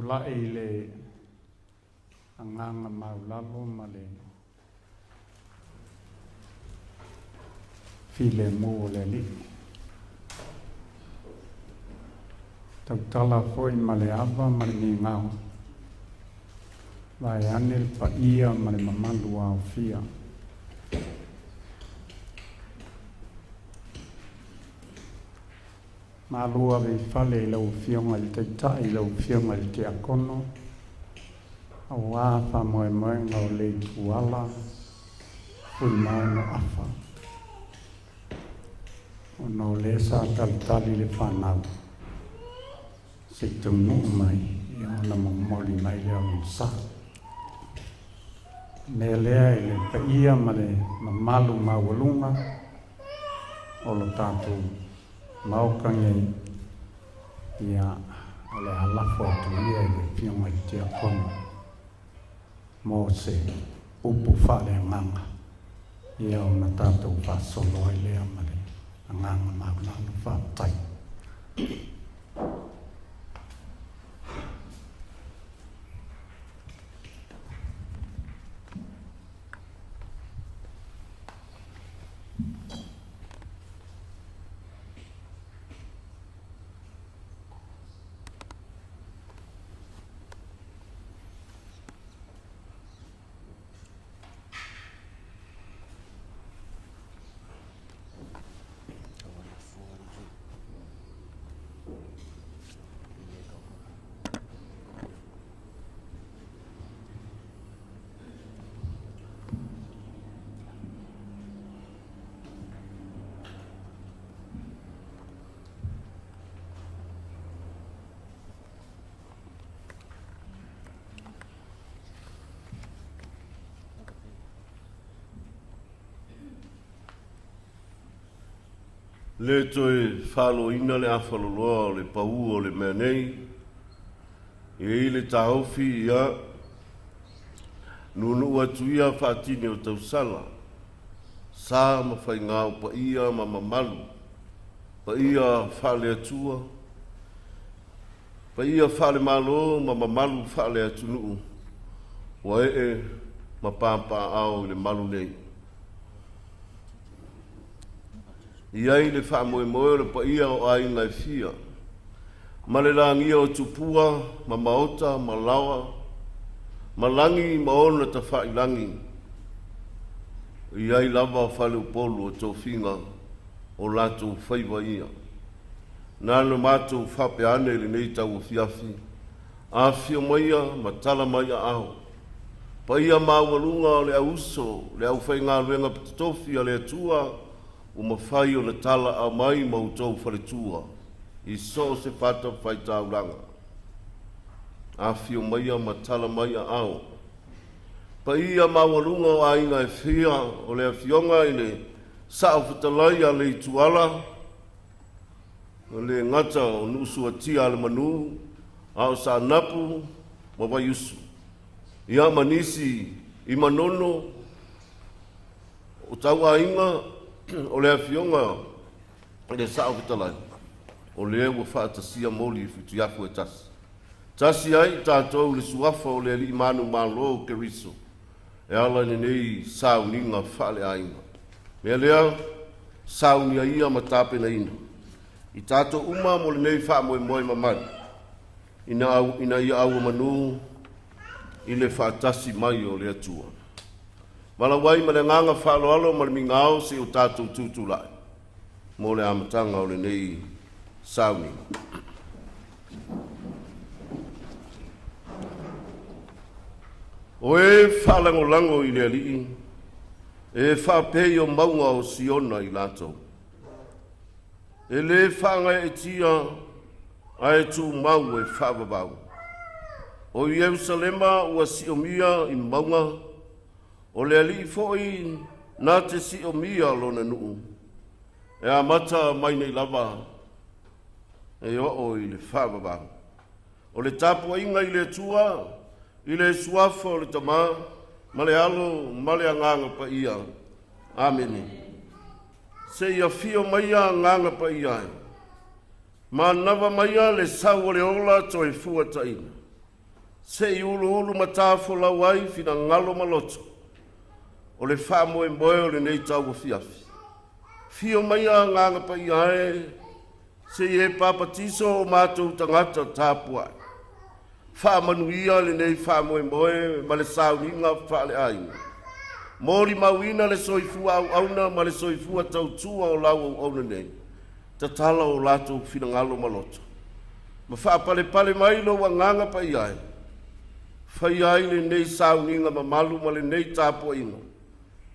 la le anganga maulalo ma le file mo le li tautala foi ma le ava ma le ngau vai anil pa ia ma le mamalu au fia malua ve fale lau fionga i te tai lau fionga i te akono au afa moe moe ngau Leituala Afa o no le sa talitali le whanau se tunu mai i ona mamoli mai leo sa me lea i le paia ma le mamalu mawalunga o lo tātou maukangi ia o le halafo atu ia i le pionga i te akono mo se upu whale nganga ia o na tātou whasolo ai lea ma le nganga maunanu whātai. Le toe whalo ina le awhaloloa o le pau o le mea nei. I le taofi ia nunu atu ia whaatini o tausala. Sā ma whai ngāo pa ia ma mamalu. Pa ia whale atua. Pa ia whale malo ma mamalu whale atunu. Wa ma pāpā au le malu nei. Iai le whaamoe moe le pa ia o ai ngai fia. Ma le rangia o tupua, ma maota, ma lawa, ma langi, ma ona ta whailangi. Iai lava whale upolu o tō whinga o lato whaiva ia. Nā le mātou whape ane le nei tau o fiafi. A fia maia, ma tala maia aho. Pa ia mawalunga o le auso, le au whainga luenga patatofi a le atua, o mawhai o na tala a mai mautou wharetua, i so se whata whaitauranga. A fio maia ma tala mai a ao. Pa ia mawalunga o ainga e whia o le fionga i le sa whatalai a Leituala, o le ngata o nusu a tia le manu, a o sa napu ma waiusu. Ia manisi i manono o tau ainga o le afionga le sa ofitalai o le ua whaatasia moli i fitu yaku e tasi. Tasi ai tātou le suafa o le li manu malo o keriso e ala ni nei sauninga whale ainga. Mea lea saunia ia ma tāpena ina. I tātou uma mo le nei wha moe moe mamari. Ina ia aua manu i le whaatasi mai o le atua. Mala wai ma le nganga whaaloalo ma le mingao se o tātou tūtulai. Mo le amatanga o le nei sauni. O e whalangolango i le alii. E whapei o maunga o Siona i lātou. E le whanga e tia a e tū mau e whavavau. O i Eusalema ua siomia i maunga. O le ali foi nā te si o mia lona nuu. E a mata mai nei lava. E o i le whawawā. O le tāpua inga i le tua, i le suafa o le tamā, ma le alo, ma le anganga pa ia. Amene. Se ia fio mai a anganga pa ia. Ma nava mai a le sau o le ola to e fuataina. Se i ulu matafo la wai fina ngalo maloto. O le wha moe moe o le nei tau fiafi. Fio mai a nganga pa i ae. Se i e papatiso o mātou tangata tāpua. Wha manuia le nei wha moe moe ma le sauringa wha le aina. Mori mawina le soifua au auna ma le soifua tautua o lau au auna nei. Ta tala o lato fina ngalo maloto. Ma wha pale mai lo wa nganga pa i ae. Whai ai le nei sauninga ma malu ma le nei tāpua inga.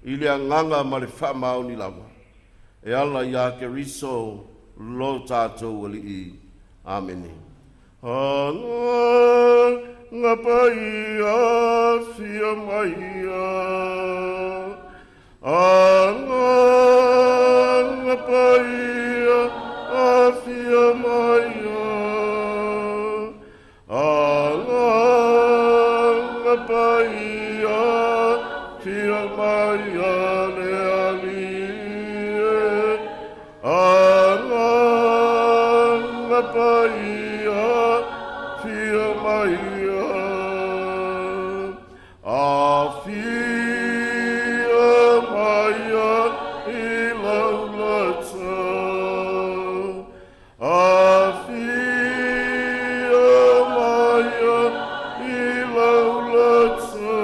I le nganga ma le wha mao ni lava. E ala ia ke riso lo tātou ali i. Amene. Anga ngapai a fia mai a. Anga ngapai a fia mai a. Anga ngapai a fia mai a le ali. Anga ngapai a fia mai a. A fia mai a I laulata. A fia mai a I laulata.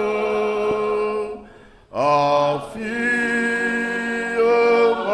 A fia mai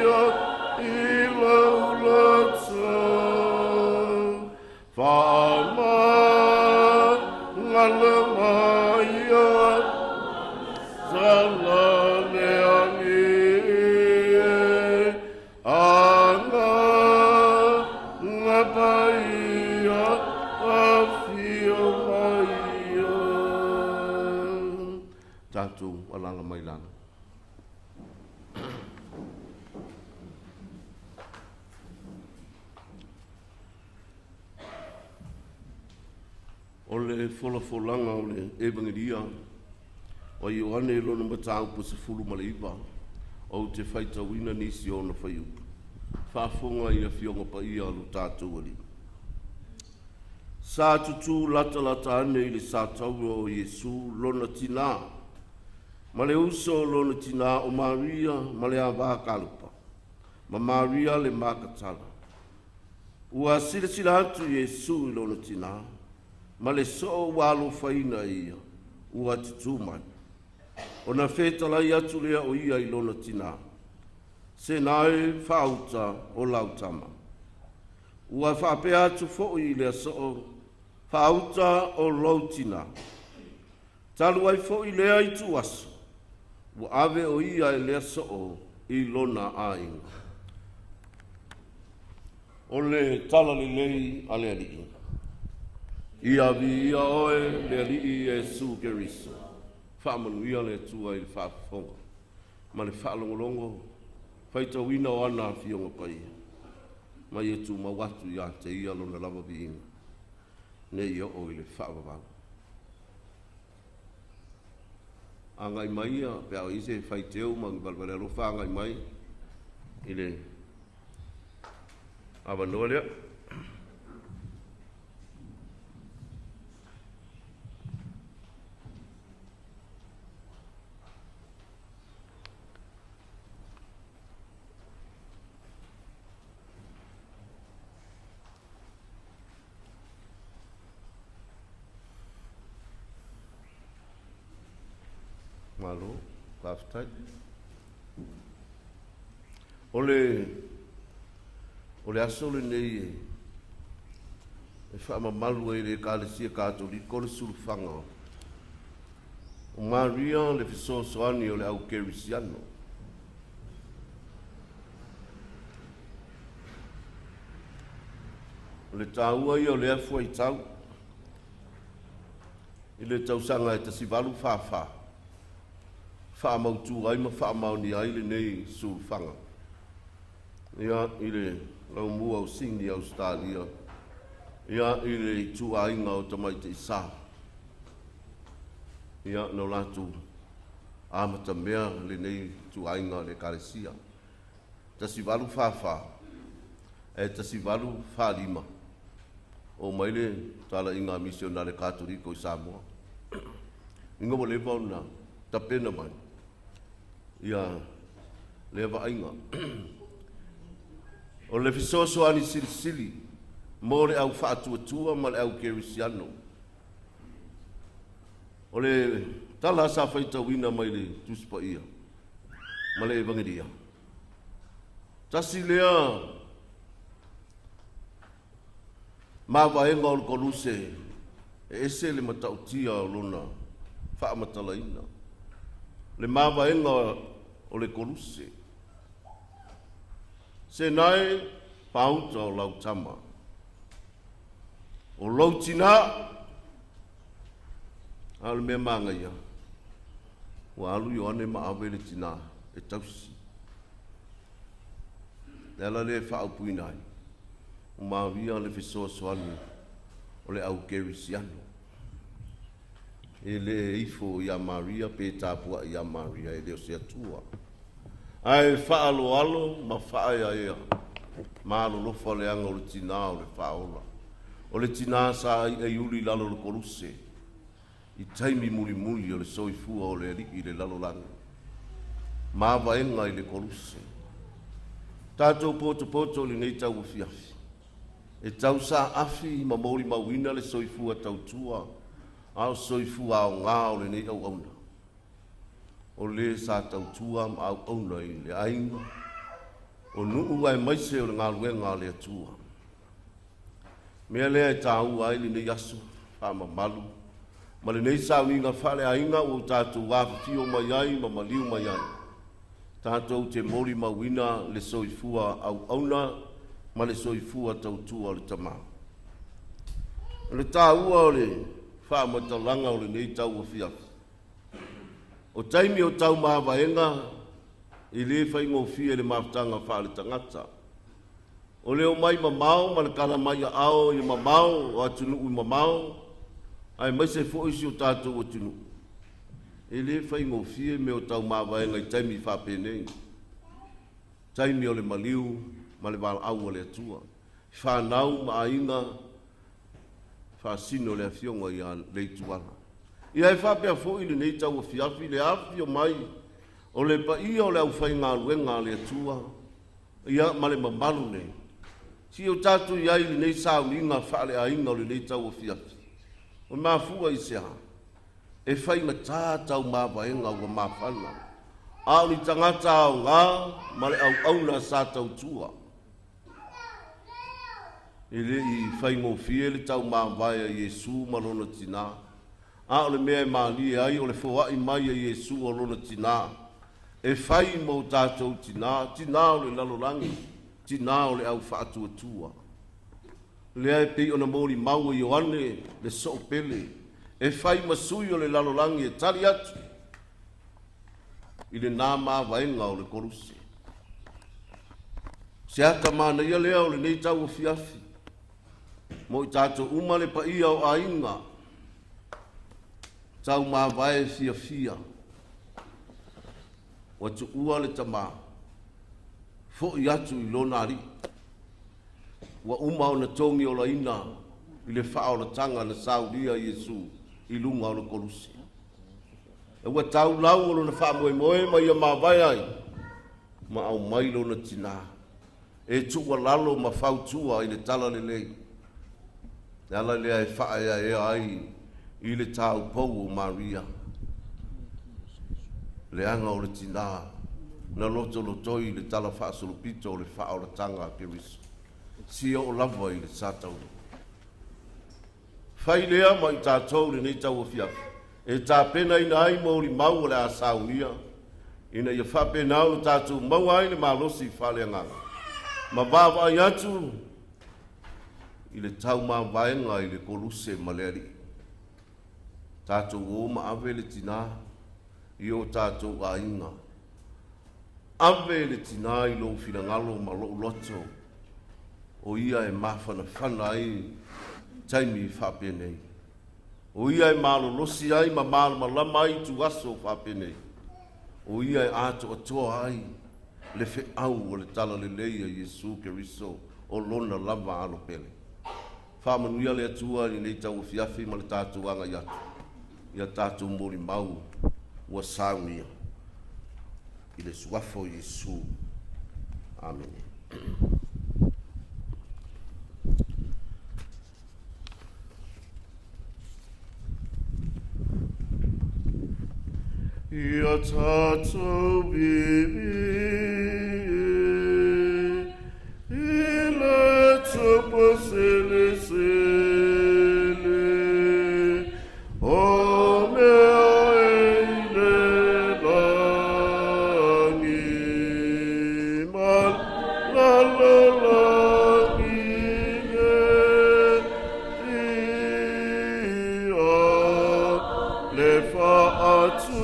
a I laulata le a Tātou alala mai lana. O le folafolanga o le evangelia o Ioane lona matau po se fulu ma le iwa o te whaitawina nisi o na whaiupu. Whaafonga i a fionga pa ia alu tātou ali. Sā tutu lata ane i le sātaua o Iesu lona tina. Ma le uso lona tina o Maria ma le awa kalupa. Ma Maria le makatala. Ua sila atu Iesu i lona tina. Ma le so walo faina ia. Ua titumai. O na whetala i atu lea o ia i lona tina. Se nae whauta o lautama. Ua whape atu fo i lea so whauta o lautina. Talu ai fo i lea i tuaso. Ua ave o ia e lea so i lona ainga. O le tala li lei a lea li. Ia vi ia oe lea li i Jesu Keriso. Whamanu ia le tua i le whafonga. Ma le whalongolongo. Whaita wina o ana fionga pai. Ma i tu mawatu ia te ia lona lava viinga. Ne ia o i le whaavavanga. Angai mai ia, pea o ise whaiteo mangi balbalero whangai mai. I le awanoa lea. malo, kaftai. Ole aso le nei e whaamamalu e le kālesia kātori kore surufanga. O Maria le fisosoani o le au kerisiano. O le tāua ia o le afua I tau. I le tausanga e tasivalu whawha. Whaamautu ai ma whaamauni ai le nei surufanga. Ia I le lau mua o Sydney, Australia. Ia I le tuainga o tamaite isa. Ia no latu amata mea le nei tuainga le karesia. Tasivalu whawha. E tasivalu whalima. O maile tala inga misionare Katoriko I Samoa. Inga mo le na tapena mai. Ia leva ainga. O le fisosoani silisili, mo le au whaatuatua ma le au kerisiano. O le tala sa whaitawina mai le tuspa ia, ma le evangelia. Tasi lea, ma vaenga o le koluse, e ese le matautia o lona, whaamatalaina. Le ma vaenga o le koluse, se nai pauta o lautama. O lautina, al mea manga ia. Wa alu yoane ma awele tina e tausi. Nela le whaapuinai. O maawia le fisoa soani o le au kerisiano. E le ifo ia Maria pe tapua ia Maria e leo se atua. Ai whaalo alo ma whaaya ea. Maalo lofa le anga o le tina o le whaola. O le tina sa e iuli lalo le koruse. I taimi muli muli o le soifua o le riki le lalo langa. Ma vaenga I le koruse. Tātou poto le nei tau fiafi. E tau sa afi ma mori mawina le soifua tau tua. Ao soifua o ngā o le nei au auna. O le sa tau tua ma au auna I le ainga. O nuu ai maise o le ngā luenga le atua. Mea lea e tāu ai le nei asu, whama malu. Ma le nei sa uninga whale ainga o tātou wāwhio mai ai ma maliu mai ai. Tātou te mori mawina le soifua au auna ma le soifua tau tua le tamau. Le tāua o le whamatalanga o le nei tau o fiafi. O taimi o tau māwaenga, I le whaingo fia le mawtanga whaale tangata. O leo mai mamau, ma le kala mai a ao I mamau, o atunu I mamau, ai mai se fo isi o tātou o tunu. E le whaingo fia me o tau māwaenga I taimi whapenei. Taimi o le maliu, ma le wala au o le atua. Whanau ma ainga, whasino le afionga I a Leituala. Ia e whapea fo I le nei tau o fiafi, le afio mai, o le pa ia o le au whainga luenga le atua, ia ma le mamalu nei. Si o tātou iai le nei sāu inga whaale a inga o le nei tau o fiafi. O mafua I se ha. E whainga tātau mawaenga o mawhana. Ao ni tangata au ngā, ma le au auna sa tau tua. E le I whaingo fie le tau mawaya Iesu ma lona tina. Ao le mea maali ai o le fawai mai a Iesu o lona tina. E whai mo tātou tina, tina o le lalolangi, tina o le au whaatuatua. Lea e pei o na mori maua Ioane, le soopele, e whai masui o le lalolangi e tali atu. I le nā mā vaenga o le koruse. Se ata mana ia lea o le nei tau o fiafi. Mo I tātou uma le pa ia o ainga. Tau mā vae fia fia. Wa tu ua le tama. Fo I atu I lona ri. Wa uma o na tongi o la ina. I le wha o na tanga na saudia Iesu. I lunga o na koruse. E wa tau lau o na wha moe moe ma ia mā vai ai. Ma au mailo na tina. E tua lalo ma fautua I le tala le lei. Ala lea e wha e ai I le tau pou o Maria. le anga o le tina na loto lotoi le tala whaasolopito o le whaoratanga ke riso. Sia o lava i le sātau. Whai lea ma i tātou le nei tau o fiafi. E tā pena ina ai mauri mau o le a saunia. Ina ia whapena o tātou mau ai le malosi whale anganga. Ma bāwa i atu i le tau mā vaenga i le koluse maleri. Tātou o ma ave le tina i o tātou a inga. Ave le tina i lo whirangalo ma lo loto. O ia e mawhana whana ai taimi whapenei. O ia e malo losi ai ma malo ma lama ai tu aso whapenei. O ia e ato atoa ai le whi au o le tala le leia Iesu Keriso o lona lava alo pele. Whamanuia le atua ni nei tau fiafi ma le tātou anga iatu. Ia tātou mori mau ua saunia. I le suafo Iesu. Amen. Ia tātou bibi I le tupo sele sele O mea e le langi Ma la la langi Ia le whaatu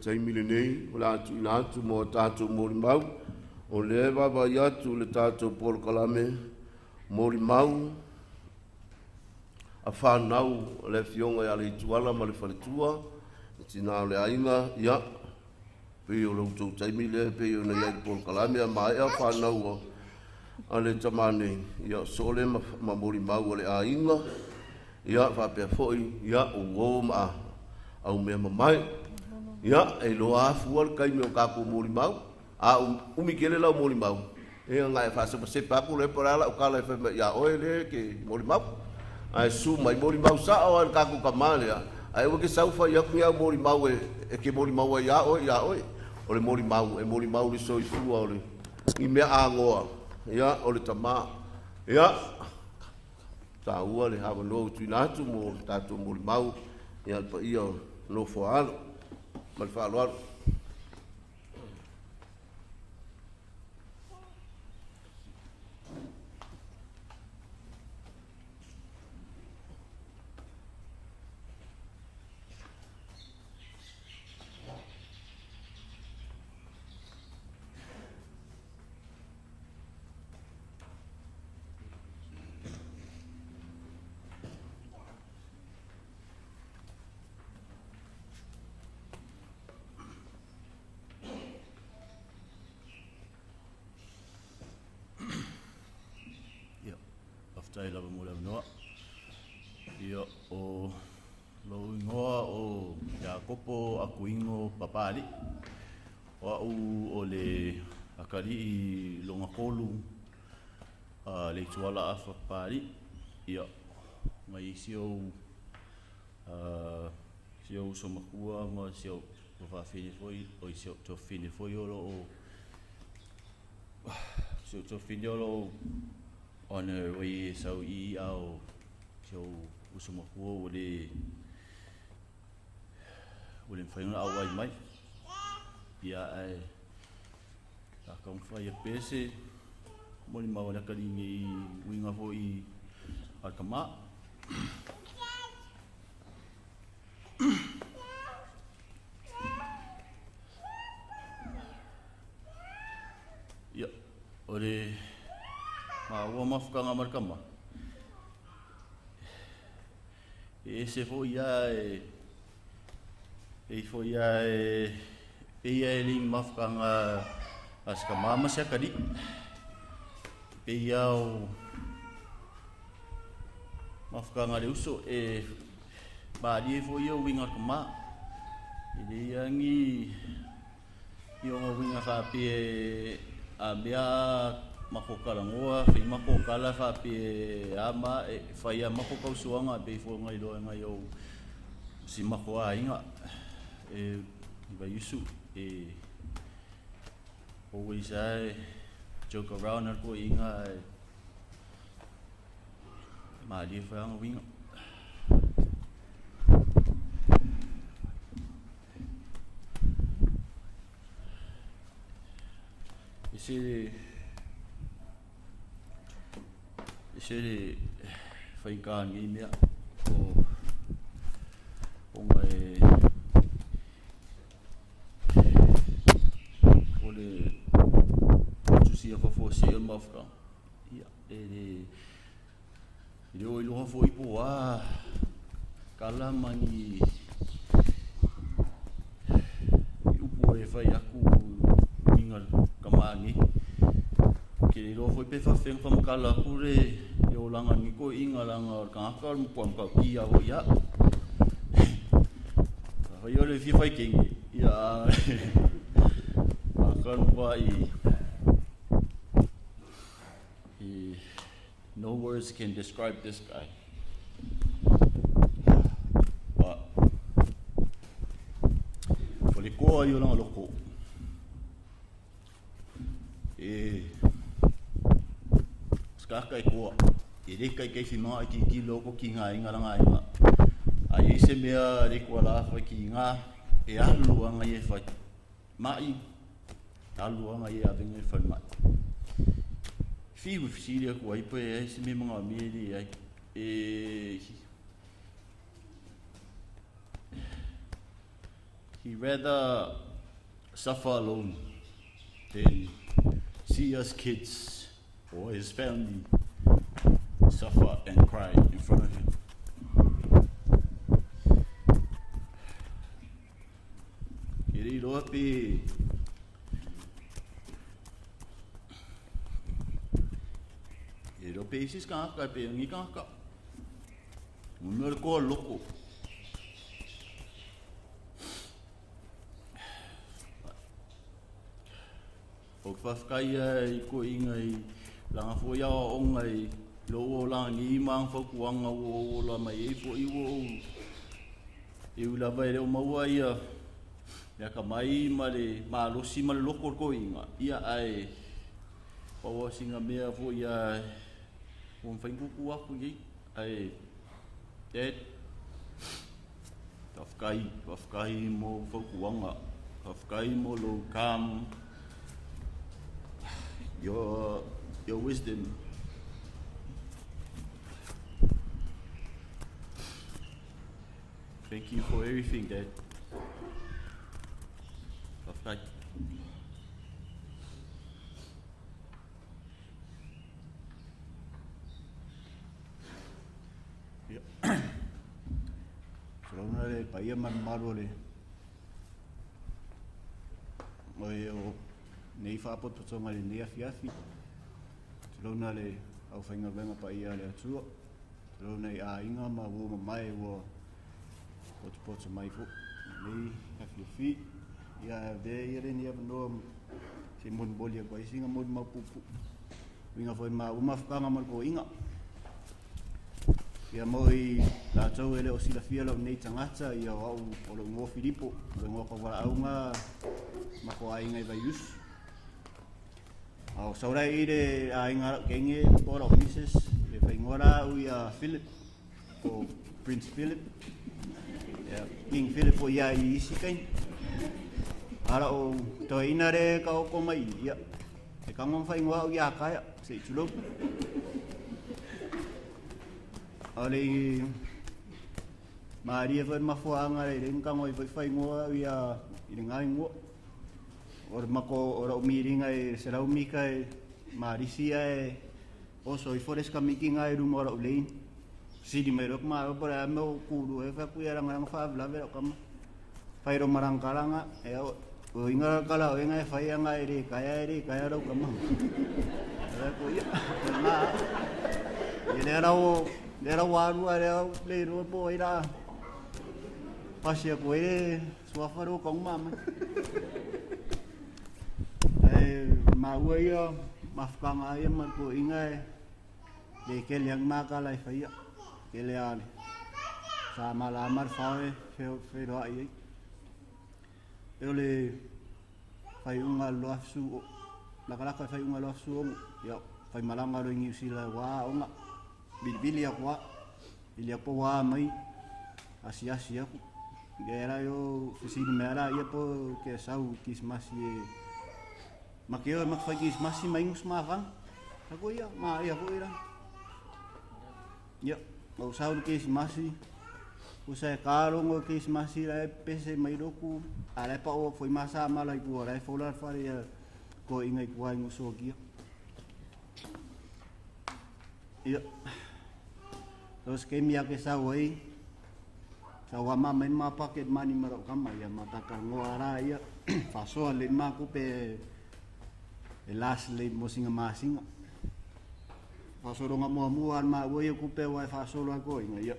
taimile nei, o le atu ina atu mo tātou mori mau, o le ewa vai atu le tātou polo kalame, mori mau, a whanau le fionga ia Leituala ma le whaletua, tina le ainga, ia, pe o loutou taimile, pe o nei ai polo kalame, a mai a whanau a le tamane, ia sole ma mori mau o le ainga, ia whapea foi, ia o ngoma, au mea mamai, ia e loa fua le kai meo kako mori mau a umikele lau mori mau e ngai fa se papu le porala o kala fe ya oe le ke mori mau ai su mai mori mau sa o al kako kamalia ai o ke saufa ya ku ya mori mau e ke mori mau ya oe o le mori mau le so fu o le i me angoa ia o le tama ia ta ua le hava no tu natu mo tatu mori mau ia pa ia no fo alo mal whaaloalo. Tai lava mo lava noa. Ia o lo ingoa o ia kopo aku ingo papali. Wa'u o le akari I longa kolu Leituala Afa Papalii ia mai sio so makua ma sio fa fini foi o sio to fini foi o sio to fini o on we so I au sio so makua o le whainga au ai mai ia ai ka kong fai pese mo ni mau na kali ngi winga foi akama ia ore ma wa mafkanga markama Sefo ia Sefo ia ia li mafkanga aska mama sia kadi ia mafkanga le uso ba di fo ia winga kama ia ngi yo winga fa pe a bia makokala ngoa fi makokala fa pe ama fa ia makokau suanga be fo ngai do ngai yo si makoa inga ba yusu always joke around ko inga ma di fa ang winga ese fai ka ngi mea o mai o le tu si fa fo si el mafka ia le o lo fo ipo kala mangi upo e fai aku ingal kamani ke lo foi pe fa feng fam kala kure yo langa ni ko inga langa ka ka mo pom ka ia o ia yo le fi fai king ia akan pai no words can describe this guy but for le ko yo langa loko kai ko kai fima ki loko ki nga inga nga ai se mea Leituala Afa ki nga alu anga ye fa mai alu anga ye avenga fa mai fi siria ko ai pe se me mga miri ai he rather suffer alone than see us kids or his family suffer and cry in front of him. Kiri lopi sis ka pe ngi ka munor ko loko o fafkai ko ingai langa fo ia o ngai lo la ni mang fo kuanga o la mai fo I la vai le maua ia ya ka mai male ma lo si male loko ko inga ia ai o singa mea fo ia o fai ku aku i ai dad fafkai mo fo kuanga fafkai mo lo kam your wisdom thank you for everything Dad fafkai ya selauna le paia malo le o nei fa poto tonga le nei afiafi lona le au fainga venga pa ia le atua lona ia inga ma wo mai wo poto mai fo nei afiafi Ia ve ire ni no se mon bolia ko singa mon mapupu. Winga foi ma uma fanga mal ko inga. Ia moi la tau ele o sila fia lo nei tangata ia au o lo ngo Filipo lo ngo ko wala aunga ma ko ai ngai vai us. Au saura ire ai nga kenge por offices e fai ngora uia Philip o Prince Philip. Ia King Philip o ia I isi kain. Ara o to ina re ka o ko mai ia. E ka ngon fai ngwa ia kaya se chulo. Ale Maria foi mafuanga re ringa ngoi fai ngwa ia I ngai ngwa. Or mako ora miringa e serau mika e marisia e oso I forest ka mikinga e rumora ulein. Sidi mai rok ma para me kuru e fa ku era ngang fa vla ve kam. Fai ro marang kalanga e o inga kala o inga e fai anga e kaya ro kam. Era ko ia. Na. Era waru era le ro po ira. Pasia ko e suafaro kong mama. Maua ia mafkanga ia marko inga e le kele ang makala I fai kele ale sa malamar fae fe ro ai eu le fai unga loafsu la kala fai unga loafsu ia fai malanga ro ngi sila wa unga bilbili ya kwa ili apo wa mai asia ku era yo fisini mera ia po ke sau kismas ye Makeo mak fagis masi maingus mafang. Ako ia ma ia ko ira. Ya, mau saul kis masi. Usai karong o kis masi la pese mai roku. Ala pa o foi masa mala I pu ala folar faria ko inga I kuai nguso kia. Ya. Terus kemia ke sawai. Sawa mama ma paket mani maro kama ya mataka ngoara ya. Faso le ma ku pe e las le mosinga masinga fasoronga moamuan ma woe ku pe wa fasolo ko inga ia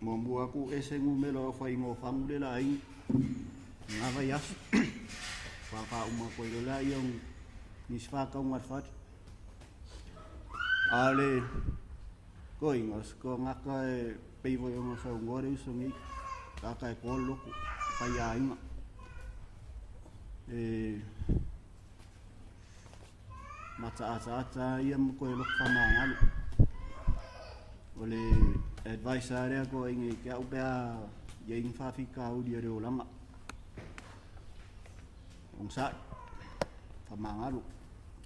moamua ku ese ngumelo fa ingo famule la ai ngava yas fa uma ko la yung nisfa ka marfat ale ko inga sko ngaka e peivo yung sa ngore usungi kaka e kolo fa ya inga mata ia ko lo famanga ole advisor area ko ingi ka upea ye infa fika audio re olanga ongsa famanga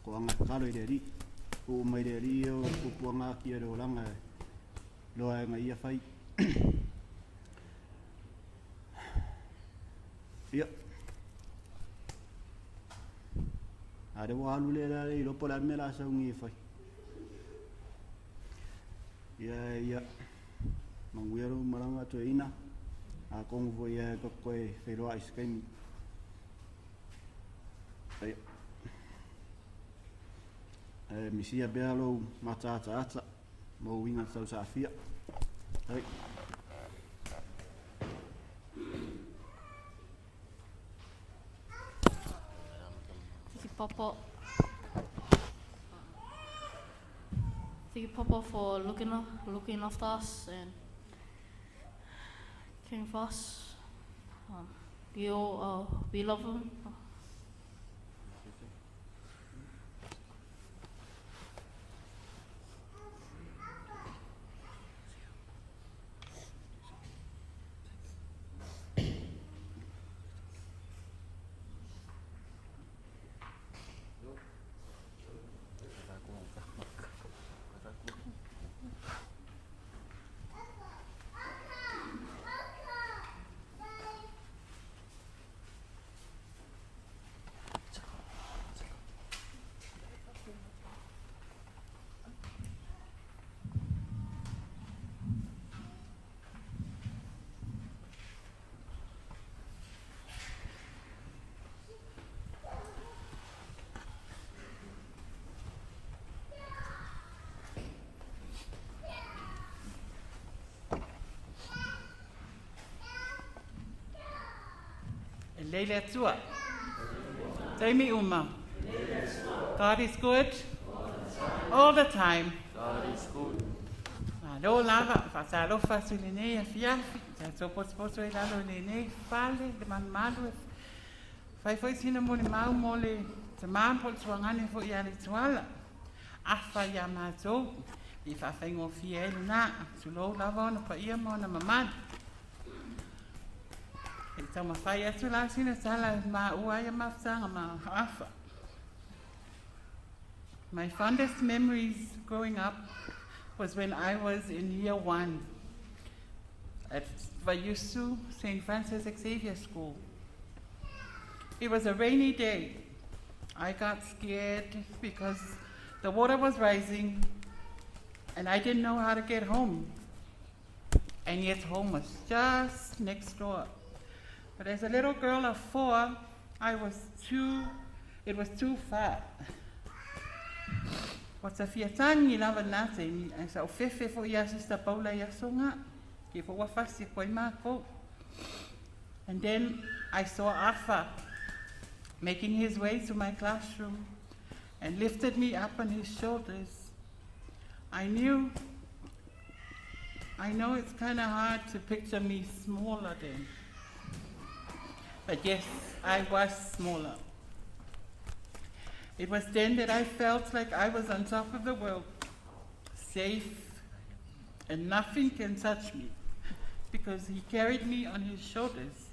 ko anga kalo iri ko mai iri ko puanga ki re olanga lo nga ia fai ia Ada walu le la I lo pola mela sa ngi fai. Ia manguero maranga to ina. A kong vo ia ko koe fero ice cream. Misia belo mata mo winga sa safia. Ai. Thank you, Papa, for looking after us and caring for us. We love him. Leituala. Taimi uma. God is good all the time. God is good. Lo lava, fasalo fasulene fiafi. So posso ir lá no nene fale de man malu. Fai foi sina mo ni mau mole. Te man pol suangane fo ia Leituala Afa ya mazo. I fa fengo fiel na. Sulo lava no pa ia mo na mamad. Ita ma fai atu la sina sala ma ua ya mafsanga ma Afa. My fondest memories growing up was when I was in year 1 at Vayusu St. Francis Xavier School. It was a rainy day. I got scared because the water was rising and I didn't know how to get home. And yet home was just next door. But as a little girl of 4, it was too far. What's a fiatangi lava nate, and so fefe for Yasista Paula Yasonga, give a wafasi koimako. And then I saw Afa making his way to my classroom and lifted me up on his shoulders. I know it's kind of hard to picture me smaller then. But yes, I was smaller. It was then that I felt like I was on top of the world, safe, and nothing can touch me, because he carried me on his shoulders.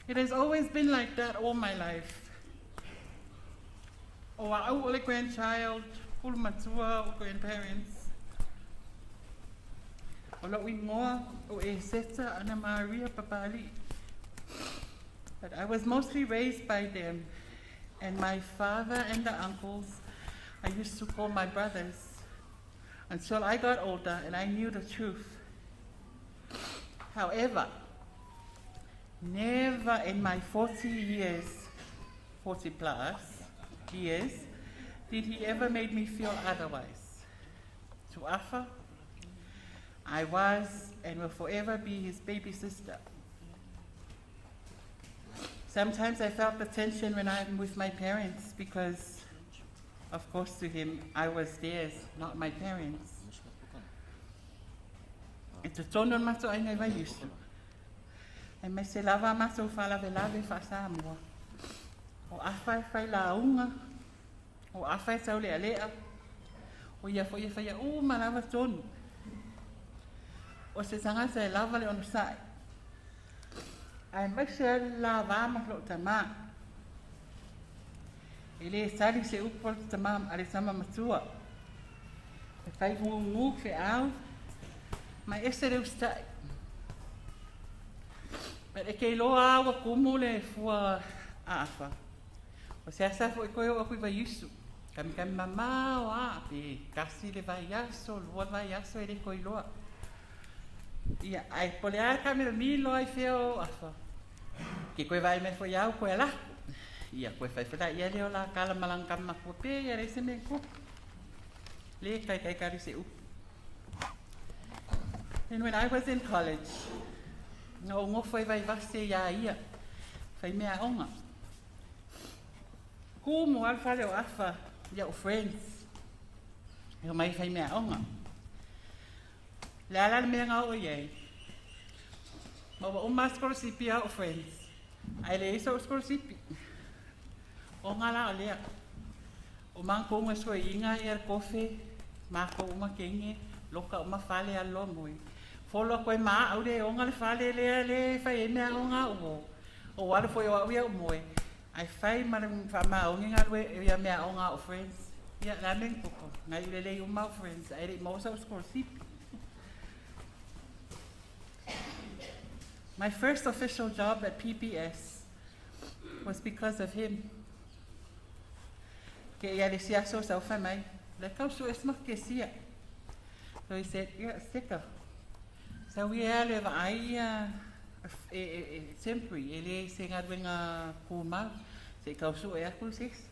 It has always been like that all my life. O a grandchild, full matua, o grandparents. O la uingoa, o e seta ana Maria Papalii. But I was mostly raised by them, and my father and the uncles I used to call my brothers, until I got older and I knew the truth. However, never in my 40 plus years, did he ever make me feel otherwise. To Afa, I was and will forever be his baby sister. Sometimes I felt the tension when I'm with my parents because, of course, to him, I was theirs, not my parents. It's a tono mato I never used to. I me se lava mato fala velave fasa mua. O Afa fai la unga. O Afa sau lea lea. O ia fo ia fai malava tonu. O se sanga se lava le ono sai. Ai maise la vama lo tama. Ele sali se upol tama ale sama matua. E fai ngu fe au. Ma ese le ustai. But e ke loa awa kumu le fua Afa. O se asa fo e koe o kui Vayusu. Kami mama o a pe kasi le vaiaso, lua vaiaso e le koi loa. Ia ai polea kami le milo ai feo Afa. Ke koe vai me fo iau koe la. Ia koe fai fela ia leo la kala malangkama kua pe ia reise me ko. Le kai kari se u. And when I was in college, no ngofo vai vase ia fai mea onga. Ku mo alfa leo Afa ia o friends. E mai fai mea onga. Le ala me nga o iei. Ma o maskor sipi o friends. Ai le iso skor sipi. O ngala o lea. O manko unga so inga e kofe. Mako uma kenge. Loka uma fale alo moi. Folo koe maa au le onga le fale le fai e mea onga o. O wale foi o ia o moi. Ai fai maram fa ma o nginga lue ia mea onga o friends. Ia la men koko. Ngai le uma friends. Ai le mo so skor sipi. My first official job at PPS was because of him. Ke ia le sia so sa fa mai. Le kau so esma ke sia. So he said, "Yeah, sticker." So we had a temporary. Ele se ngadwenga kuma. Se kau so e aku sis.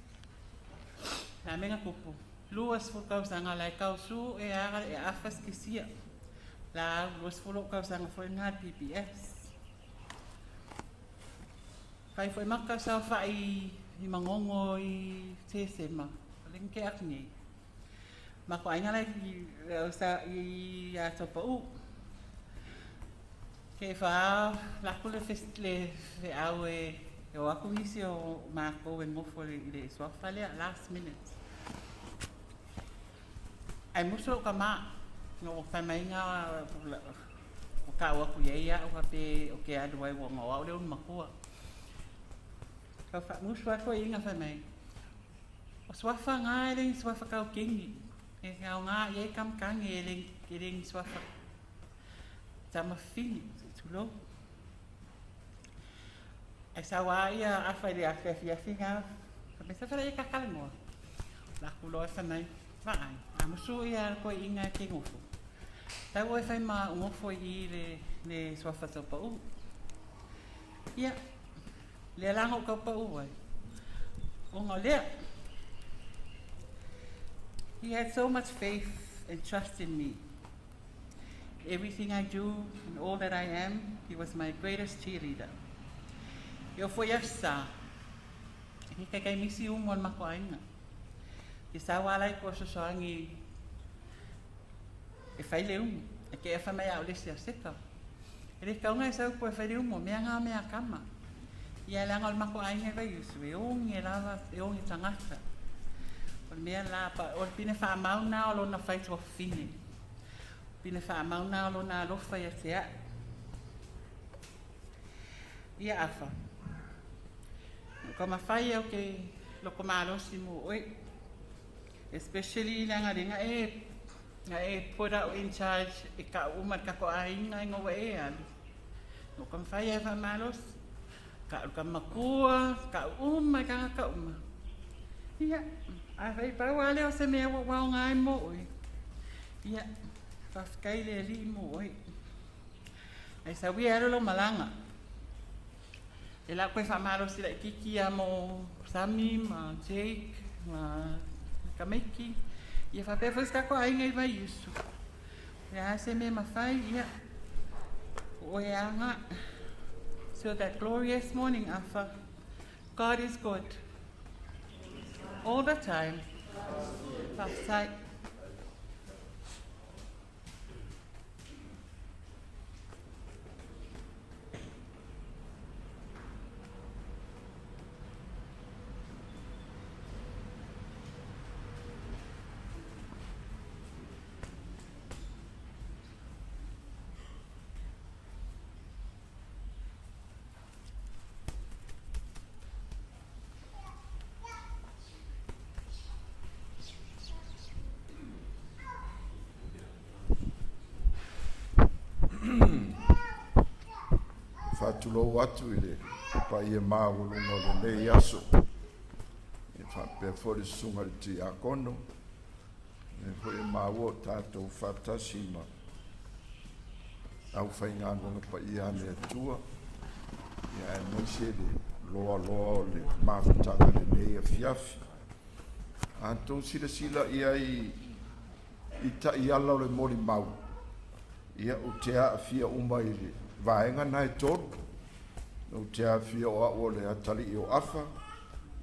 Na menga kupu. Luas fo kau sanga lai kau so e aga e afas ke sia. La luas fo kau sanga fo na PPS. Kai foi maka sa whai I mangongo I tesema. Lenge akni. Mako ainga lai I atopa u. Ke wha laku le au e o aku nisi o mako e ngofo le swafa lea last minute. Ai muso ka ma no ka mainga o ka o ku ia o pe o ke adu ai wonga o le un makua. Ka fa muso ko inga fa mai. O swafa nga le swafa ka o kingi. E ka nga ye kam kang e le swafa. Tama fini tulo. Ai sa wa ia a fa le a fa finga. Ka me sa fa ia ka kalmo. La kulo fa mai. Vai, a musu ia ko inga ke ngofo. Tai wo fai ma ngofo I le swafa topa u. Ia. Le lango ka pa u ai. O ngolea. He had so much faith and trust in me. Everything I do and all that I am, he was my greatest cheerleader. Yo foi asa. He kai misi umon mako ainga. I sa walai ko so soangi e fai le umo. E ke e wha mai au lesi a seka. E le kaunga e sau ko e fai le umo, mea ngā mea kama. Ia le angol mako ainga vai usu, e ongi e lava, e ongi tangata. O le mea la pa, o le pine wha mauna o lona whai tua fine. Pine wha mauna o lona alofa ia te a. Ia afa. Ko ma whai au ke loko maalosi mo oi. Especially la nga put out in charge e ka umat ka ko ainga ngo e al no kam fai fa malos ka makua ka uma ka uma ia a vai pa wale o se me wa ngai mo oi ia fa kai le li mo oi ai sa wi alo malanga e la ko fa malos la kiki mo Sami ma Jake ma Kameki, ia whapewhus kako ainga vai isu. Ia se me mawhai, ia. O e anga. So that glorious morning, Afa, God is good. All the time. Whafsai. Fatulou atu ile pa ia maulunga le nei aso e fa pe fori sunga ti akono e foi mawo tato fatasima au fainga ngo pa ia le tua ia no sede lo le mafutanga le nei fiafi anto sila ia ita ia lo le moli mau ia utea fia umba ile vaenga nai tolu no te afia o le atali o afa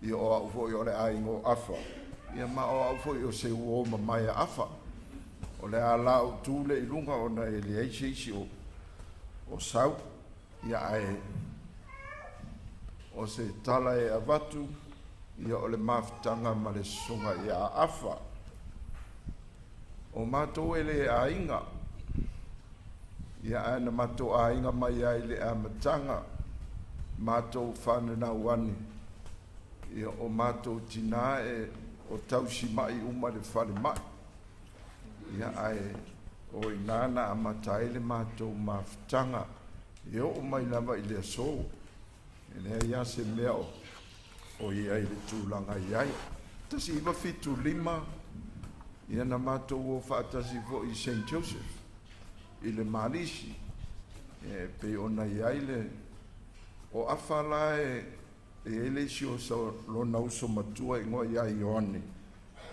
i o fo i le aingo afa ia ma o fo i o se o mai afa o le ala o tule i lunga o na ele isi o sau ia ai o se tala e avatu ia o le maftanga ma le sunga ia afa o mato ele ainga ia ana mato ainga mai ai le amatanga mato fana na wani ia o mato tina e o tausi mai uma le fale mai ia ai o inana amatai le mato maftanga ia o mai lava i le so ele ia se meo o ia i le tūlanga iai tasi iwa fitu lima ia na mato o whaatasi fo i St. Joseph i le malisi e pe ona iai le o afala e ele si o sa lona uso matua i ngoa ia Ioane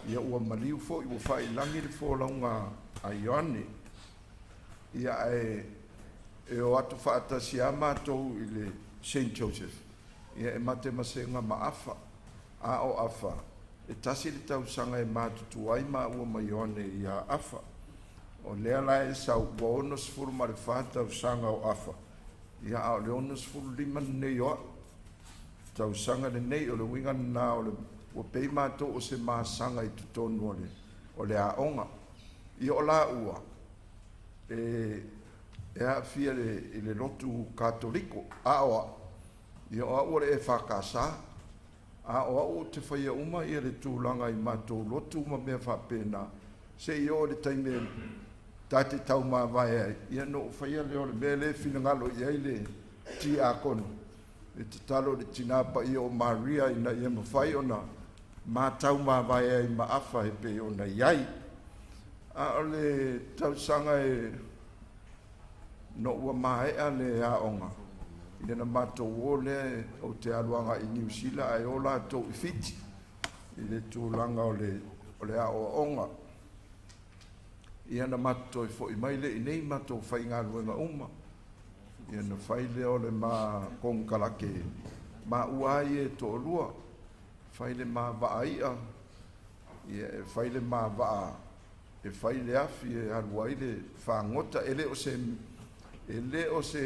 ia ua maliu fo i ua whailangi le fo launga a Ioane ia e o atu whaatasi a matou i le St. Joseph ia e mate masenga maafa a o afa e tasi le tausaga e matutu ai ma ua mai one ia afa o lea la e sau ua ono sefulu ma le fā tausaga o afa ia a o le ono sefulu lima lenei oa tausaga lenei o le uiga nanā o le ua pei matou o se masaga i totonu o le aʻoga ia o la ua e aafia i le lotu katoliko a oa ia o aʻua le e fakasā a o au te whaia uma ia le tūlanga i mātou lotu uma mea whapena se i o le taime tate tau mā vai ai ia no whaia leo le mea le whingalo i ai le ti a kono e te talo le tinapa i o Maria ina ia mawhai ona mā tau mā vai ai ma awha he pe ona iai a o le tausanga e no ua maea le a onga i na mātou o le o te aluanga i New Zealand ai o la tau i fiti i le tūlanga o le a o onga i na mātou i fo i mai le i nei mātou whai ngā luenga uma i na whai le o le mā kongkalake mā uai e to lua whai le mā vaaia i e whai le mā vaa e whai le afi e aluai le whangota ele o se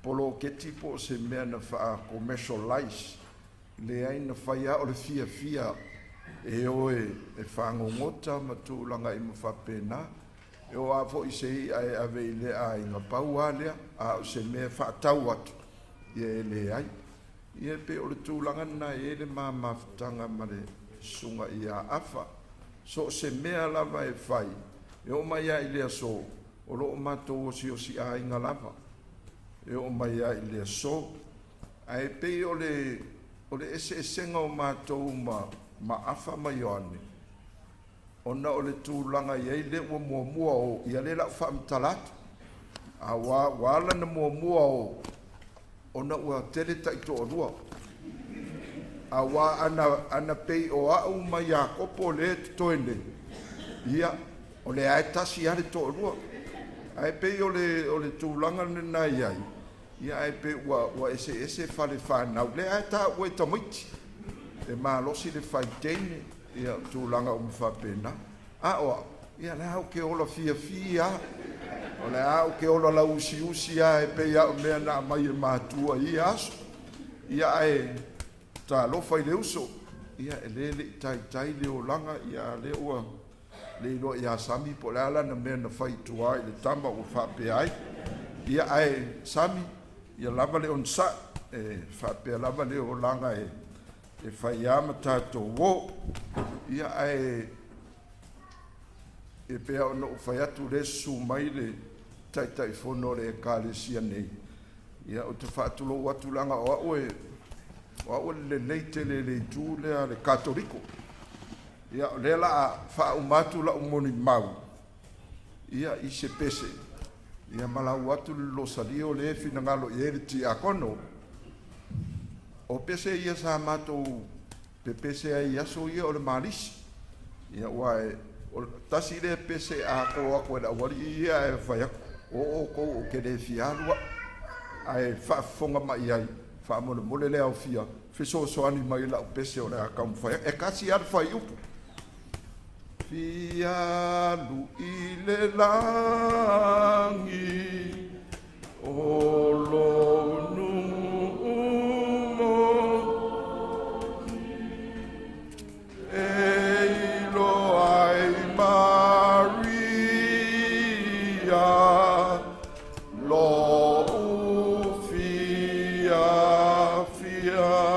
polo ke tipo se mea na wha commercialize le ai na whaia o le fia e oe e whangongota ma tūlanga i mawhapena e o a fo i se i ai ave i le a inga pau a lea a o se mea whaatau atu i e le ai i e pe o le tūlanga na e le mā mawhatanga ma le sunga i a afa so se mea lava e whai e o mai a i lea so o lo o mātou o si a inga lava e o mai ai le so ai pe o le esenga o mātou ma afa mai ane ona o le tūlanga i le ua mua o ia le lau whaamtalatu a wala na mua o ona ua tele taito o rua a wā ana pei o au mai a kopo le toene ia o le ae tasi ale to o rua ai pei o le tūlanga na iai ia ai pe ua ese fale whanau le ai tā ue tamiti e mālosi le whaitene ia tūlanga o mwhapena a oa ia le au ke ola fia o le au ke ola la usi a e pe ia o mea na mai e mātua ia aso ia ai tā lofa i le uso ia e le tai le o langa ia le ua le ilo ia sami po le ala na mea na whaitua i le tamba o whape ai ia ai sami ia lava le onsa e whapea lava le o langa e whaiama tātou o ia e pea ono whaiatu le su mai le taitai whono le kālesia nei ia o te whaatulo watu langa o au le leite le tū lea le katoriko ia le la a whaumatu la umoni mau ia i se pese ia malau atu le losalio le finangalo i ere ti akono o pese ia sa matou pe pese ai aso ia o le malisi ia wae o tasi le pese a ko la wali ia e fai o ke le fialua ai fa fonga mai ai fa mole le au fia fiso so ani mai la pese o le akam fai e kasi ar fai upu fialu i le langi o lonu mo e lo ai Maria lo fia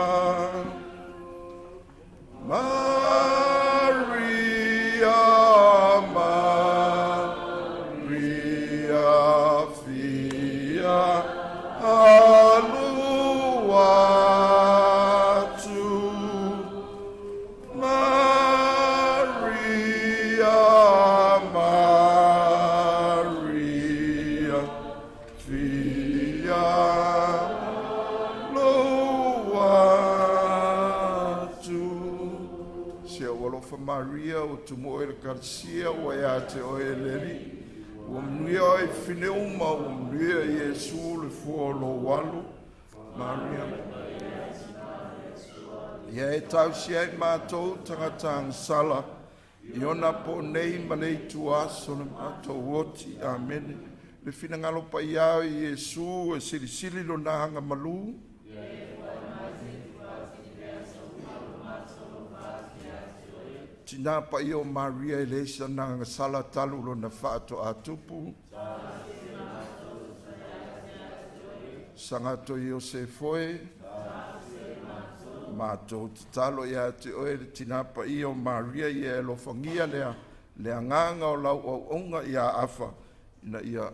Maria o tumo e karsia o ia te o e leri o mnuia e fineu ma o mnuia Yesu le fuolo walu Maria Ia e tau sia i mātou tangata sala. I ona po nei ma nei tuaso na mātou oti. Amen. Le fina ngalo pa iau i Yesu e sili lo na hanga malu. Tina pa io Maria Elisa na sala talu lo na whaato atupu. Sangato io Sefo Mātou talo ia te oe le tinapa io Maria ia e lofangia lea nganga o lau au onga ia afa. Ina ia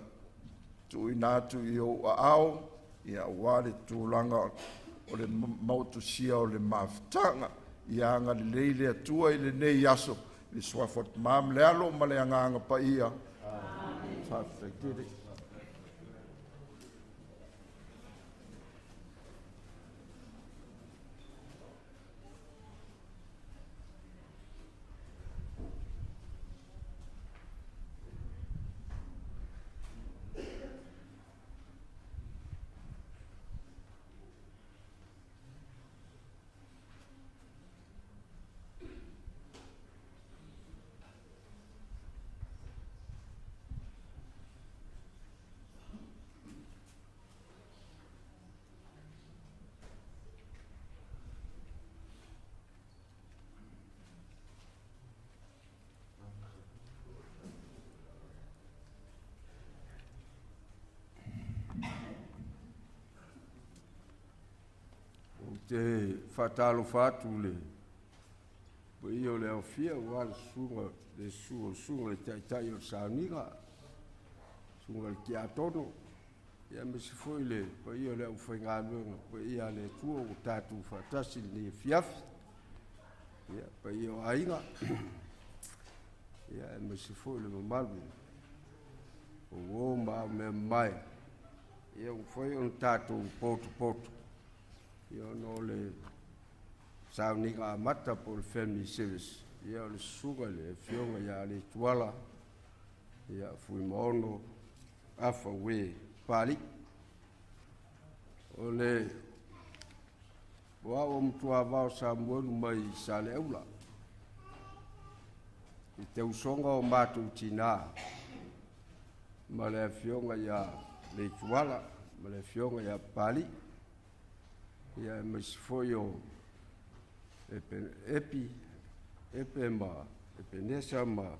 tu inatu i o ao, ia wale tūlanga o le mautu sia o le mawhtanga. Ia anga le leile atua i le nei aso. Le swafot maam le alo ma le anganga pa ia. Amen. Te whatalo whatu le. Po i o le au fia wale sunga le sunga le tai o sauniga. Sunga le kia tono. Ia me se foi le, po i o le au whainga nuanga, po i a le tua o tātu whatasi le fiafi. Ia, po i o ainga. Ia me se foi le mamalu. O woma me mai. Ia o foi on tātu poto. Ia no le sauniga mata po le family service. Ia le suga le fionga ia le tuala. Ia fui maono afa we pali. O le wa o mtua vao sa mwonu mai sa le eula. I te usonga o matu tina. Ma le fionga ia le tuala. Ma le fionga ia pali. Ia mas foi o epi nesa ma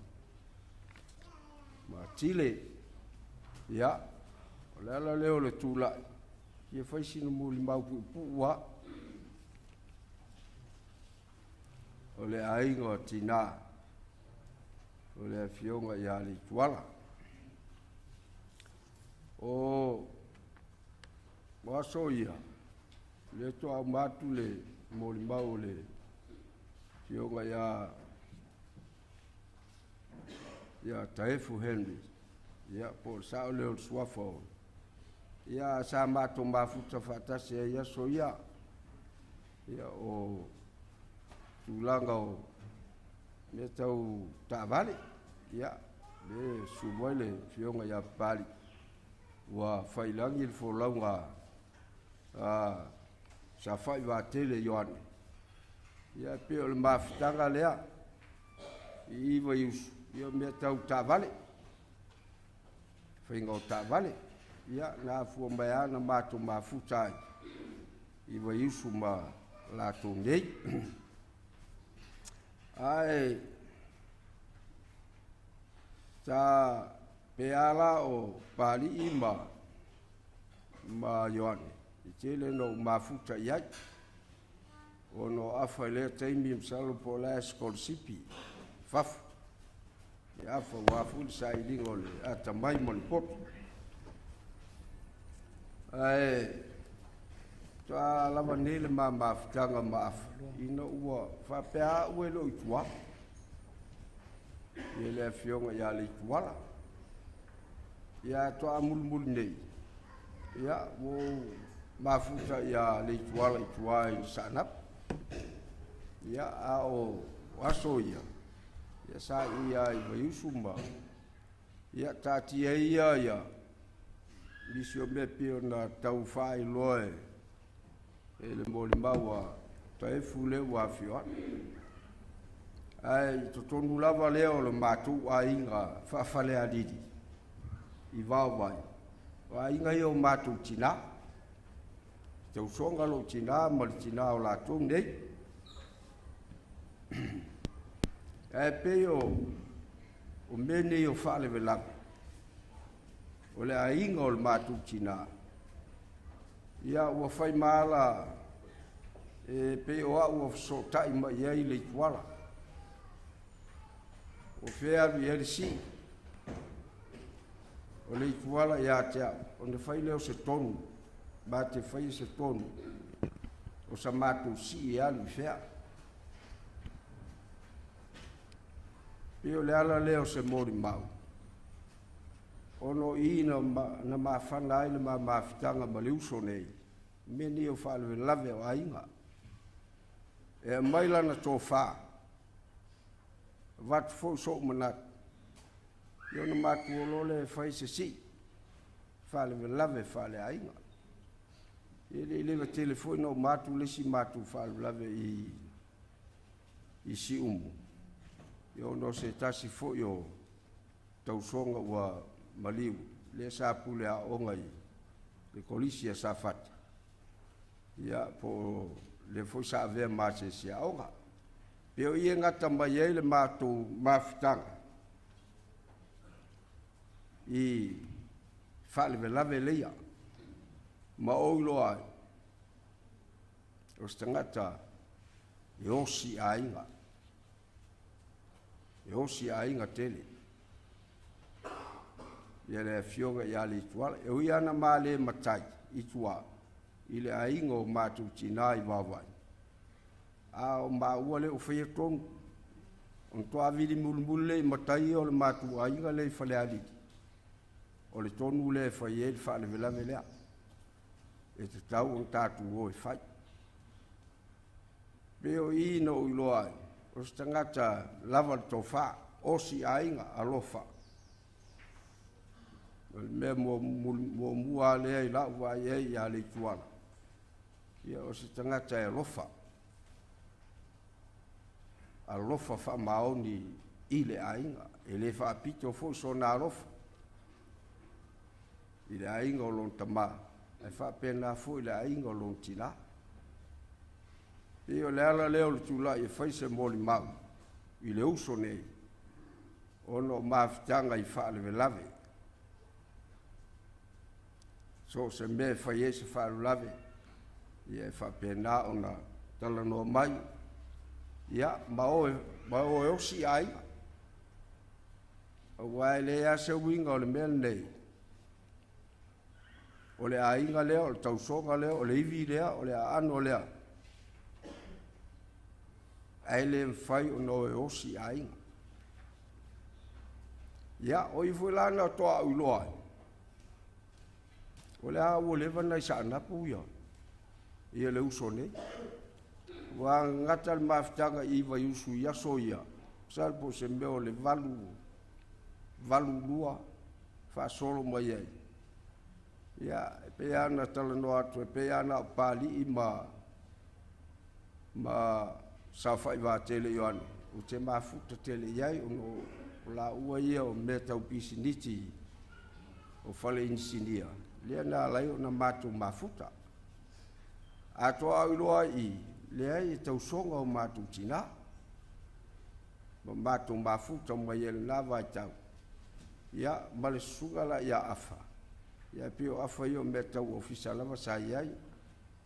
tile ia o le ala leo le tula ia fai sino muli mau puua o le ainga tina o le fionga ia le tuala o waso ia le toa matu le moli mau le fionga ia taefu Henry ia po sao leo swafo ia sa matu mafuta fatasi ia so ia o tulanga o me tau tavale ia le sumoile fionga ia pali wa failangi il folaunga sa fai va tele yoane ia pe o mafutanga lea i va ius ia me tau tavale fai ngau tavale ia na fu mai na matu mafutai i va ius ma la tu nei ai ta peala o pali ma yoane tele no mafuta iai o no afa le taimi msalo po la skolsipi faf ya fa wafu sai lingo le ata mai mon pot ai ta la vanile ma mafutanga mafu ino ua fa pea ue lo itua ele fionga ya le itua ya to amul nei ya wo mafuta ia Leituala itua i sanap ia a o waso ia sa ia i vaiusuma ia tatia ia lisio me pio na tau fai loe e le moli maua tae fule wa fio ai to tonu lava leo le matu a inga fa fale adidi I vai wa inga yo matu tina te usonga lo tina mal tina o la tung nei ai pe o mene yo fale vela o le a inga o matu tina ia ua fai mala e pe o a ua so tai ma ia I Leituala o fea vi erisi o Leituala ia tea o ne fai leo se tonu ba te fai se tonu o sa matu si ia ni fea pe o le ala leo se mori mau ono I na mawhana ai le mawhitanga ma leuso nei me ni o whaale lave o ainga e maila na tō wha wat fo so manat yo na matu o lole whai se si whaale lave whaale ainga e le lewa telefoni o matu lesi matu whaale lave I si umu yo no se tasi fo yo tausonga ua maliu le sa pule a ongai le kolisia sa fat ya po le foi sa ave ma se sia onga pe o ye ngata mai le matu mafitanga I fale ve lave leia ma o lo ai o stangata yosi ainga tele ia le fioga ia Leituala e ui ana male matai I tua I le ainga o matu tina I wawai a o maua le o whaia tonu on toa vili mulmule matai o le matu ainga le whale aliki o le tonu le whaia le whale velame lea e te tau on tatu o e whai peo I no uiloa o stangata lava to wha o si ainga alofa me mo mua le I la wa ye ya Leituala ia o se tangata e alofa fa maoni I le ainga e le fa pito fo so na alofa I le ainga o lon tama e fa pena fo I le ainga o lon tila e o le ala leo le tula e fai se moli mau I le uso nei ono mafitanga I fa le lave so se me fai se fa lave ia fa pena ona tala no mai ia ma o si ai o wai le a se winga o le mel nei o le ainga leo o le tausonga leo o le iwi lea o le ano lea ai le fai o no o si ainga ia o I fulana o toa uloa o le a o le vana I sa anapu ia le uso nei wa ngata le mafitanga I va yusu ia soia salpo se meo le valu lua fa solo mai ai ia pe ana talano atu pe ana pali ma sa fai va tele yoan o te mafuta tele iai o la ua ia o meta o pisiniti o fale insinia le na lai o na matu mafuta ato au loa I le ai tausonga o matu tina ma matu mafuta mai ele na vai tau ia male sugala ia afa ia pio afa io meta o official lava sai ai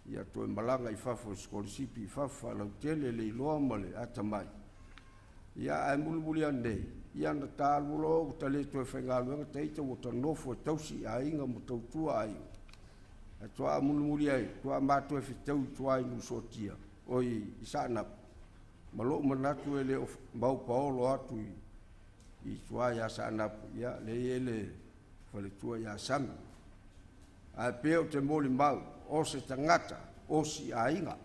ia to malanga I fafo scholarship I fafa la tele le loa male atamai ia ai mulmuli ande ia na talulo tale to fengalu taito o tanofo tausi ainga mo tautua ai toa mulmuli ai toa matu e fitau toa I nusotia oi isana malo manatu ele mau paolo atu I toa ya sana ya le fale tua ya sam a peo te moli mau o se tangata o si ainga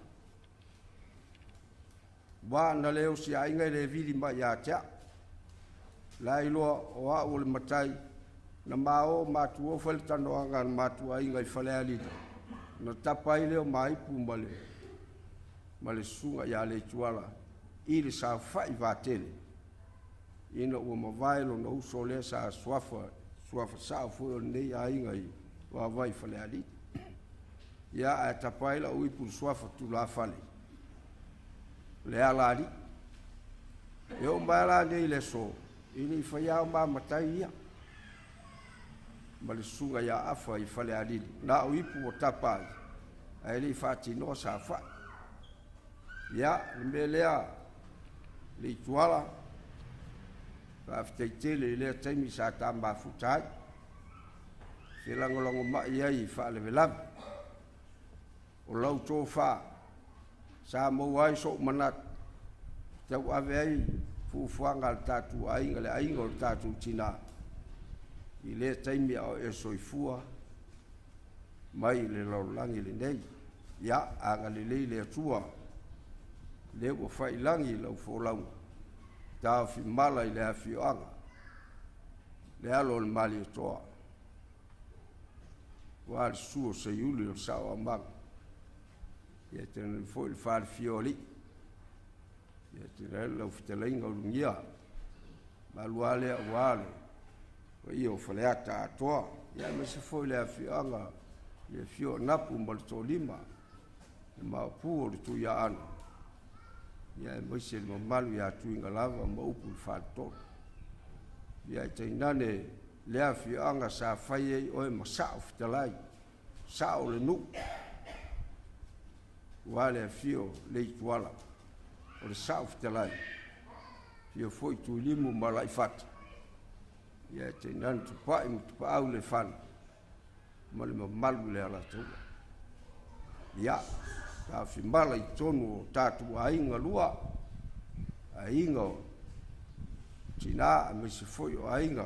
wa na leo si ainga le vidi ma ya tia la ilo o a o le matai na mao matu o fale tanoanga matu ainga I fale alida no tapai leo mai pumbale ma le sunga ia Leituala i le sa fai vatele ina ua mavae lona uso lea sa suafa sao foi o lenei aiga i vavai falealii ia ae tapai la ui pulu suafa tula fale le alali e o mai la nei le so ini faia o mamatai ia ma le suga ia afa i falealili na o ipu o tapa ai le fatinoa sa fa ia le mea lea Leituala faafetaitele i lea taimi sa tamafuta ai felagolago ma'i ai fa'alevelave o lau tofā sa mou ai so manatu tau ave ai fuafuaga le tatou aiga le aiga o le tatou tinā i lea taimi a o e soifua mai le lalolagi lenei ia agalelei le atua le ua failagi i lau folauga tafimala i le afioaga le alo o le maliotoa ua le suo seiuli o le saoamaga ia tena foi le falefio alii ia tena lau fetalaiga o lugia malua lea ua le ua ia o faleata atoa ia ma se foi le afioaga le fio napu ma le tolima le maopū o le tuiaana ia e maise le mamalu ia tuiga lava ma upu le faletolo ia e tainane le afioaga sa fai ai oe ma sa'o fetalai sa'o le nu'u ua le afio Leituala o le sa'o fetalai fio fo'i tuilimu ma la'i fata ia e tainane tupa'i ma tupa'au le fana ma le mamalu le alataua ia tafimala i tonu o tatou aiga lua aiga o tinā me se foi o aiga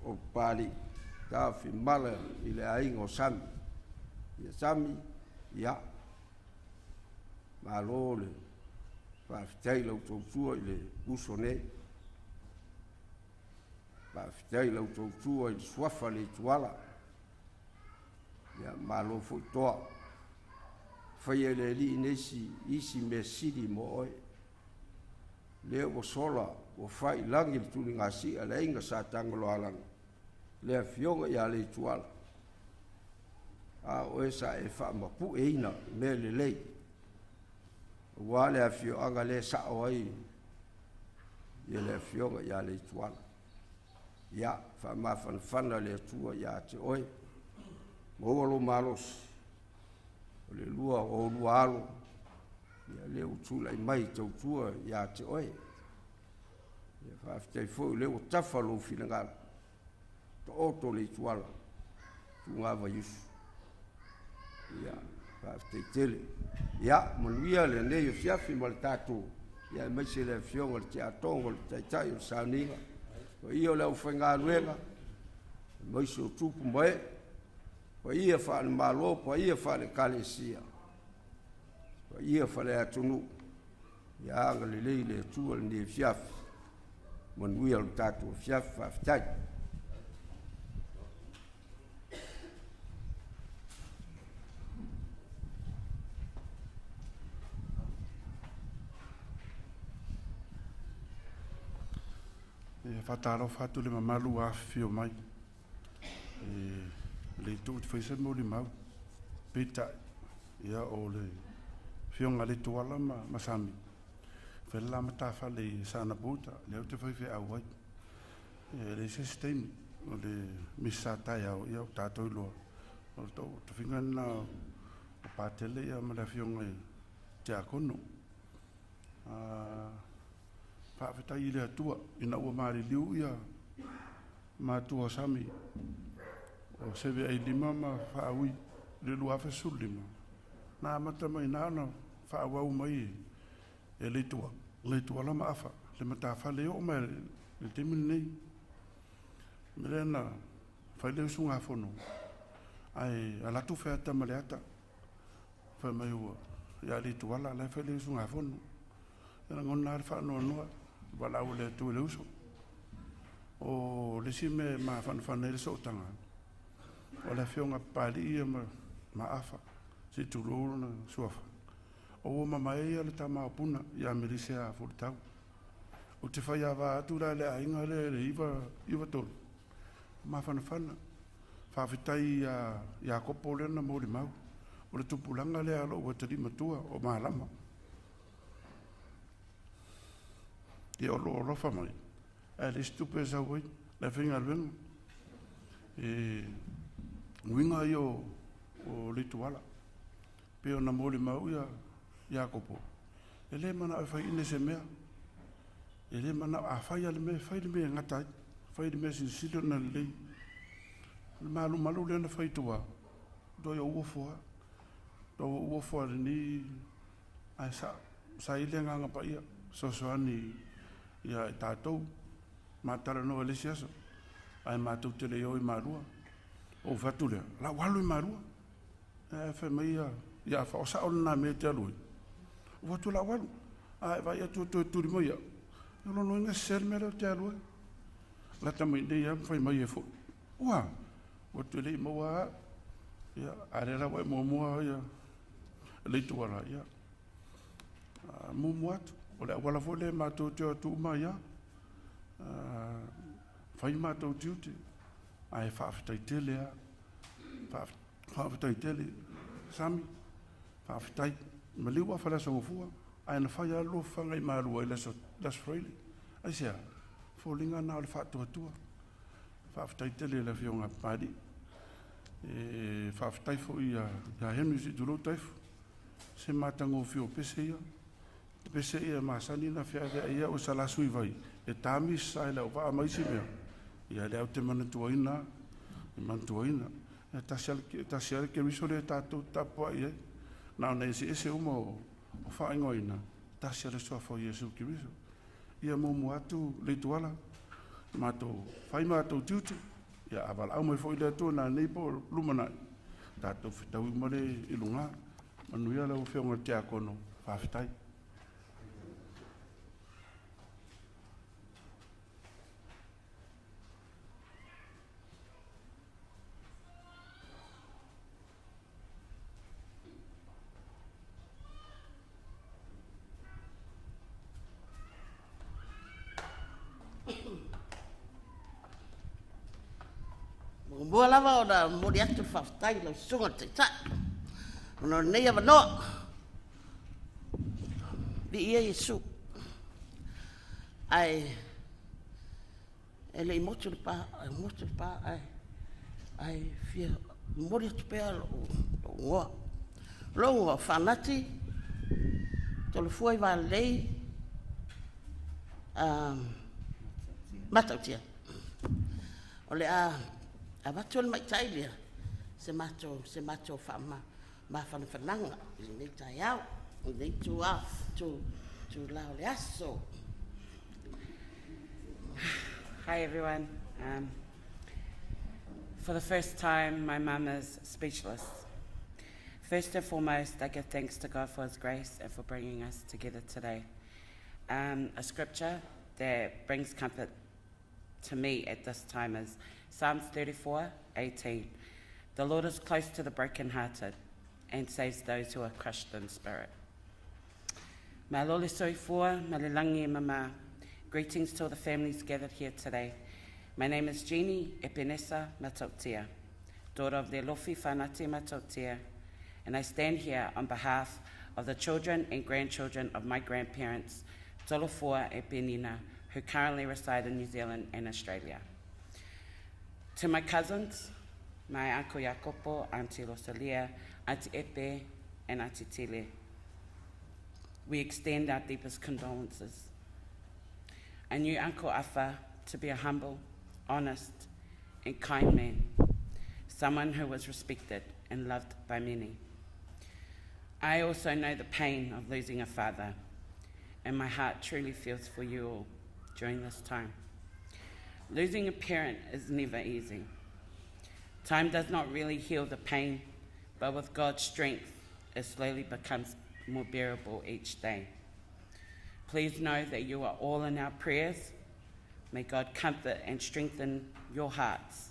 o pali tafimala i le aiga o sami ia sami ia malo le faafetai lau tautua i le uso nei faafetai lau tautua i le suafa Leituala ia malo fo'i toa faia le ali'i nesi isi me sili mo oe lea ua sola ua fa'ilagi le tuligasi'a le aiga sa tagoloalaga le afioga iā Leituala a oe sa e fa'amapu'eina me lelei ua le afio'aga le sa'o ai ia le afioga iā Leituala ia fa'amafanafana le atua iā te oe ma ua lo malosi o le lua o lua alo ia le utula'i mai tautua iā te oe ia faafetai fo'i le ua tafa lou finagalo to'oto Leituala tugava iusu ia faafetai tele ia manuia lenei o fiafi ma le tatou ia e maise le afioga le teatoga o le taita'i o le sauniga o ia o le aufaigaluega maise o tupu ma e pa ia fa'alemālo pa ia fa'alekalesia pa ia faleatunu ia agalelei le atua lenei fiafi manuia o le tatou fiafi faafetai e fatalofa atu le mamalu afio mai le tu te faisa mo le mau peta ia o le fionga Leituala ma masami fela mata fa le sana buta le te fai fe awai le system o le misata ia o ia tato lo o to finga na o patele ia ma le fionga te akono fa feta ile atua ina o mari liu ia ma tua sami o seve ai lima ma fa'aui le lua fe sulima na mata mai na fa'awau mai e Leituala ma afa le mata fa le o mai le temi nei melena fa le sunga fono ai ala tu fe ata maleata fa mai o ya Leituala la fa le sunga fono era ngona fa no wala o le tu le uso o le sime ma fa le so tanga o la fionga pali ma afa si tu lona sofa o mamai le tama puna ia merise a furtau o te whai awa atu la le ainga le iwa tolu ma whanawhana whawhitai ia kopo lena mōri mau o le tupulanga le alo ua tari matua o mahalama e o loo rofa mai e le stupe e sau le whinga luenga winga i o Leituala peo na mōri mau ia kopo e le mana e whai ine se mea e le mana a whai ale me whai le me ngatai whai le me sinsilo na lei le malu malu le na whai tua doi o uofoa do uofoa le ni ai sa ile nganga pa ia soani ia e tātou mātara no e lesi aso ai mātou te leo i marua o whatu lea la walu i marua e whai mai ia wha o sao na me te alui o whatu la walu ai vai atu turi mo ia no no inga sel me te alui la tamai nei ia whai mai e fo ua watu lei maua ia arera wai mua ia Leituala ia mumu atu o le wala fo le mātou te atu uma ia whai mātou tiuti ai whawhitai tele a whawhitai tele sami whawhitai ma liwa whala sangofua ai na whai alo whangai marua i las freile ai sea fōlinga nā o le whātua whawhitai tele le whionga pādi whawhitai fo i a henu si turo taifu se mātango whio pese ia pese ia masani na whia ia o salasui vai e tāmi sai lau wha amaisi mea ia leo te manatuaina i manatuaina e tasiare ke riso le tātou tapua ia nā nei se ese uma o whaingoina tasiare soa fo Iesu ki riso ia mumu atu Leituala mātou whai mātou tiuti ia awala au mai fo i le atua nā nei po lumanai tātou whitau i mare i lunga manuia lau whionga te akono whawhitai Bua lava o na mori atu whawhtai lau sunga te ta. Ono nei awa noa. Bi ia Iesu. Ai, e lei motu le pā, ai fia mori atu pēa lo ngoa. Lo ngoa whanati, tolu fuai wā lei, matautia. O le a watu al mai tailia, se mato whama, ma whananga, i nei tai au, i nei tu lao le aso. Hi everyone. For the first time, my mum is speechless. First and foremost, I give thanks to God for His grace and for bringing us together today. A scripture that brings comfort to me at this time is Psalms 34:18. The Lord is close to the brokenhearted and saves those who are crushed in spirit. Malole soifua, malilangi mama. Greetings to all the families gathered here today. My name is Jeannie Epinesa Matautia, daughter of the Lofi Whanati Matautia, and I stand here on behalf of the children and grandchildren of my grandparents, Tolofua e Penina, who currently reside in New Zealand and Australia. To my cousins, my Uncle Jacopo, Auntie Rosalia, Auntie Epe, and Auntie Tile, we extend our deepest condolences. I knew Uncle Afa to be a humble, honest, and kind man, someone who was respected and loved by many. I also know the pain of losing a father, and my heart truly feels for you all during this time. Losing a parent is never easy. Time does not really heal the pain, but with God's strength, it slowly becomes more bearable each day. Please know that you are all in our prayers. May God comfort and strengthen your hearts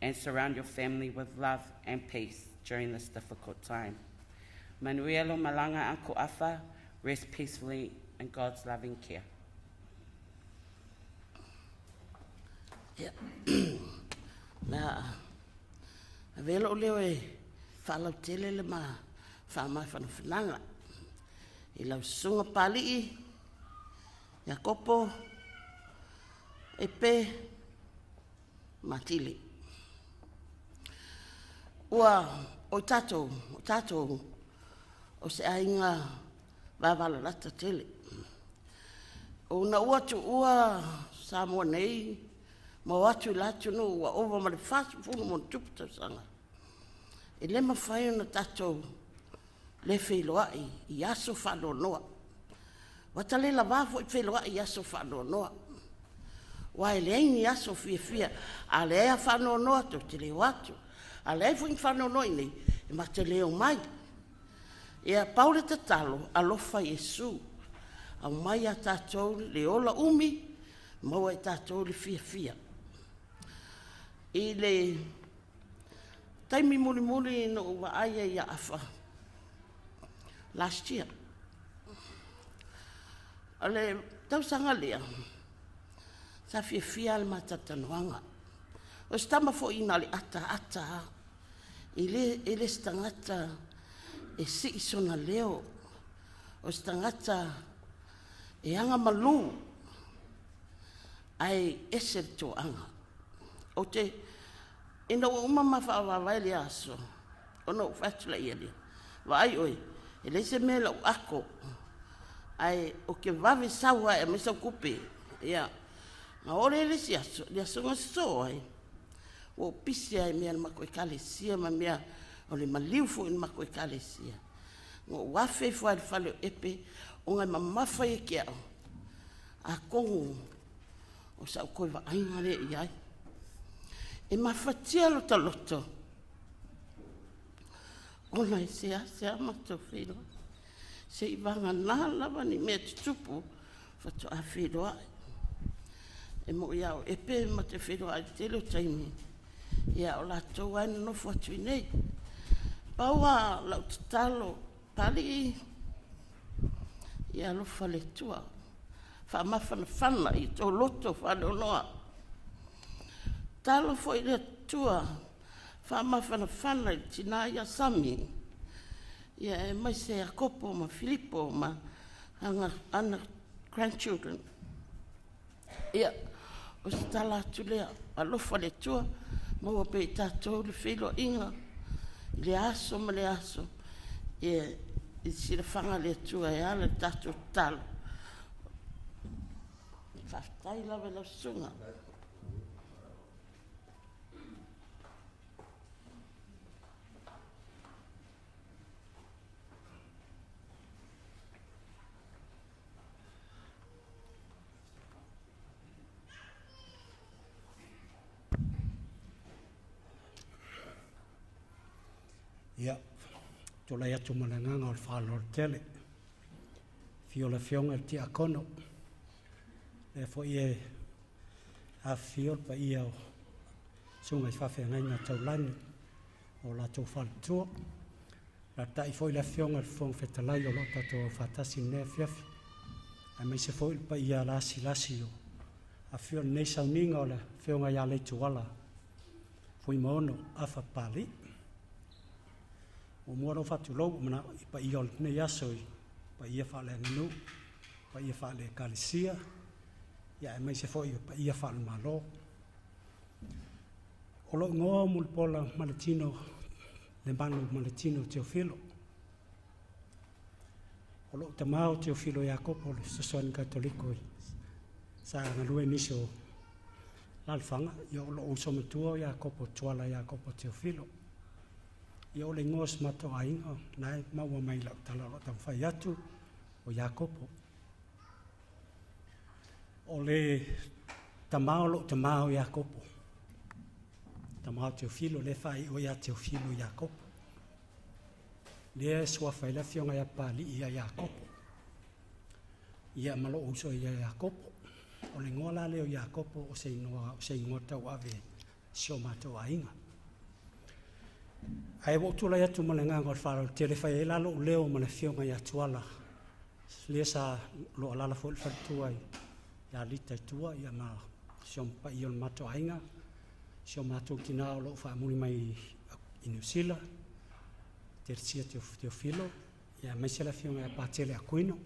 and surround your family with love and peace during this difficult time. Manuelo Malanga, Uncle Afa, rest peacefully in God's loving care. Yeah. Na, velo leo whalau tele le ma whamai whanawhananga. I lau sunga Papalii, Iakopo, Epe, Matili. Ua, o tatou, o se ainga wawala lata tele. O na ua Samoa nei, ma watu latu no ua ova ma le whasifunu mo tupita sanga. E le mawhai na tatou le wheloai I aso whano noa. Wata le la wafo I wheloai I aso whano noa. Wai le aini aso fia, a le ea whano noa to te leo atu. A le ea whano noa nei, e ma te leo mai. E a paule te talo, a lofa Yesu. A mai a tatou le ola umi, maua e tatou le fia. I le taimi muli no ua aia I afa. Last year. Ale tausanga lea. Sa fia al matatanuanga. O stama fo ina le ata. Ile stangata e si isona leo. O stangata e anga malu. Ai ese to anga. O te ina umama whawawai le aso. O no fatula ia le. Vai oi. E le se mela o ako. Ai o ke wawe sawa e mesa kupe. Ia. Ma ore le si aso. Le aso ngaso ai. O pisi ai mea na mako e kale sia. Ma mea o le maliufu in mako e kale sia. O wafe fwa le fale o epe. O ngai mamafa e kia o. A kongu. O sa o koe wa aingare I ai. E mawhatia loto. Ona se mato whiro. Se I wanga nā lawa ni mea tutupu. Whato a whiro ai. E mo iau e pe ma te whiro ai te leo taimi. Ia o la tau ai no whatu nei. Paua lau te talo Papalii. Ia lofa le tua. Whamawhana I tō loto whanonoa. Talo fo I le tua. Whamawhana I tina ia sami. Ia e mai se Iakopo ma Filipo ma ana grandchildren. Ia o se tala atu lea. Alofa le tua. Maua pe I tātou le whilo inga. I le aso ma le aso. Ia I sira whanga le tua e ala tātou talo. Whaftai lawe lau sunga. Ia, tolai atu malanganga o le whālor tele. Fiola fionga ti akono. Le fo ie a fiol pa ia o sunga I whawhengai na taulani o la tau whalatua. La tai fo I la fionga le fong whetalai o lota tō whatasi nea fiafi. A mai se fo I pa ia lasi o a fiol nei sauninga o le fionga ia Leituala Fui maono Afa Papalii. O mua no whatu lau mana I pa ia o le nei aso I pa ia whale nganu, pa ia whale kalisia. Ia e mai se fo I pa ia whale malo. O lo ngoa mulpola maletino, le manu maletino Teofilo. O lo te mao Teofilo Iakopo le sasoani katoliko sa ngalue nisi o lalfanga. Ia o lo usomatua Iakopo tuala Iakopo Teofilo. Ia o le ngos mato ainga, nai maua mai lau talalo tamwhai atu o Iakopo. O le tamao Iakopo. Tamao Teofilo le whai o ia Teofilo Iakopo. Le sua whai la fionga ia Papalii ia Iakopo. Ia malo uso ia Iakopo. O le ngoa leo Iakopo o se ingoa tau ave sio mato ainga. Ai wo tula ya tu malenga ngor faro tele fai la lo leo mana fionga ya tuala. Lesa lo ala fo fa tuai. Ya lita tua ya ma siompa iol mato ainga. Siom mato kina lo fa muli mai inusila. Tercia Teofilo. Ya mai sela fionga ya patele akuino.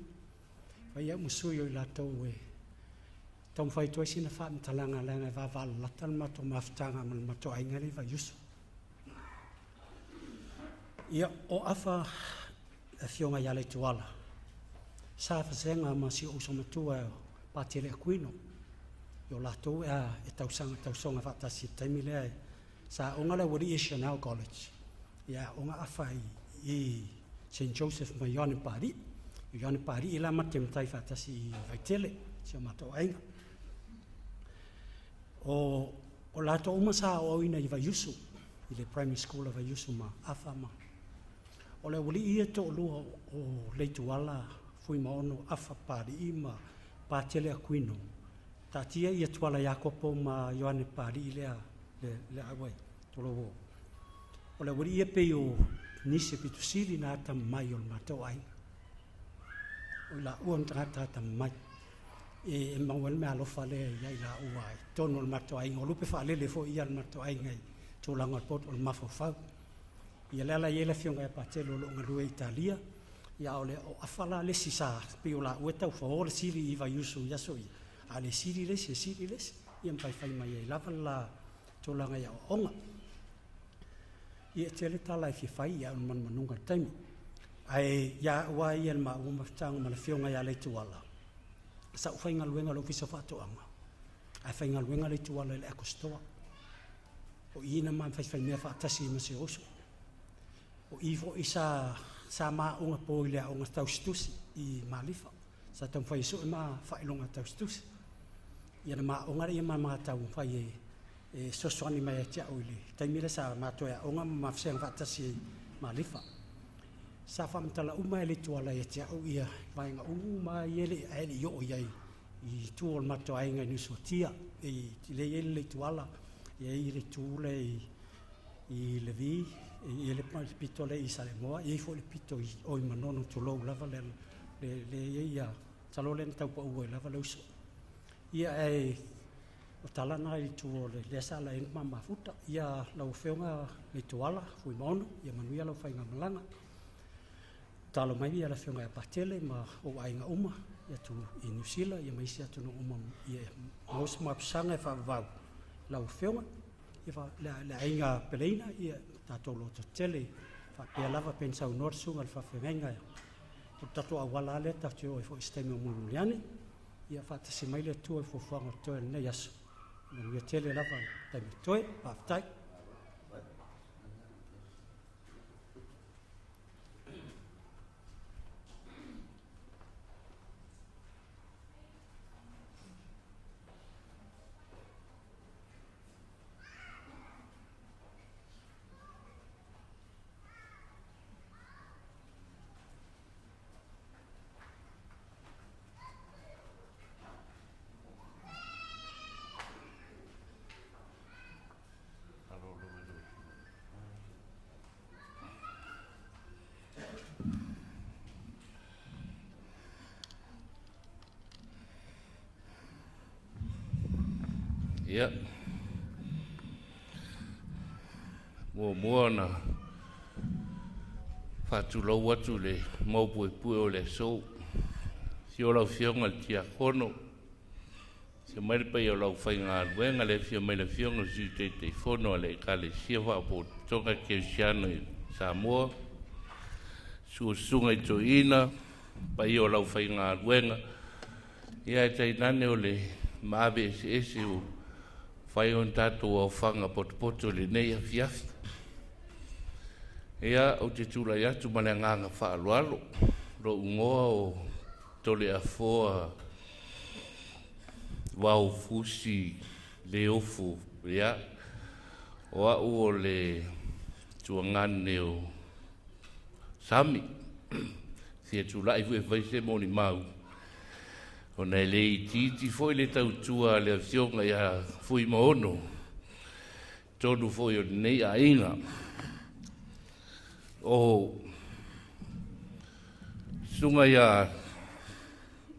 Vai ya musuyo la to we. Tom fai tuai sina fa mtalanga langa va val latal mato maftanga mal mato ainga li va yusu. Ia o afa a fionga ya Leituala. Sa fasenga ma si o somatua patele akuino. Yo la to e tausonga fatasi taimile sa onga la wori National College. Ia onga afa i St. Joseph ma Ione Pari. Ione Pari ila matem tai fatasi vaitele si o mato ainga. O la to uma sa o ina i va yusu. I le primary school of yusu ma afa ma. O le wali ia to lua o Leituala fui maono Afa Papalii ma patele akuino. Tatia ia tuala Iakopo ma Ioane Pari le awai tolo. O le wali ia pe o nisi pitusili na ata mai o matau ai. O la uam tangata mai. E mawel me alofa le ia ila uai. Tono o matau ai ngolupe fa lele fo ia matau ai ngai. Tolanga pot o mafofau. Ia lala iela fionga e patelo lo ngalue Italia. Ia ole o afala le sisa pio la ueta ufo le siri iva yusu yaso ia. A le siri les. Ia mpai fai mai e lava la tolanga ia onga. Ia tele tala e fai ia un manunga taimi. Ai ia ua ia ma umaftang ma le fionga ia Leituala. Sa ufai ngaluenga lo fisa fatoanga. Ai fai ngaluenga Leituala le akostoa. O ina ma fai mea fatasi ma se oso. O ivo isa sa ma unga po ile unga taustusi I malifa sa tam fai so ma fai longa taustusi ia ma unga ia ma tau fai e sosoni mai tia oile taimira sa ma to ia unga ma fseng fatasi malifa sa fam tala uma ele tuala tia o ia vai nga uma ele ele yo ia I tuol ma to ai nga ni sotia e le ele tuala e ile tule I le vi e le pito le isa le moa e fo le pito o I manono to lo lava le ia talo le tau pa ue lava le uso ia e o tala na I tu le sala e mama futa ia la feonga Leituala fui mono ia manuia la fainga malanga talo mai ia la feonga e patele ma o ainga uma ia tu I New Zealand ia mai sia tu no uma ia mos ma psanga fa vau la feonga ia la ainga peleina ia tatolo to tele fa pe lava pensa un orsu al fa fenga o tato awala le tatio e fo istemi mululiane ia fa tsi mai le tu e fo fa to ne yas no tele lava taimi toi pa tai Ia. Mua na whatulau atu le maupue pue o le so. Si o lau fionga tia kono. Si mai le pai o lau whainga aluenga le fio mai le fionga si te fono le kale sia wapo tonga ke siano I Samoa. Sunga I toina. Pai o lau whainga aluenga. Ia e tai nane o le maabe ese o fai on tatou au whanga poto le nei a fiafi. Ea o te tula i atu mane nganga whaalualo. Ro ungoa o tole a foa wau fusi le ofu ea. O au o le tuangane o Sami. Sia tula i fue vaise moni mau. O nei le titi foi le tautua le fionga ia fui maono. Tonu foi o nei a inga. o sunga ia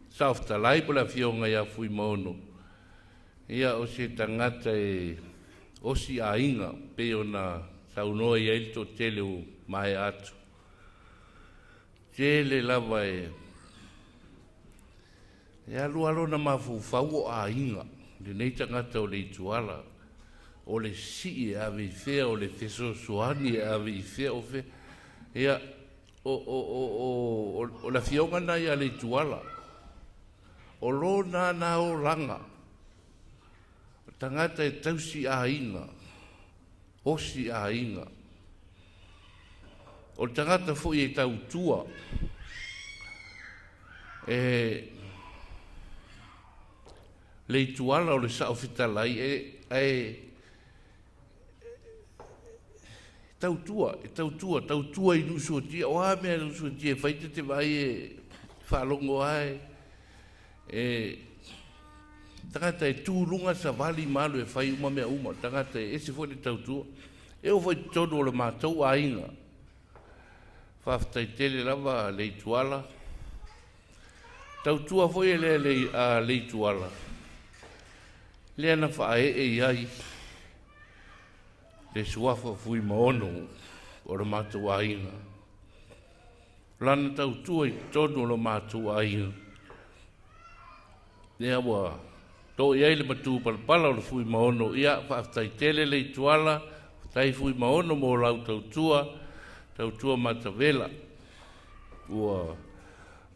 South Talai pula fionga ia fui mono. Ia o se tangata e osi a inga pe ona saunoa ia ilto tele o mai atu. Tele lava e alu alona mafufau a inga. Le nei tangata o Leituala. O le si e ave i fea, o le feso suani e ave i fea o fe. Ia o la fionga na ia Leituala. O lo na o langa. Tangata e tausi a inga. Osi a inga. O tangata foi e tau tua. Leituala o le sao fitalai e tau tua i nusu o tia. O a mea nusu o tia, faita te vai e whalongo ai. Tangata e tūrunga sa vali malu e whai uma mea uma. Tangata e ese foi le tau tua. E o foi tono o le mātou a inga. Whaftai tele lava Leituala. Tau tua foi e Leituala. Lea na whae e iai. Le suafa fui maono o le mātou a inga. Lana tau tua i tono o le mātou a inga. Lea wa tō iai le matu palapala o le fui maono. Ia whaftai tele Leituala. Tai fui maono mo lau tau tua matavela. Ua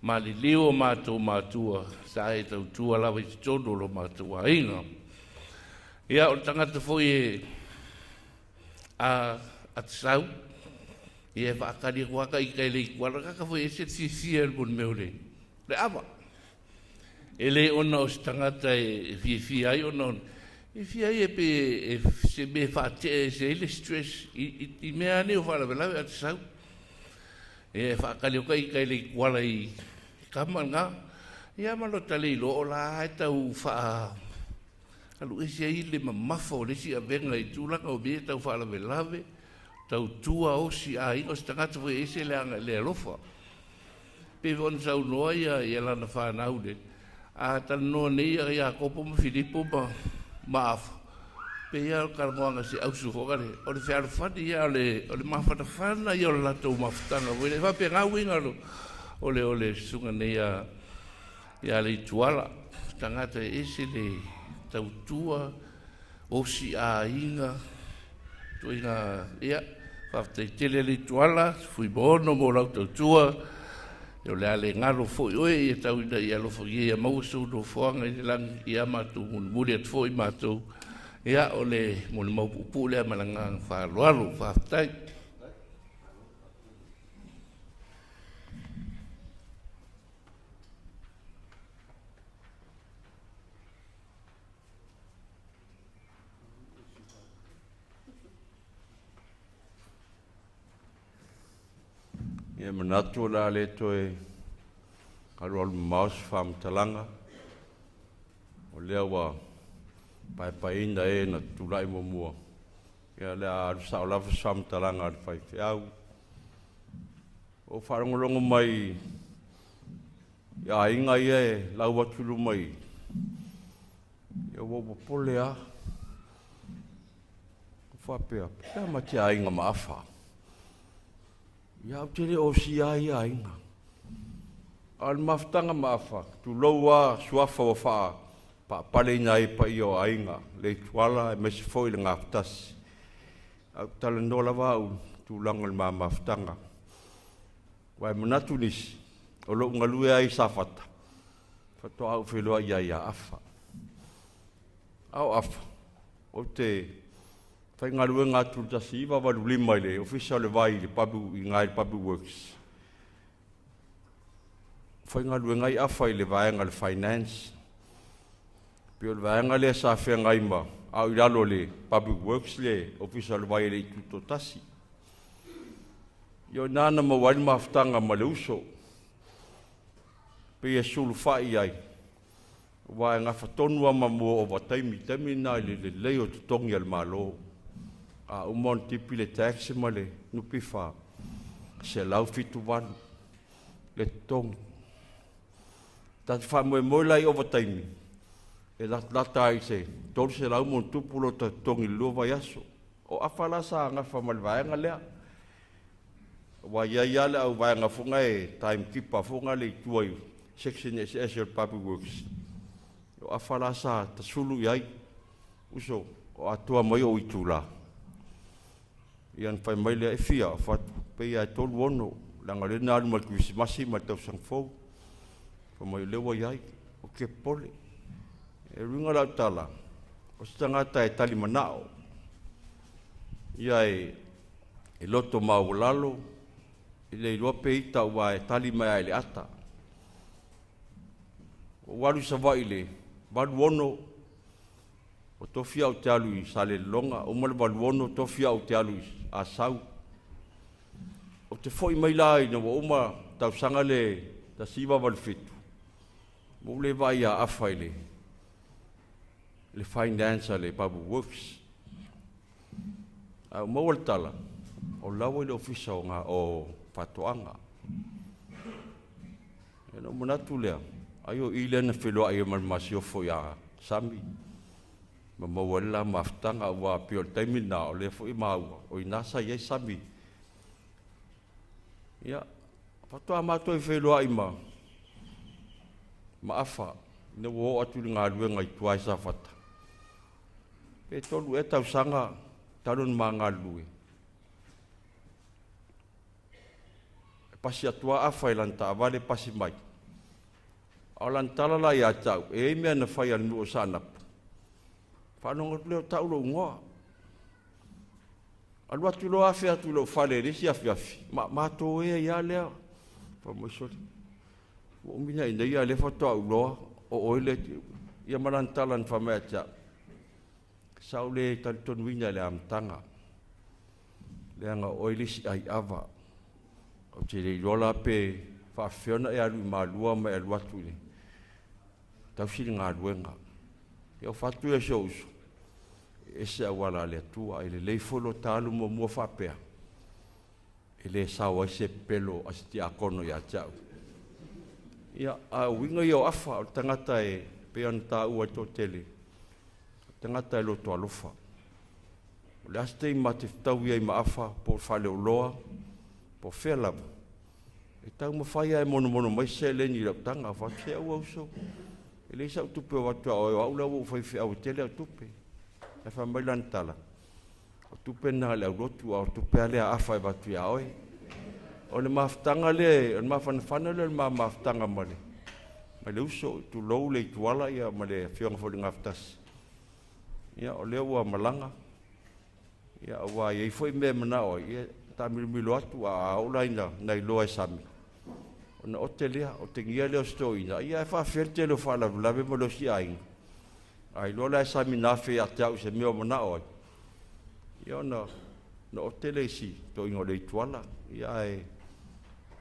malilio mātua. Sa e tau tua lawa i tono o le mātou a inga. Ia o tangata foi e a tsau. Ia whaakari waka i kai Leituala. Kaka foi e se fia el bon meu le. Le awa. E le ona o se tangata e fia ai ona ona. E fia e pe se me whaate se ele stress. I mea ane o whalawelawe a tsau. E whaakari waka i kai Leituala i kamanga. Ia malota leilo o la e tau wha alu ese ai le mamafa o lesi a venga i tūlanga o mea tau whalawelawe. Tau tua o si a ingo si tangata foi ese le alofa. Pe von sau noa ia lana whanau le. A tanoa nei ia kopo ma Filipo ma afa. Pe ia o karamoanga si ausu fokare. O le whiara whani ia o le mawhana whana ia o le latou mawhtanga. O le whape ngau ingaro. O le sunga nei ia Leituala. Tangata ese le tau tua o si a inga. Tuinga ia. Whaftai tele Leituala. Fui bono mo lau tau tua. Yo le ale ngaro foi oe e tau ina i alo foi ia mausu no foanga i lang ia matu muri at foi matu ia o le mo le maupupu le malanga whaaloalo whaftai. Ia manatu la le toe karu alu maus wham talanga. O lea wa paipainda e na tulai mua. Ia lea aru sao lafa wham talanga ar whai whiau. O wharangolongo mai ia inga ia e lau watulu mai. Ia wapolea. Whapea, pia mati a inga maafa. Ia tere o si ai inga. Al maftanga maafa. Tu loa suafa wa faa. Pa pale nai pa io ainga. Leituala e mesi foi le ngaftas. Au tala nola wau. Tu langal ma maftanga. Wai manatu nisi. O lo ngalue ai safata. Fato au wheloa ia afa. Au afa. O te... Whai ngā rua ngā tūtasi i wawaru lima i le, official le vai le pabu i ngai pabu works. Whai ngā rua ngai awhai le vaenga le finance. Pio le vaenga le sa whea ngai ma, au i ralo le pabu works le, official le vai le i tūtotasi. Io nāna ma wali maftanga ma le uso. Pe e sulu whai ai. Wai ngā whatonua ma mua o wataimi, taimi nai le leo tutongi al malo. A umon tipi le taxi ma le nupi wha. se lau fitu wanu, le tongi. Tati wha moe lai overtime, e lata ai se, tolu se lau mon tupulo ta tongi lua vai aso, o awhala sa ngafa malvaenga lea. Wa ia le au vaenga funga e timekeeper funga le tuai, section SSL Public Works. O awhala sa ta sulu iai, uso, o atua mai o itula. Ian fai mai lea e fia, fatu, pe ia tolu ono, langa le na aluma Krismasi ma tau sangfou. Pa mai lewa iai, o ke pole. E runga lau tala, o se tangata e tali manao. Ia e loto mau lalo, i le ilua pe ita ua e tali mai ai le ata. O waru sa vai le, waru ono, o tofia o te alu i sale longa, o male waru ono tofia o te alu i a sau. O te foi mai lai na wa uma tau sanga le ta siwa wal fitu. Mo le vai a afa le finance le Public Works. A mo wal tala, o lawa le ofisa o nga o patoanga. E no manatu lea, ayo ile na whiloa ayo marmasio fo ya sami. Ma mawala maftanga wa pio taimi na o le fo i maua, o inasa ye sami. Ya, patoa mato i whiloa ima. Maafa, ne wo atu ngā luenga i tuai sa fata. E tolu e tau sanga, talon mā ngā lue. Pasi atua afa i lanta, avale pasi mai. O lantala la i atau, e mea na whai anu o sanapu. Whanonga leo tau lo ngoa. Alu atu lo afe atu lo whale resi afi afi. Mato e ia lea. Whamoisori. O mina ina ia le whatoa uloa, o oile ia marantalan whamea tia. Saule talitonu wina le amtanga. Leanga oile si ai ava. O te rei rola pe whawhiona e alu I maalua mai alu atu le. Tausiri ngā luenga. Ia whatu e se uso. E se awala le atua, e le leifolo talu mo mua whapea. E le sawa se pelo a se ti akono ia tau. Ia a winga i o afa o tangata e peana tā ua tō tele. Tangata e loto alofa. O le aste I ma te tau ia I ma afa po whale o loa, po whelava. E tau mawhaia e mono mai se leni rau tanga, whatu se au so. E le isa utupe o watu au au lau whaiwhi au tele au tupe. E wha mai lantala. O tupe na le au lotu au tupe ale a afa e watu ia oi. O le maftanga le, o le mawhanawhana le maftanga male. Ma le uso, tu lou le tuala ia ma le whionga fo le ngaftasi. Ia o leo ua malanga. Ia ua iei foi mea mana oi. Ia ta milimilo atu a aula ina nei loa e sami. O na o te lea, o te ngia leo sto ina. Ia e whawhel te leo whalawe mo lo si ainga. Ai loa e sami na whi a te au se mea mana oi. Ia o na o te le si, to ingo le tuala. Ia e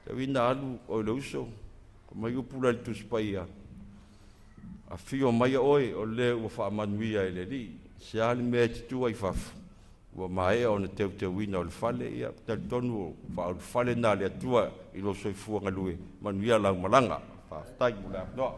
te wina alu o le uso. Ko mai upula le tuspai ia. A whio mai oi o le ua whaamanuia e le li. Se ali mea te tua I whafu. Ua mae o na teu wina o le whale ia. Tali tonu o le whale na le atua I lo soi fuanga lue. Manuia lau malanga. Whaftai mo le apnoa.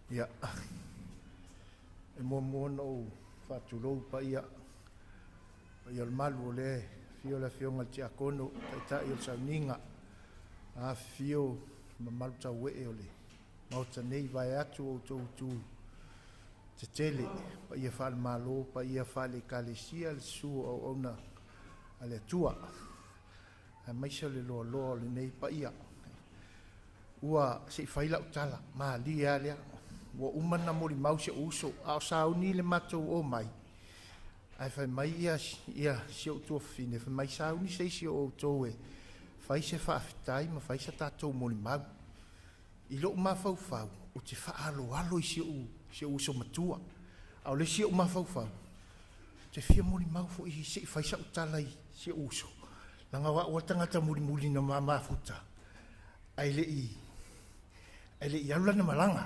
Ia, e mua no whatulou pa ia o le malu o le fio la fionga te akono tai o sauninga a fio ma malu tau wee o le mauta nei vai atu o tau te tele pa ia whale malo pa ia whale kalesia le su o ona a le atua a maisa le loa le nei pa ia ua se whaila utala maa lia lea wa umana mori mause uso a sauni le matou o mai ai fai mai ia se o to fine fai mai sauni se o to e fai se fa fitai ma fai se tatou mori mau I lo ma fau o te fa alo I se o so matua au le se o ma fau te fia muli mau fo i se fai sa utala i se uso langa wa tangata muli na mama futa ai le i aula na malanga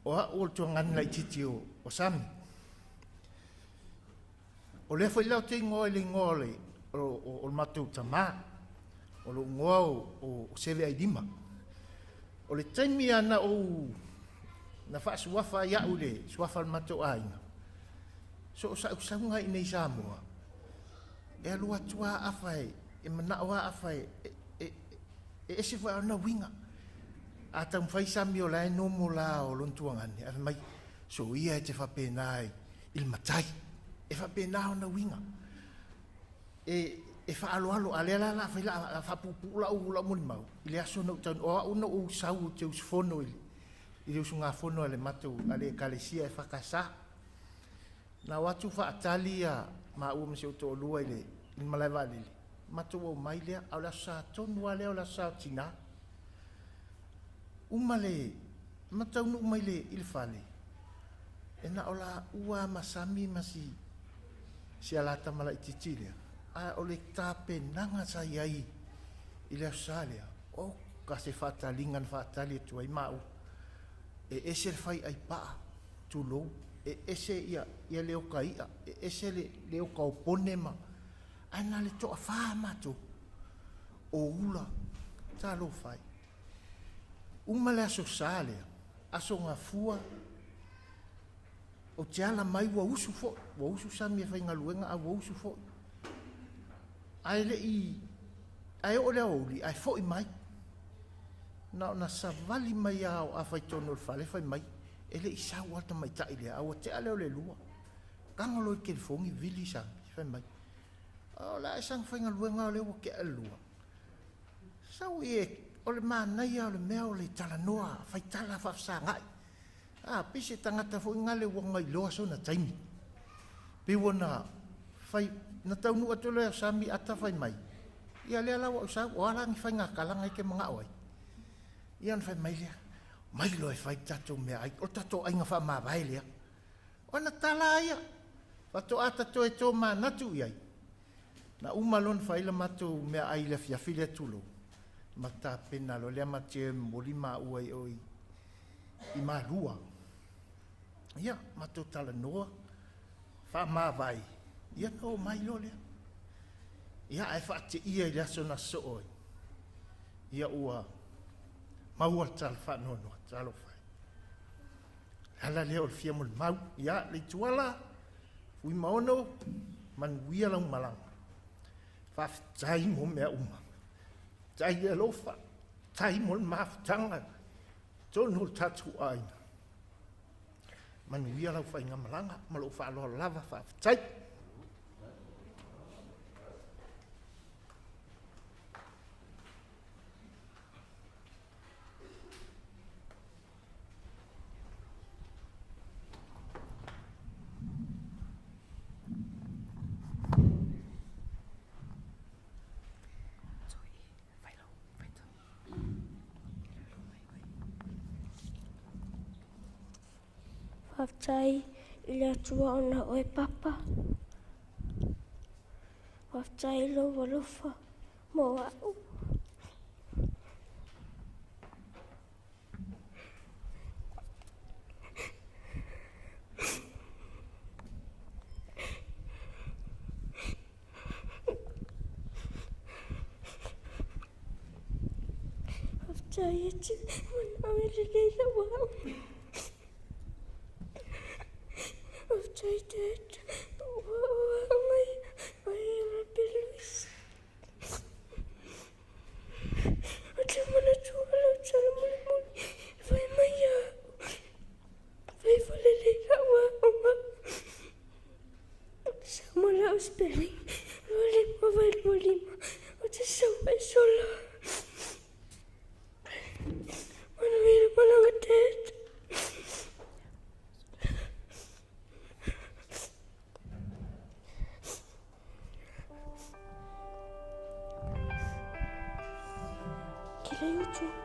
o tuangan lai titio o sami o le foi lau te ngole o matu tama o lo ngao o seve ai dima o le taimi ana o na fa suafa ya ule suafa matu ainga so sa usaunga i nei Samoa e lua tua afai e mana wa afai e se fa na winga atam fai sami o lai no mola o lon tuangani a mai so ia te fa penai il matai e fa penai na winga e fa alo ale la fa la fa pupula u la mun mau ile aso no tan o no sau te us fono ile usunga fono ale matu ale kalesia e fa kasa na watu fa atalia ma u mse to lua ile in malava ile matu o maile au la sa tonu ale au la sa tina umale matu no maile il fale ena ola ua masami masi si ala tamala ititilia a ole tape nanga sa yai ile australia o ka se fatalingan fatali tu ai mau e ese fai ai pa tu lo e ese ia leo kaia e ese leo ka oponema ana le to fa mato o ula talo fai umale aso sale aso nga fua o tiala mai wa usu sami fa inga luenga a wa usu fo ai le ai o le oli ai fo i mai na savali mai au a fai tono fale fai mai ele isa wata mai ta ile a o te ale o le lua kangolo ke fongi vili sa fai mai o la sang fa inga luenga le o ke lua sau e o le mana ia o le mea o le tala noa fai tala fa sa ngai pise tangata fo ngale wonga i loa so na taimi pe wona fai na tau nu atole sami ata fai mai ia le ala wa sa wala ngi fai ngakala ngai ke mga oi ian fai mai le mai lo fai tato me ai o tato ai nga fa ma vai le ona tala ia fato ata to e to ma na tu ia na umalon fai la matu me ai le fia file tulo mata pena lo le matie molima oi oi i malua ia matu tala noa fa ma vai ia no mai lo le ia ai fa te ia ia so na so oi ia ua mau tal fa no talo fai hala le o fia mo mau ia Leituala ui maono man wia la malang fa tai mo me uma tai ia lo fa tai mo ma tanga tonu tatu ai man wia la fa inga malanga malo fa lo lava fa tai Whaftai I le atua ona oe papa. Whaftai lo walofa mo au. Whaftai ati mana oe leila wau. Whaftai te wangai ai rapeluis. Ati mana tua lau tala muli muli. Vai mai au. Vai vale leila wau. Sama lau spelling. Lolima vai lolima. Ati sama sola. Mana vira palanga tete. Kira YouTube.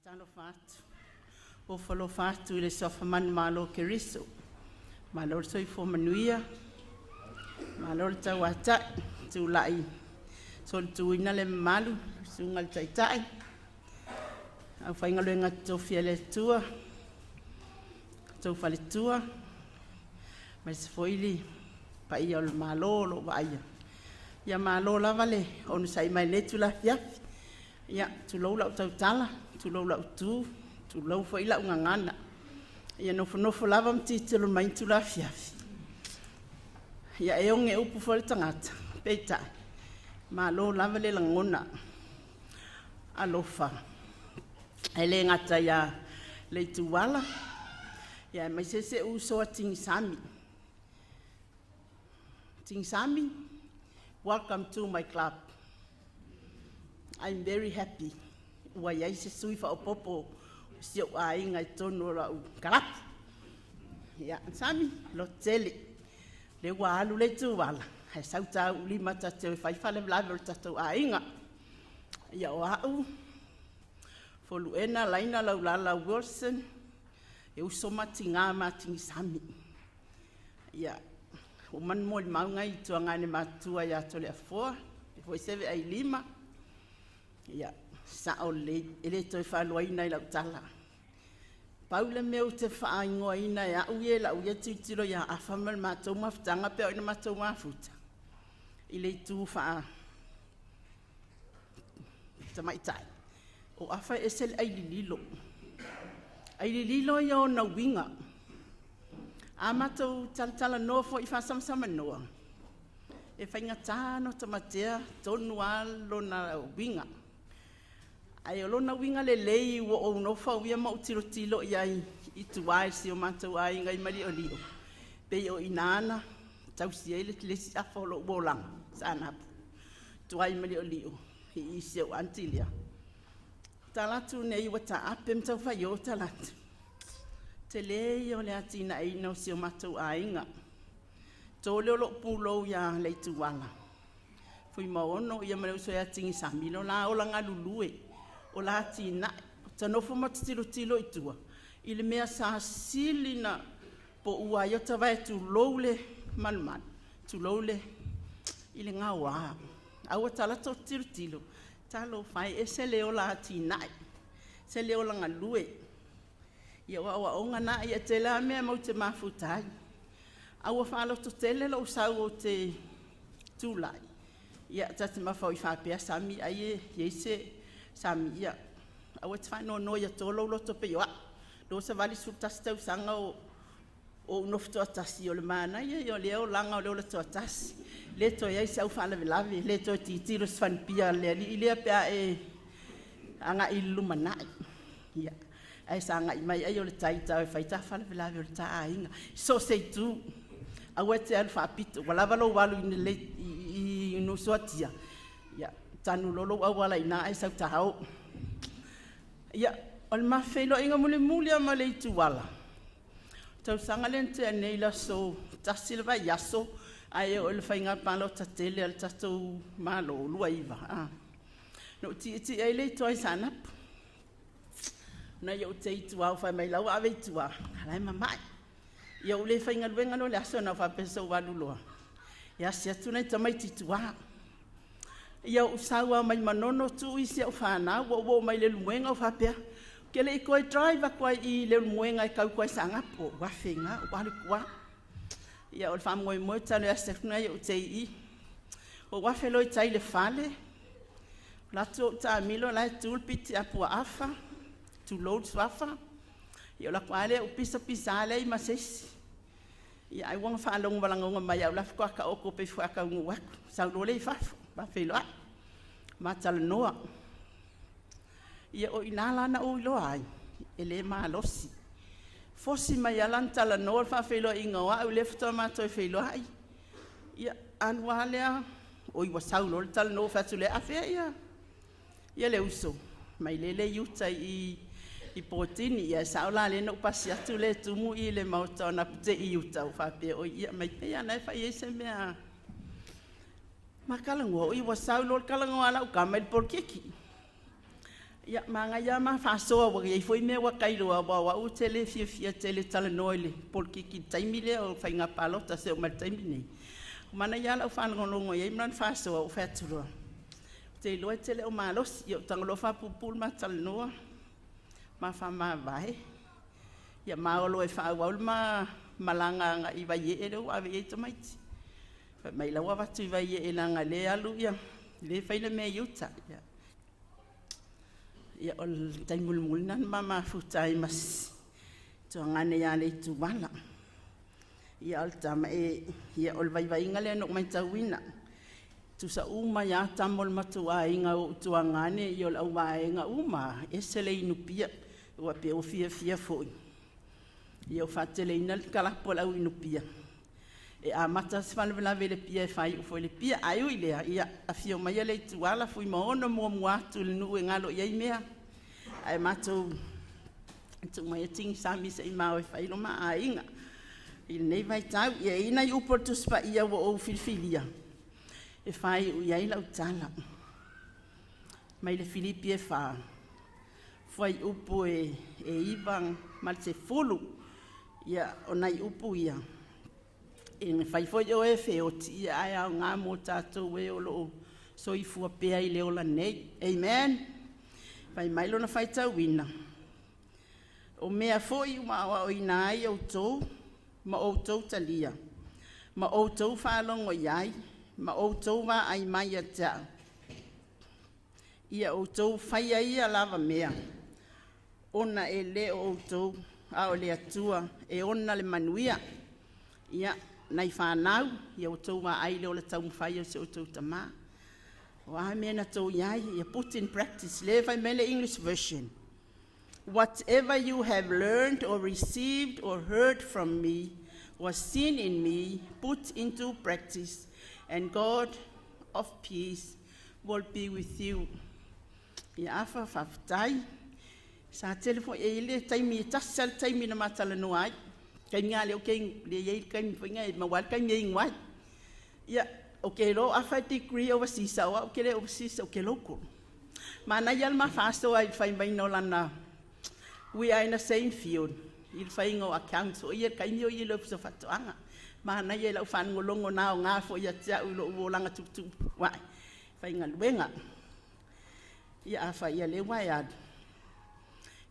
Tano fatu. O falo fatu i le sofa mani malo ke riso. Malo le soifo manuia. Malo le tau atai. Tu lai. So tu ina le malu. Sungal tai tai. Au whainga luenga tofia le tua. Tau fale tua. Mai se foili. Pa ia o le malo lo vaia. Ia malo lava le. Onu sai mai le tu la fiafi. Ia tu lau lau tau tala. Tu lau lau tu lau fo ila unga ngana. Ia nofo lava mtitelo mai tu la fiafi. Ia e onge upu fo le tangata. Peita. Ma lo lava le langona. Alofa. Ele ngata ia Leituala. Ia mai se uso a Tingsami. Tingsami, welcome to my club. I'm very happy. Ua iai se sui wha o popo si o a inga I tono ra u karap. Ia, Sami, lo tele. Le ua alu Leituala. Hai sauta u lima tatau whaifale vlave o tatau a inga. Ia o au. Foluena laina laulala Wilson. E uso matinga matingi sami. Ia, o man mo maunga I tuangane matua ia tole a foa. Foi seve ai lima. Ia, sa o le, ele toi whaluaina I Leituala. Paule meu te whaingoa ina ia uie la uie titiro ia afamal mātou mawhtanga peo ina mātou mafuta. I le tū wha tamaitai. O afa esel ai lililo. Ai lililo ia o na winga. A mātou talatala noa fo I whasamsama noa. E whainga tāno tamatea tonu alo na winga. Ai olona winga le lei wo o no fa wia mau tiro tilo iai I tuai si o mātou ai ngai mari o lio. Pei o inana tau si ele le si afolo bolanga sana. Tuai mari o lio I se o antilia. Talatu nei wata apem tau fa yo talatu. Te lei o le atina ai no si o mātou ai nga. Tole o lo pulo ia Leituala. Fui maono ia mare uso ia tingi samilo la o langa lulue. O la tina tanofo matilo tilo itua ile mea sa silina po ua yo tawai tu lole manman tu lole ile ngawa awa tala to tilo talo fai esele o la tina se le o langa lue ia wa onga na ia te la mea mo te mafutai awa falo to tele lo sau te tulai ia tata mafau I fa pia sami ai yese Samia, awa te whaino no ia tolo loto pe yoa. Do sa vali sultas tau sanga o nofto atasi o le mana ia o leo langa o leo le to atasi. Le to ia sa ufala velavi, le to titiro sfan pia le ile pea anga ilu manai. Ia. Ai sa anga mai ai o le taita e faita fala velavi o le ta inga. So sei tu. Awa te alfa pito, wala valo walu ni le I no soatia. Ia. Tanu lolo awala ina ai sau tahau. Ia, ol mafelo inga muli ama Leituala. Tau sangalente nei la so tasilva yaso ai ol fainga palo tatele al tatou malo lua iva. No ti ai le toi sanap. Na yo te tua fa mai lau ave tua. Ai mamai. Ia ule fainga luenga no le aso na fa peso waluloa. Ia sia tuna tamai titua. Ia usawa mai manono tu isi o fana wo mai le luenga o fapea ke le ko drive ko I le luenga ka ko sanga po wa finga wa le kwa ia o fam mo tano ya sefna yo tei o wa felo tai le fale la to ta milo la tulpit apu afa tu load swafa ia la kwale o pisa le mases ia ai wong fa long balanga mai au la kwa ka o ko pe fa ka ngwa sa lo le fa ba felo matal noa ia o inala na o ilo ai ele ma losi fosi mai alanta la noa fa felo inga wa o lefto ma to felo ai ia anwalea o I wasaulo tal no fa tule afe ia le uso mai lele yuta I protini ia saula le no pasia tule tumu I le mauta na te yuta fa pe o ia mai pe ana fa yese mea makalango I wasaulo kalango ala ka mai porkeki ia manga ia ma fa so wa ia foi me wa kailo wa u tele fia tele tala noile porkeki taimile o fainga palota se o mal taimine mana ia la fa ngolongo ia man fa so o fa turo te lo tele o malos ia tanglo fa pupul ma tal no ma fa ma vai ia ma lo e fa wa ma malanga I va ye ero ave e tomaiti mai la wa tu vai e langa le alu ia le faile me yuta ia ol taimul mulnan mama futai mas to ngane ya Leituala ia al tama ia ol vai ngale no mai tawina tu sa uma ya tamol matua inga o tuangane ia ol au nga uma esele inupia wa pe o fia foi ia fatele inal kala pola inupia e a mata se fala vela vele pia fai o foi le pia ai ile ia afio mai Leituala fui maono mo atu le nu ngalo ia mea ai mato tu mai ting sami se mau e fai lo ma ainga il nei vai tau ia ina i uportus pa ia o filfilia e fai u ia Leituala mai le Filipi e fa fai upu e ivang mal se fulu ia onai upu ia e me fai foi o e fe o ti ia ngā mo tātou e o lo soifua pea i leo la nei. Amen. Fai mailo na fai tauina. O mea foi uma o ina ai o tō, ma o tō talia. Ma o tō whālongo iai, ma o tō wā ai mai a tā. Ia o tō whai ai a lava mea. Ona e le o tō, a o le atua, e ona le manuia. Ia, nai whānau, ia o tō wā ai leo le tau mwhai o se o tō tamā. Wā mena tō iai, ia put in practice, le vai mele English version. Whatever you have learned or received or heard from me was seen in me, put into practice, and God of peace will be with you. Ia afa whaftai, sa telefo e ile taimi e tasal taimi na matala no ai, kai ngā leo kei le iei kai mi whainga e mawal kai mi ingwai. Ia, okay, lo afa degree overseas, awa okay le overseas, okay local. Mana yal ma fasto ai whai mai no lana. We are in the same field. Il whaingo account, so ia kai mi o i lopu sa whatoanga. Mana ia lau whango longo nao ngā fo ia tia ulo uo langa tukutu. Wai, whainga luenga. Ia afa ia le wai adu.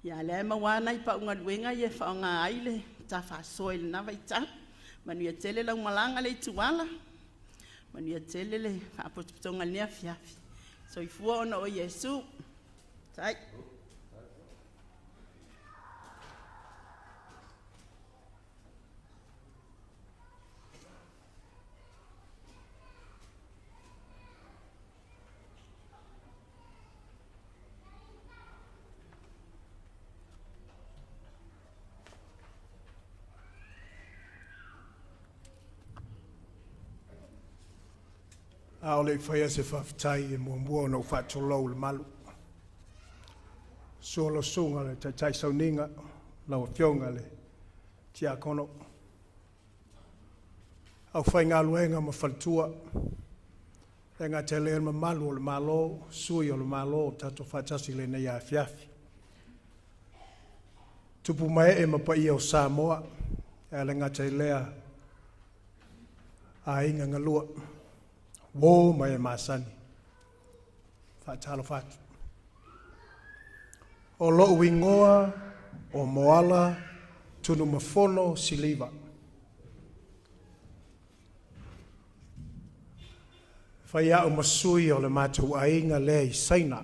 Ia le mawana i pa unga luenga ia whaonga aile, ta whasoil na vai ta. Manu ia tele lau malanga le tuwala. Manu ia tele le whaapotuputonga nea fiafi. So i fua ona o Yesu. Tai. A o le whaia se whaftai e mua no whātolou le malu. Solo sunga le tai sauninga, lau fionga le tia kono. Au whai ngā luenga ma whaltua, e ngā te lea ma malu o le malo, sui o le malo, tato whatasi le nei a fiafi. Tupu mai e ma pa ia o Samoa, e le ngā te lea a inga ngalua. Wō mai e māsani. Whātalo whātu. O loo wingoa, o moala, tunu mafono siliva. Whaia o masui o le mātou ainga lea i saina.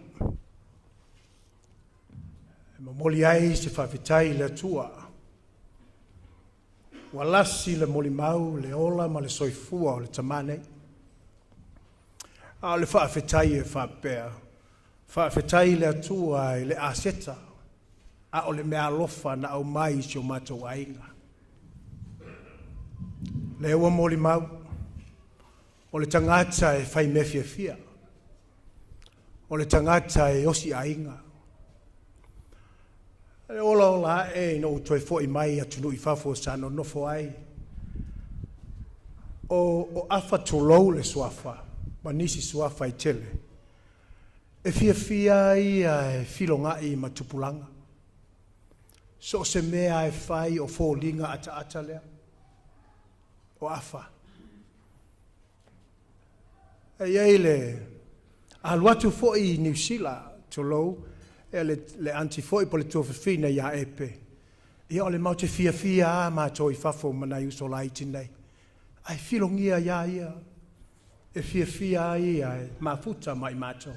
E mamoli ai se whawhitai le tua. Walasi le moli mau, le ola ma le soifua o le tamanei. A le whaafetai e whaapea. Whaafetai le atua e le aseta. A o le mea lofa na au mai si o mātou ainga. Le ua moli mau. O le tangata e whai mewhia fia. O le tangata e osi ainga. E ola e no toi fo i mai atunu i whafo sa no nofo ai. O afa tolou le suafa. Manisi suafa i tele. E fia ia e filonga i matupulanga. So se mea e whai o fōlinga ata lea. O afa. E eile, aluatu fo i New Zealand tolou, e le anti fo i po le tuafafina ia epe. Ia o le mau te fia a mātou i whafo manai uso laiti nei. Ai filongia ia. E fia ia e mafuta mai mātou.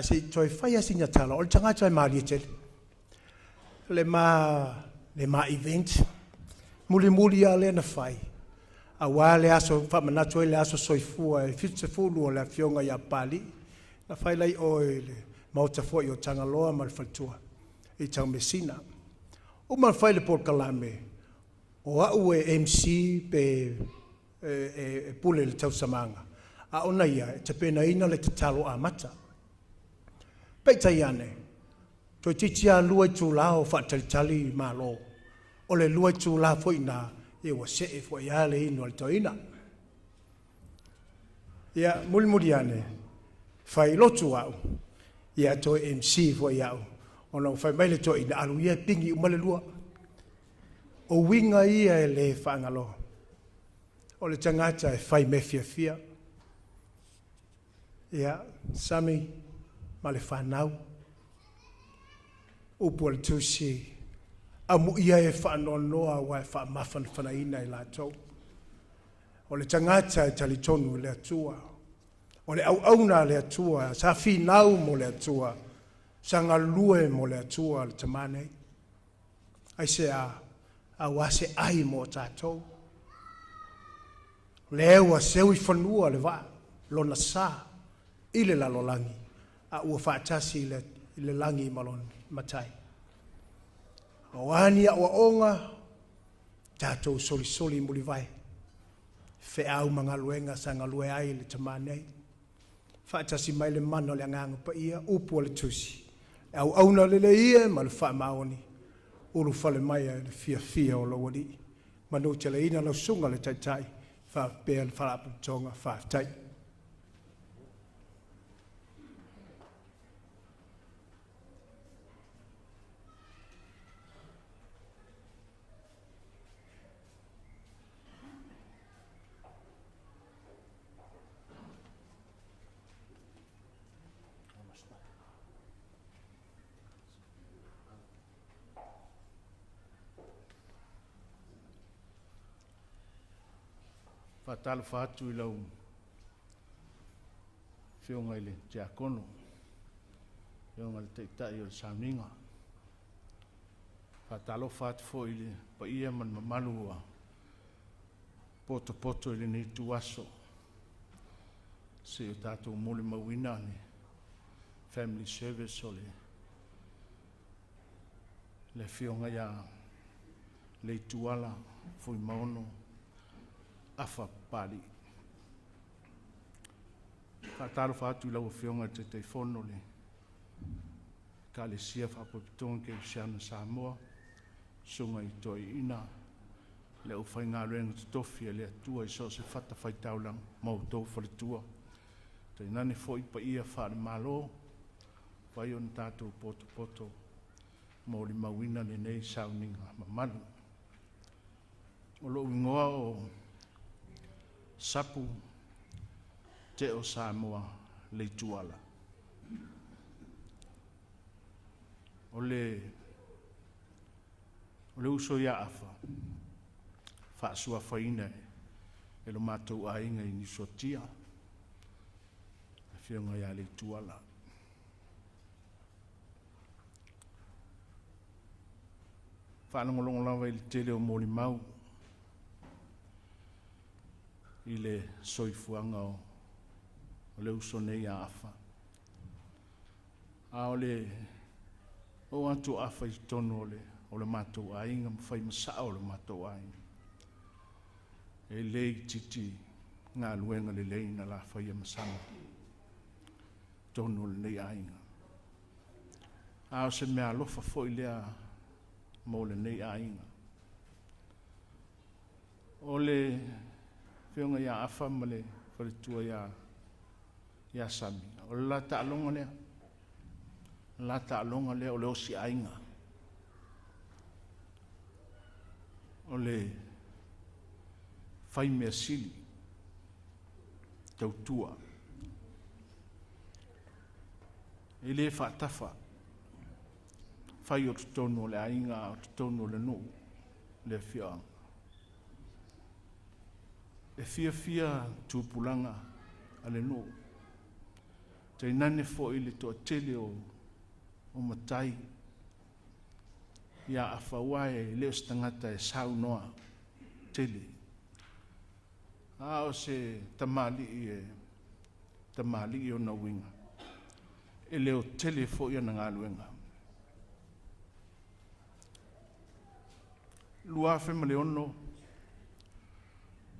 Si toi whaia sinya tala, o le tangata e maari e tele. Le ma event, muli a le na whai. A wā le aso, whamanatu e le aso soifua e fitse fulu o le fionga ia pali. Na whai lei o le mauta fo i o Tangaloa ma le whaltua. I tang mesina. O man whai le Port Kalame. O au e MC pe e pule le tausamanga. A ona ia, e te pena ina le te talo a mata. Peita iane, toi titia lua i tūlao whaatalitali mā lo. O le lua i tūlao fo ina, e wa se e fo ia le ino le toina. Ia, muri ane, whai lotu au, ia to MC fo ia ona fai mai le to ina alu ia pingi umale lua o winga ia e le whaangalo o le tangata e fai me fia ia sami ma le whanau upo le tusi amu ia e whaanonoa wa e whaamafan whanaina i lātou o le tangata e talitonu le atua o le au le atua sa finau mo le atua sanga lue mo le atua le tamane ai se a wase ai mo tātou le ewa sewi whanua le wa lona sa i le lalolangi a ua whaatasi i le langi malon matai o ani a ua onga tātou soli muli vai fe au mga luenga sanga lue ai le tamane whaatasi mai le mano le anganga pa ia upu le tusi au auna le ia ma le wha maoni uru whale mai le fia o lo wadi manu te le ina lau sunga le tai wha pēr whalapu tonga wha tai Whatalo whātu I lau whionga I le te akono. Whionga le teitai o le sauninga. Whatalo whātu fo I le pa ia man mamalu a poto I le nei tuaso. Se o tātou mole mawina ni family service o le whionga ia Leituala Afa Papalii. Whatalo whātu lau whionga te teifono le ka le sia whapapitonga ke usiana Samoa sunga I toi ina le u whai ngā ruenga tutofi le atua I so se whata whai taulang mau tau whaletua. Te nane fo I pa ia whare malo whai on tātou poto mo li mawina le nei sauninga mamalu. O lo ingoa o sapu te o Samoa Leituala. O le uso ia afa whaasua whaina e lo mātou ainga I nisotia e whionga ia Leituala. Whanangolongo lawa I le tele o mōli mau I le soifuanga o le uso nei a afa. A o atu afa I tono o le mātou ainga mwhai masao o le mātou ainga. E lei titi ngā luenga le lei na la whai masana. Tono le nei ainga. A o se mea lofa fo I lea mo le nei ainga. O le whionga ia afa ma le wharitua ia sami. O le la ta'alonga lea. La ta'alonga lea o le osi ainga. O le whai mea sili. Tautua. E le whaatafa. Whai o tutono le ainga o tutono le no. Le whianga. E fia tūpulanga ale no. Te nane fo I le toa tele o matai. Ia awhawae leo stangata e sau noa tele. A o se tamali o na winga. E leo tele fo ia na ngā luenga. Lua fe ma le ono.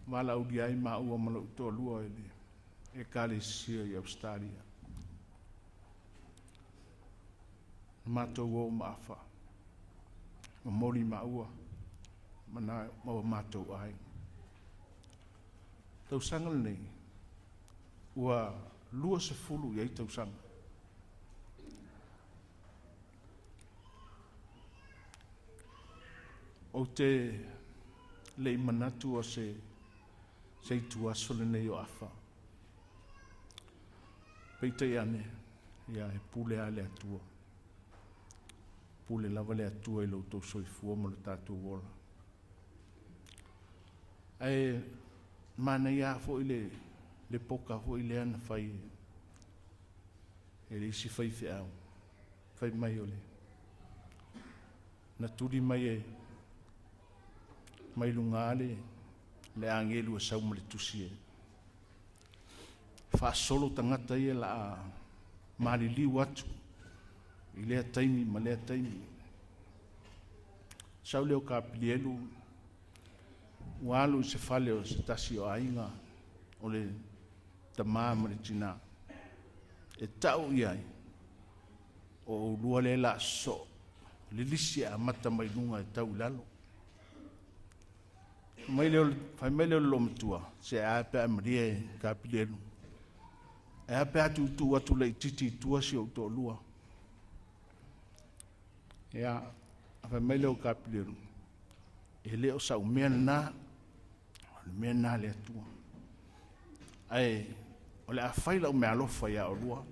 Mala udi ai ma ua mala utoa lua e kale sia I Australia. Mātou o maafa. Ma mori ma ua. Mana o mātou ai. Tau sangal nei. Ua lua se fulu I tau sanga. o te le manatu o se tua sole nei o afa. Peita ane, ia e pule a le atua. Pule lava le atua i lo tau soifua mo le tātou wola. Ai, mana ia fo i le poka fo i le ana fai, e le isi fai fe au, fai mai o le. Na turi mai e, mai lunga le angelu a sauma le tusi e. Fa solo tangata ia la malili watu, i lea taimi, ma lea taimi. Sau leo ka pilielu, walu i se fale o se tasi o ainga, o le tamaa ma le tina. E tau iai, o lua le la so, le lisi a mata mai lunga e tau lalo. Fai mai leo lo matua, se a pe a maria e ka pilielu. E a pe atu tu atu le titi tua si o to lua. Ea, fai mai leo ka pilielu. E leo sa umea na, mea na le atua. Ai, o le a faila o mea lofa ia o lua.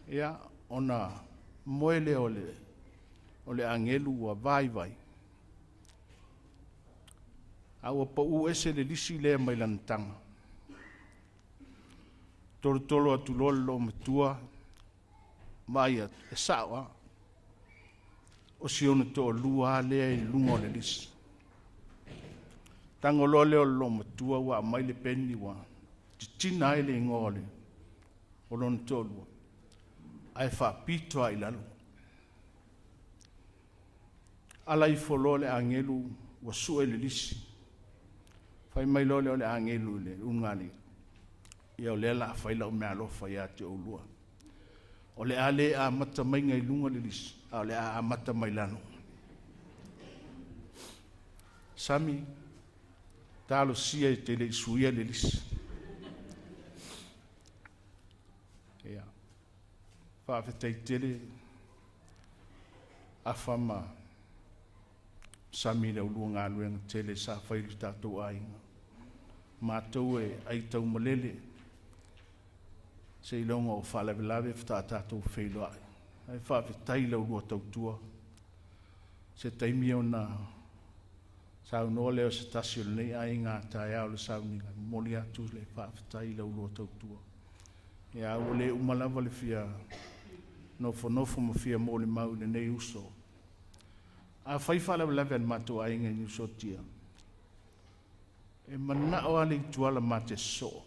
Ea, ona moele o le angelu wa vai. Aua pa u ese le lisi lea mai lantanga. Tolo atu lolo matua, mai e sawa. O si ona to lua lea i lunga o le lisi. Tango lole o lo matua wa mai le peni wa. Tina ai le ngole. O lona to lua. Ai fa pito ai lalo. Ala i folole angelu wa sue le lisi. Fai mai lole o le angelu le ungali. Ia o le la fai lau mea lofa ia te o lua. O le ale a mata mai ngai lunga le lisi. O le a mata mai lano. Sami, talo sia i te le suia le lisi. Ia. Whawhetai tele. Afama. Sami le ulua ngā luenga tele sa whairu tātou ainga. Mātou e ai tau malele. Se ilonga o whalawelawe tātou whailo ai. Ai whawhetai le ulua tautua. Se taimi o na sau no leo se tasi o nei ainga tai au le sau ninga. Moli atu le whawhetai le ulua tautua. Ia au le umalawa le fia nofo ma fia mo le mau le nei uso. A whaifala walawe an mato ainga ni uso tia. E manao ale i tuala mate so.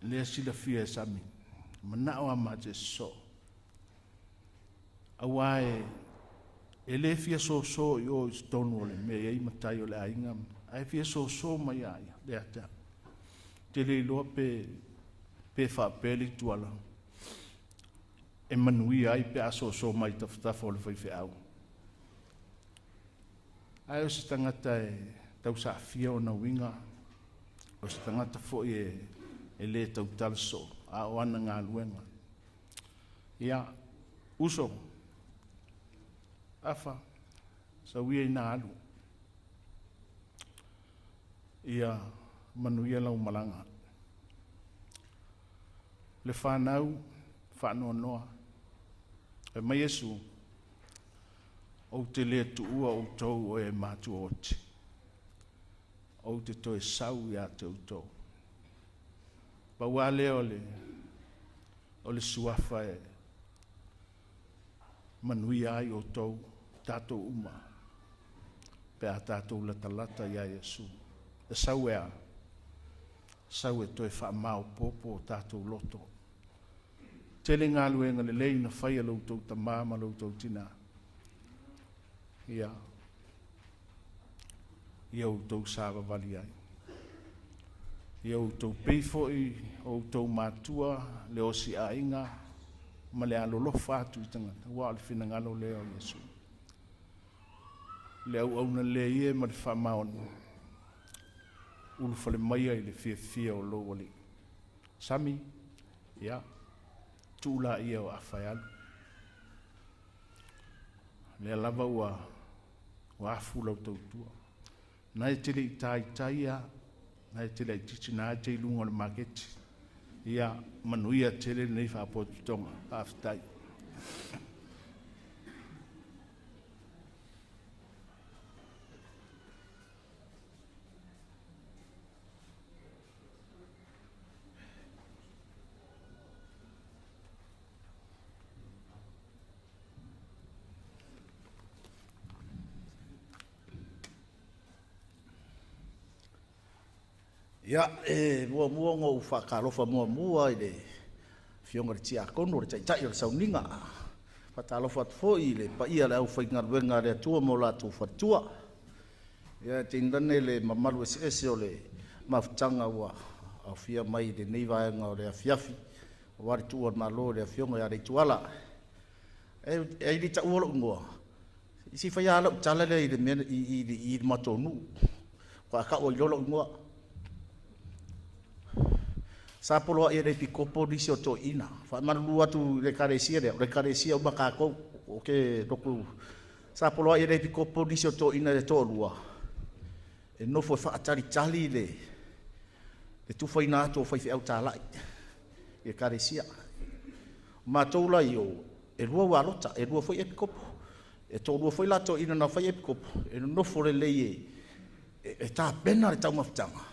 Lea sila fia e sami. Manao a mate so. Awae e le fia so i o i stonu ole me ei matai o le ainga. Ai fia so mai ai le ata. Te le iloa pe whapeli tuala. E manui ai pe aso mai taftafa o le whaife au. Ai o se tangata e tau sa fia o na winga. O se tangata fo e le tau talso a o ana ngā luenga. Ia, uso, afa, sa wia ina alu. Ia, manuia lau malanga. Le whanau, whanoa noa. E mai esu, o te lea tu ua o tau o e mātu oti. O te toe sau ia te utou. Pa wale o le suafa e manui ai o tau tātou uma. Pe a tātou latalata ia Yesu. E sau ea. Sau e toe wha mau popo o tātou loto. Tele ngā luenga le lei na whaia loutou ta māma loutou tina. Ia. Ia o tau sāwa wali ai. Ia o tau peifoi, o tau mātua, le osi a inga, ma le alolo whātu i tangata. Wa le whina ngalo leo Yesu. Le au na le ie ma le whamaonu. Ulu whale mai ai le fia o lo wali. Sami, ia. Tūla ia o awhai alu. Le lava ua afu lau tautua. Nai tele i tai ia, nai tele i titi nā te ilunga le maketi. Ia manuia tele nei whapotu tonga, haftai. Ia, mua ngō whakalofa mua i le fionga le tia kono, le tai o le sauninga. Whatalofa atu i le paia le au whaingaruenga le atua mo lātou whatua. Ia, te indane le mamalu ese o le mafutanga ua au fia mai le neivaenga o le afiafi. O wari tua malo le fionga ia Leituala. E li ta uola ungoa. Isi whai ala utalele i le mena i le matonu. Kwa ka o ilola ungoa. Sapolo ia le pikopo disi o to ina. Fa malu atu le karesia uma kako o ke roku. Sapolo ia le pikopo disi o to ina le to lua. E no fo fa tali le tu foi na to foi fe au tala. E karesia. Ma toula io e lua wa lota e lua foi e pikopo. E to lua foi la to ina na foi e pikopo. E no fo le e ta pena le tau mafutanga.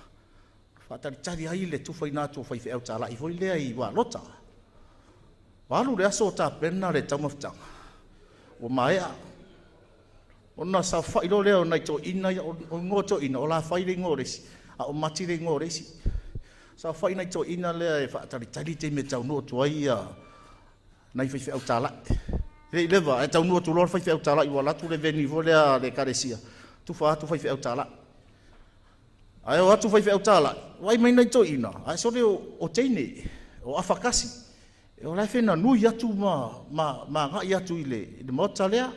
Tari ai le tufai nā tō whai whiau tāla i foi lea i wā lota. Walu le aso tā pena le taumafutanga. O maea. O nā sa whai lo leo nei tō ina, o ngō tō ina, o la whai le ngō resi, a o mati le ngō resi. Sa whai nei tō ina lea e whaatari te me tau nua tua i nei whai whiau tāla. Rei lewa, e tau nua tu lor whai whiau tāla i wā latu le veni vo lea le karesia. Tu whaatu whai whiau tāla. Ai o atu whai whiau tāla, wai mai nei tō ina, ai sore o teine, o awhakasi. E o lai whena nui atu ma ngai atu i le mota lea.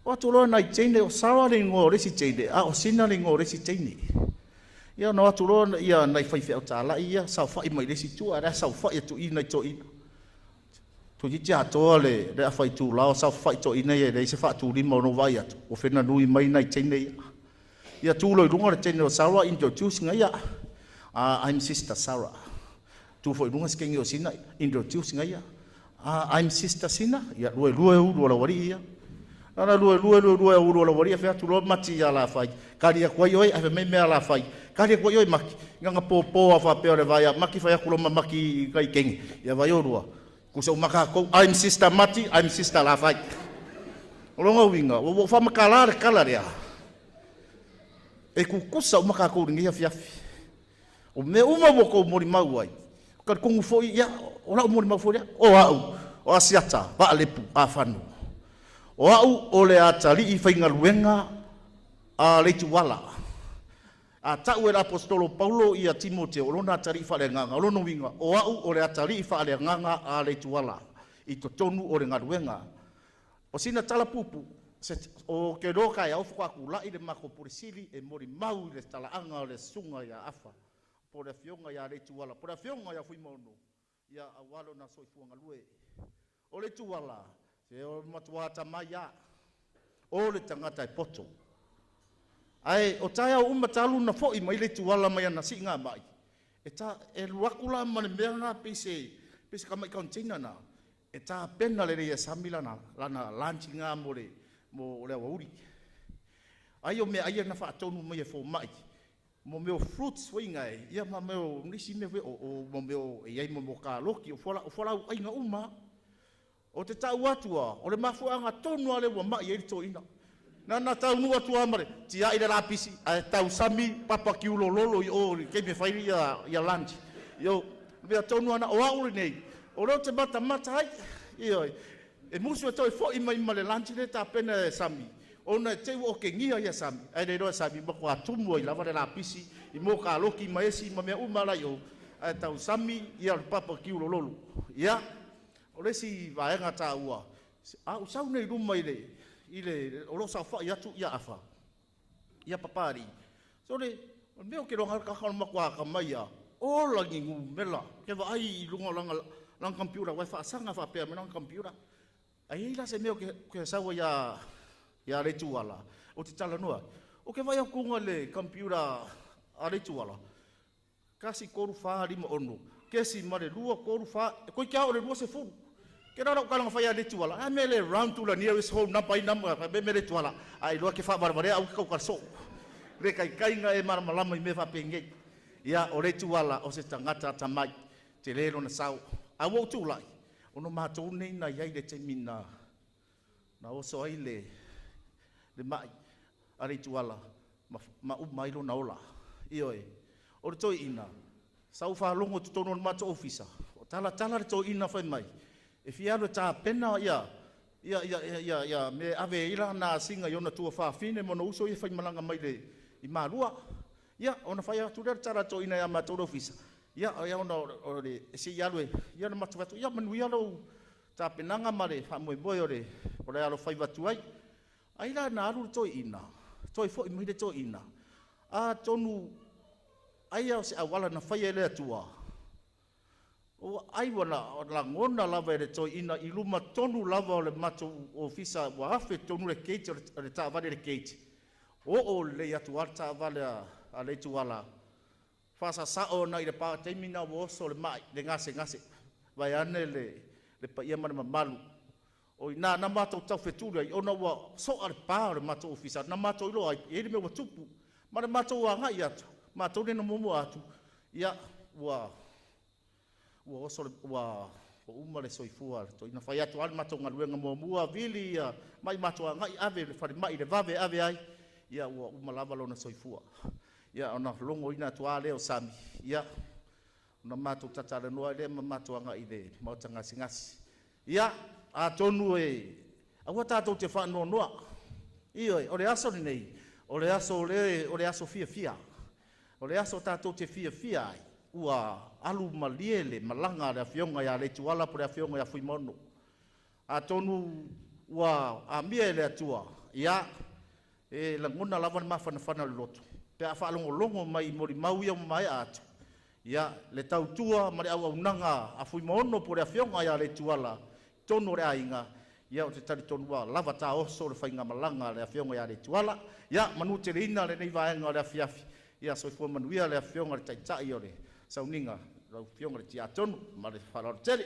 O atu loa nei teine, o sawa le ngō resi teine, a o sina le ngō resi teine. Ia no atu loa ia nei whai whiau tāla ia, sau whai mai resi tua, rea sau whai atu i nei tō ina. Tu jiti atoa le rea whai tū lao, sau whai tō ina ia, le se wha tū lima o no vai atu, o whena nui mai nei teine ia. Ia tūlo i runga le tene o Sarah introducing ia. I'm Sister Sarah. Tūfo i runga skengi o sina introducing ia. I'm Sister Sina. Ia lue uru la wari ia. Nana lue uru la wari ia whea tūlo mati ia la whai. Karia kwa ioi, a me mea la whai. Karia kwa ioi maki. Nganga pō a whapeo le vai a maki whai akuloma maki kai kengi. Ia vai orua. Kusa umaka kou, I'm Sister Mati, I'm Sister la whai. Olonga winga, o whamakala kala rea. E kukusa umaka kou ringi a fiafi. O me uma woko mori mau ai. Ka kongu foi ia, o la mori mau foi ia. O au, o asiata, pa alepu, a whanu. O au, o le atali i whaingaruenga a Leituala. A tau e apostolo Paulo i a Timoteo, o lona atali i whaleanganga, o lono winga. O au, o le atali i whaleanganga a Leituala. I to tonu o le ngaruenga. O sina tala pupu. O ke roka e au whakakula i le mako porisili e mori mau i le talaanga o le sunga ia afa. Po le fionga ia Leituala. Po le fionga ia fui maunu. Ia awalo na soifuanga lue. O Leituala. Se o matuata mai ia. O le tangata e poto. Ai, o tai au umatalu na fo i mai Leituala mai ana si ngā mai. E ta e luakula mane mea ngā pise kamai kauntina na. E ta pena le rea samila na lana lanchi ngā more. Mo le wauri. Ai o me ai na fa tonu mai fo mai. Mo meu fruits winga e ia ma meu nisi me o mo meu e ai mo ka loki o fola ai nga uma. O te tau atua, o le mafuanga tonu ale wa mai e to ina. Na tau nu atua mare, ti ai le lapisi, ai tau sami papa ki ulo lolo i o ke me fai ia lunch. Yo, me tonu ana o aure nei. O ro te mata ai. Io e musu e toi fo i mai male lanchi le ta pena e sami. Ona te o ke ngia ia sami. Ai le roa sami mo kwa tumu i lava le lapisi i mo ka loki maesi ma me umala yo. Ai tau sami ia le papa ki ulo lolo. Ia. O le si vaenga ta ua. A usau nei ruma i le o lo sa fa ia tu ia afa. Ia papari. So le meo ke ronga ka ka makwa ka mai ia. O la ngingu mela. Ke va ai lunga langa lang computer wa fa sanga fa pe me lang computer. Ai la se meo ke sawa ya Leituala o te tala noa. O ke vai akunga le computer a Leituala. Kasi koru wha rima ono. Kesi mare lua koru wha. Koi kia o le lua se furu. Ke rara ukalanga whai a Leituala. A me le round to the nearest home number i number. Me me Leituala. Ai loa ke wha marmarea au kau karso. Le kai kainga e maramalama i me wha pengei. Ia o Leituala o se tangata tamai. Te lero na sau. A wau tūlai. Ono mātou nei na iai le te mina. Na oso ai le mai. A Leituala. Ma umailo na ola. Ioe. O le toi ina. Sau whalongo tu tono mato ofisa. O tala le toi ina whai mai. E fiaro tā pena ia me ave ira na singa iona tua whawhine mono uso i whai malanga mai le i marua. Ia, ona whai atu rea tala toi ina ia mato ofisa. Ia, ona o le si ialwe. Ia na mato watu. Ia manu ialo tā penanga mare whamoe boe o le alo whai watu ai. Aira na aru le toi ina. Toi fo i mwire toi ina. A tonu aia se awala na whai ele atua. O ai wana la ngona lava ele toi ina i luma tonu lava o le mato ofisa wa afe tonu le keiti o le taavale le keiti. O le atu ar taavale a Leituala. Whasa sao na i le pā teimina o oso le mai le ngase. Vai ane le pa ia mana malu. O na mato tau wheturu ai ona wa so ar pā o le mato ofisa. Na mato ilo ai e le me wa tupu. Ma le mato wa ngai atu. Mato ne no momo atu. Ia wa oso wa uma le soifua to ina fai atu al mato ngaluenga momua vili ia mai mato ngai ave le fari mai le vave ave ai ia wa uma lava lona soifua ia ona longo ina tu ale o sami ia ona mato tatara no ale mato ngai le mauta ngasi ia a tonu e awa tato te fa no noa io o le aso nei o le aso fia o le aso tato te fia ai ua alu maliele malanga le afionga ya Leituala por afionga ya fuimono a tonu ua a miele atua ia e la ngona lava mafana loto pe a fa longo mai mori mau ia mai atu ia le tautua ma le au nanga a fuimono por afionga ya Leituala tonu re ainga ia o te tari tonu lava ta oso le fainga malanga le afionga ya Leituala ia manu te rina le nei vaenga le afiafi ia soifua manuia le afionga le taitai o le sauninga lau fionga le tia tonu ma le whalor tele.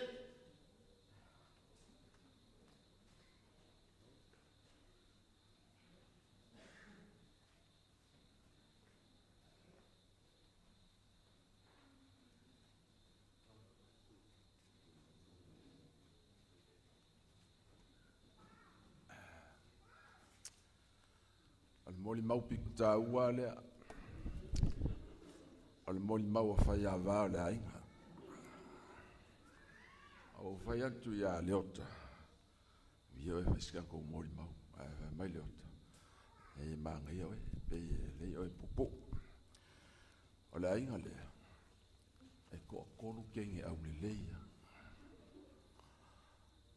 Al moli mau pikta ua lea. Al moli mau a whai a vāo le ainga. Au whai atu ia leota. Vio e whaiskan kou moli mau. Mai leota. E maanga ia oe. Pei lei oe pupo. O le ainga lea. E ko konu kenge au le leia.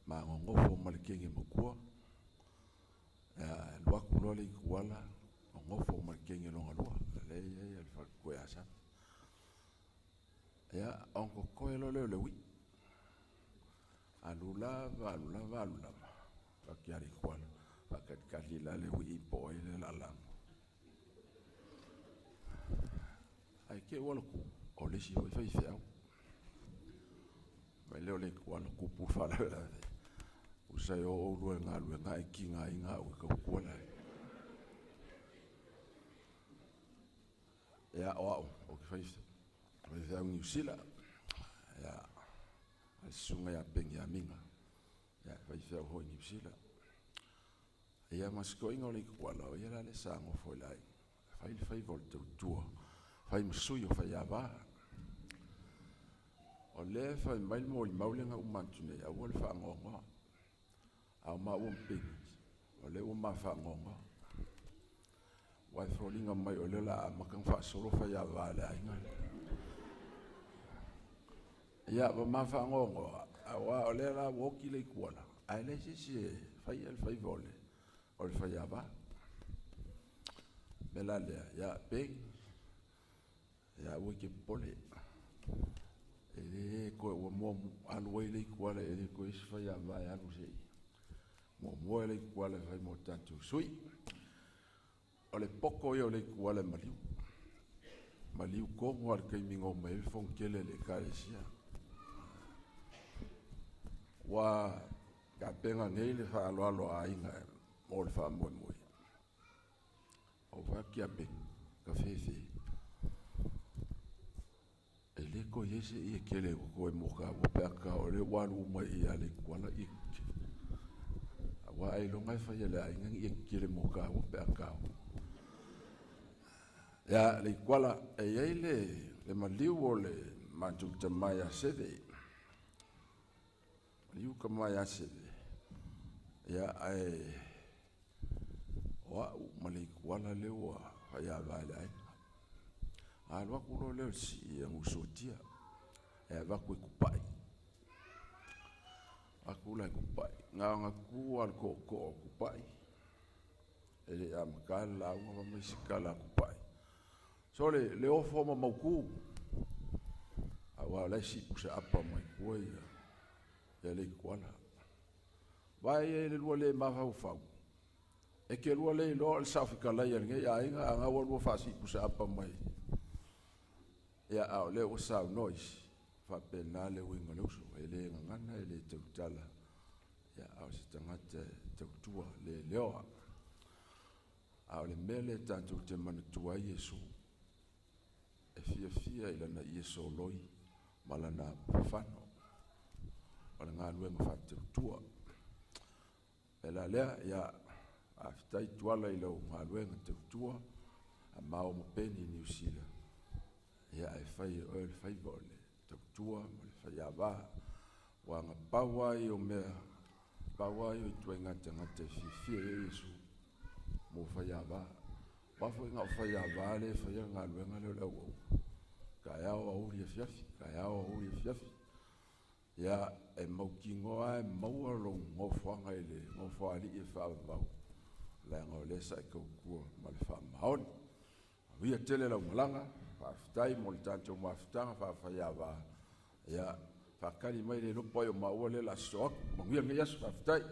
Ma ngofo ma le kenge makua. Luaku loa le ikuala. Ngofo ma le kenge longa loa. Leia ia le whakoe asana. Ya onko koe lo le wi alulava pakiari kwal pakat kalila le wi po ile la la ai ke wala ku o le si o fai fea mai le kwal ku pu fala usai o lu nga kinga inga o ka kwala ya o ke fai Mai fea New Zealand, ya sunga ya pengi ya minga, ya vai fea hoi New Zealand. Ya masko inga ole kuala, ya la le sango foi lai, fai volte tua, fai msuyo fai ava. Ole fai mai mo maulenga umantune ya wol fa ngonga, au ma pengi, ole uma fa ngonga. Wai frolinga mai ole la makang fa solo fai ava la inga. Ya ba ma fa ngongo awa ole la woki le kuala ai le si fai vole ol fai aba bela le ya pe ya woki pole ele ko mo alu le kuala ele ko is fai aba ya lu sei Mo le kuale vai mo tatu sui. O le poko e o le kuale maliu. Maliu kongo al kai mingo mai fon kele le karesia. Wa ka penga nei le fa alo ainga mo le fa mo mo. O va kia be ka fefe. Ele ko yese e kele ko mo ka o peka o le walu mai ale kuala i. Wa ai lo ngai fa le ainga i kele mo ka o peka. Ya le kuala e le maliu o le mantu tamaya seve. Liu kamaya seve. Ya ai wa mali kuala le wa ya vale ai. Alwa kulo le si e musotia. E va ku kupai. Akula kupai. Nga ku al ko kupai. Ele am kala wa misikala kupai. So le ofo ma mauku. Awa la si pusa apa mai kuai. Ya le kuala. Vai le lua le mafau fau. E ke lua le lo al safika la ya nge ya inga anga wo fasi pusa apa mai. Ya au le o sa noise. Fa penale winga le uso ele ngana ele tutala. Ya au se tangata tutua le leo. Au le mele tanto te manatua Yesu. E fia ila na Yesu loi malana fano. Wala ngā lue mawhate tua. Ela lea, ia, a fitai tuala i lau ngā lue ngā te tua, a mao ma peni New Zealand. Ia, e whai o le whai o le te tua, ma le whai a wā. Wa ngā pawai o mea, pawai o i tuai ngate fifia e Yesu, mo whai a wā. Wafo i ngā whai a wā le, whai a ngā lue ngā leo lau au. Ka eao a uri e fiafi, ka eao a uri e fiafi. Ia, e maukingoa e maua long ngofuanga ele, ngofuali e whaavau. Le ngau lesa e kaukua ma le whaamaoni. Wia tele lau malanga, whaafitai mo le tantou maafitanga whaafaiawa. Ia, whaakari mai le lupo e o maua le la soak, manguia ngai asu whaafitai.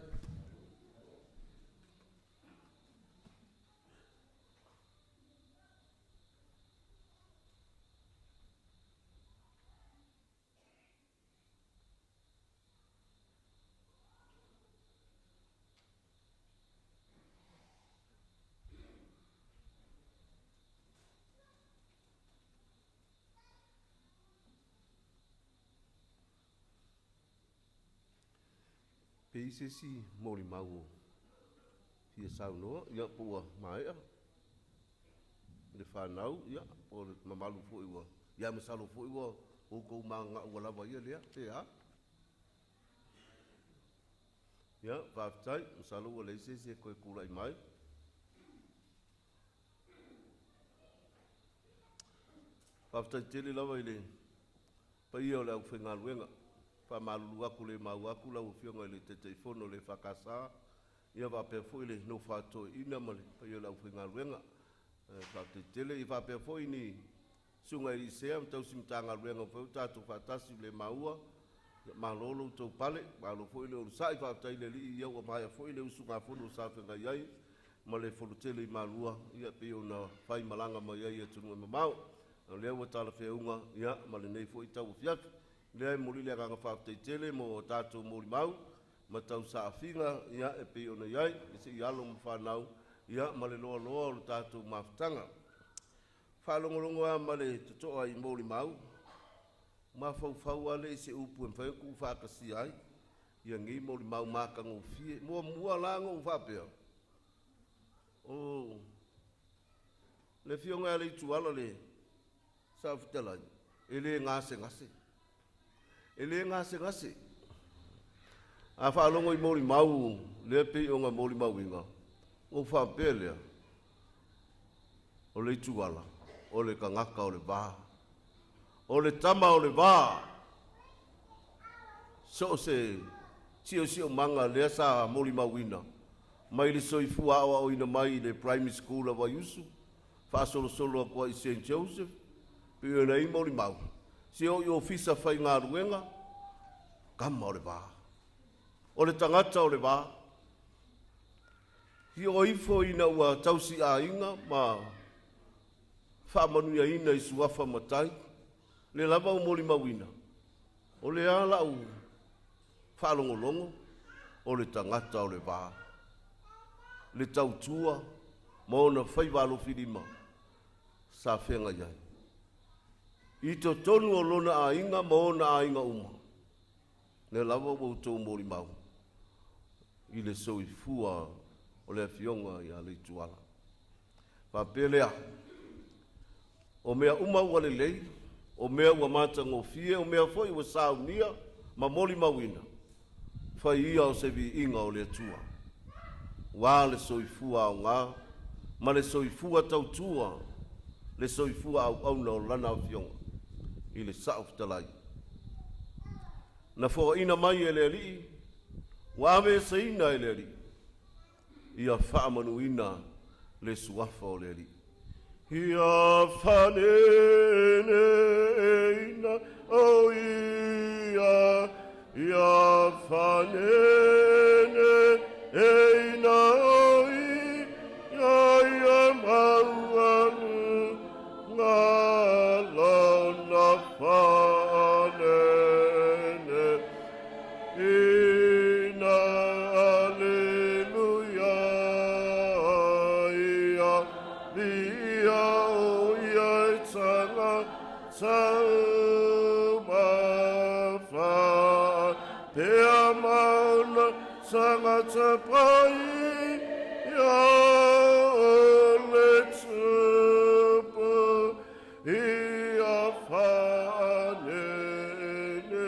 Pe se si mori mau ia saunoa ia pua mai le whanau ia po le mamalu fo iwa ia masalo fo iwa o ko manga ua lava ia lea te a ia whaftai masalo ua leise se koe kurai mai whaftai tele lava i le pa ia o le au whenga luenga pa malulu aku le mau aku lau fionga le te telefono le whakasa ia wapea fwoi le no whato ina male pa ia lau whinga ruenga whate tele i wapea fwoi ni sunga i sea mtau simtanga ruenga fwoi tatu whatasi le maua malolo tau pale malo fwoi le urusai whatai le li ia ua maia fwoi le usunga fono sa whenga iai ma le fono tele i malua ia peo na whai malanga ma iai e tunua mamau lea ua tala whiaunga ia ma le nei fwoi tau fiatu lea mori lea kanga whaaftai tele mo tātou mori mau, ma tau saafinga ia e pe ona iai, e se i alo mo whanau, ia ma le loa loa o le tātou mawhitanga. Whalongolongo a ma le tutoa i mori mau, ma whau ale i se upu e mwhaiku whakasi ai, ia ngi mori mau mākanga o fie, mua langa o whapea. O, le fionga ale i tuala le, sa whitalai, e le ngase. Ele ngase. A whaalongo i mori mau, lea pei o ngā mori mau inga. O whapelea. O le tuala, o le kangaka o le vā. O le tama o le vā. So se, sio manga lea sa mori mau ina. Mai le soifua awa o ina mai le primary school awa yusu. Whaasolo a kua i St. Joseph. Peo na i mori mau. Se o i ofisa whai ngā ruenga, kama o le wā. O le tangata o le wā, Hi o ifo ina ua tausi a inga ma whaamanuia ina i suafa matai. Le lava o moli mawina. O le ala u whaalongolongo. O le tangata o le vā. Le tautua ma ona whaiwalo whirima. Sa whenga iai. I to tonu o lona a inga ma ona a inga uma. Le lava o tō moli mau. I le soi fua o le fionga i a Leituala. Whapelea. O mea uma ua le lei. O mea ua mātanga o fie. O mea foi ua saunia ma moli mawina. Whai ia o se vi inga o le atua. Wā le soifua o ngā. Ma le soifua tautua. Le soifua au auna o lana o fionga. I le saofitalai. Na fo ina mai e le ali. Wāwe se ina e le ali. Ia whaamanuina le suafa o le ali. Ia whanene eina o ia. Ia whanene eina o ia mauanu ngā lona whanene ina aleluia ia ia o ia tanga sauma Pea mauna sangata pai ia le tupu ia whanene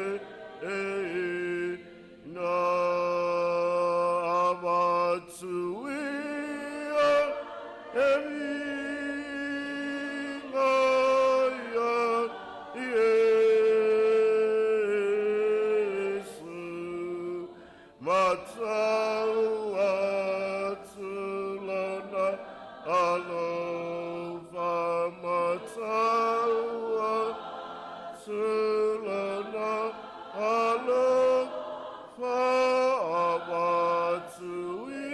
na avatu ia vinga ia Matau atulana alova matau atulana alova abatui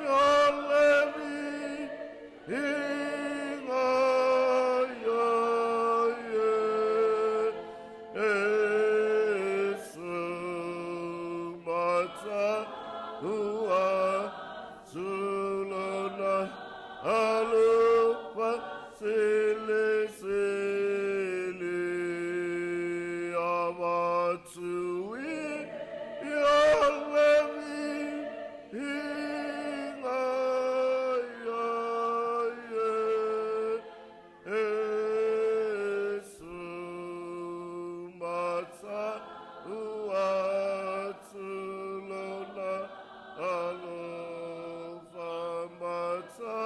yalevi inga Zulana alupa sele sele abatui yalevi inga sumata uatulana alova mata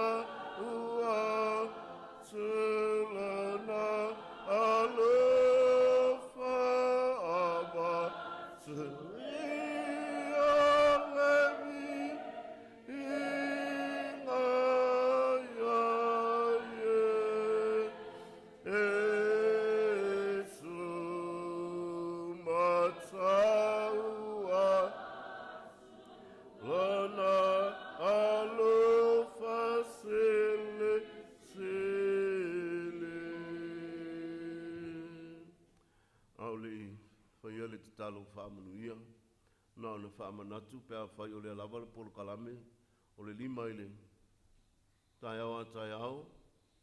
uatulana alova abatui yalevi inga Lana alofa sele sele. Auli whaiale te talo whaamanuia. Nā na whaamanatu pēr whai o le alawa le polo kalame. O le lima ile. Tai au a tai au.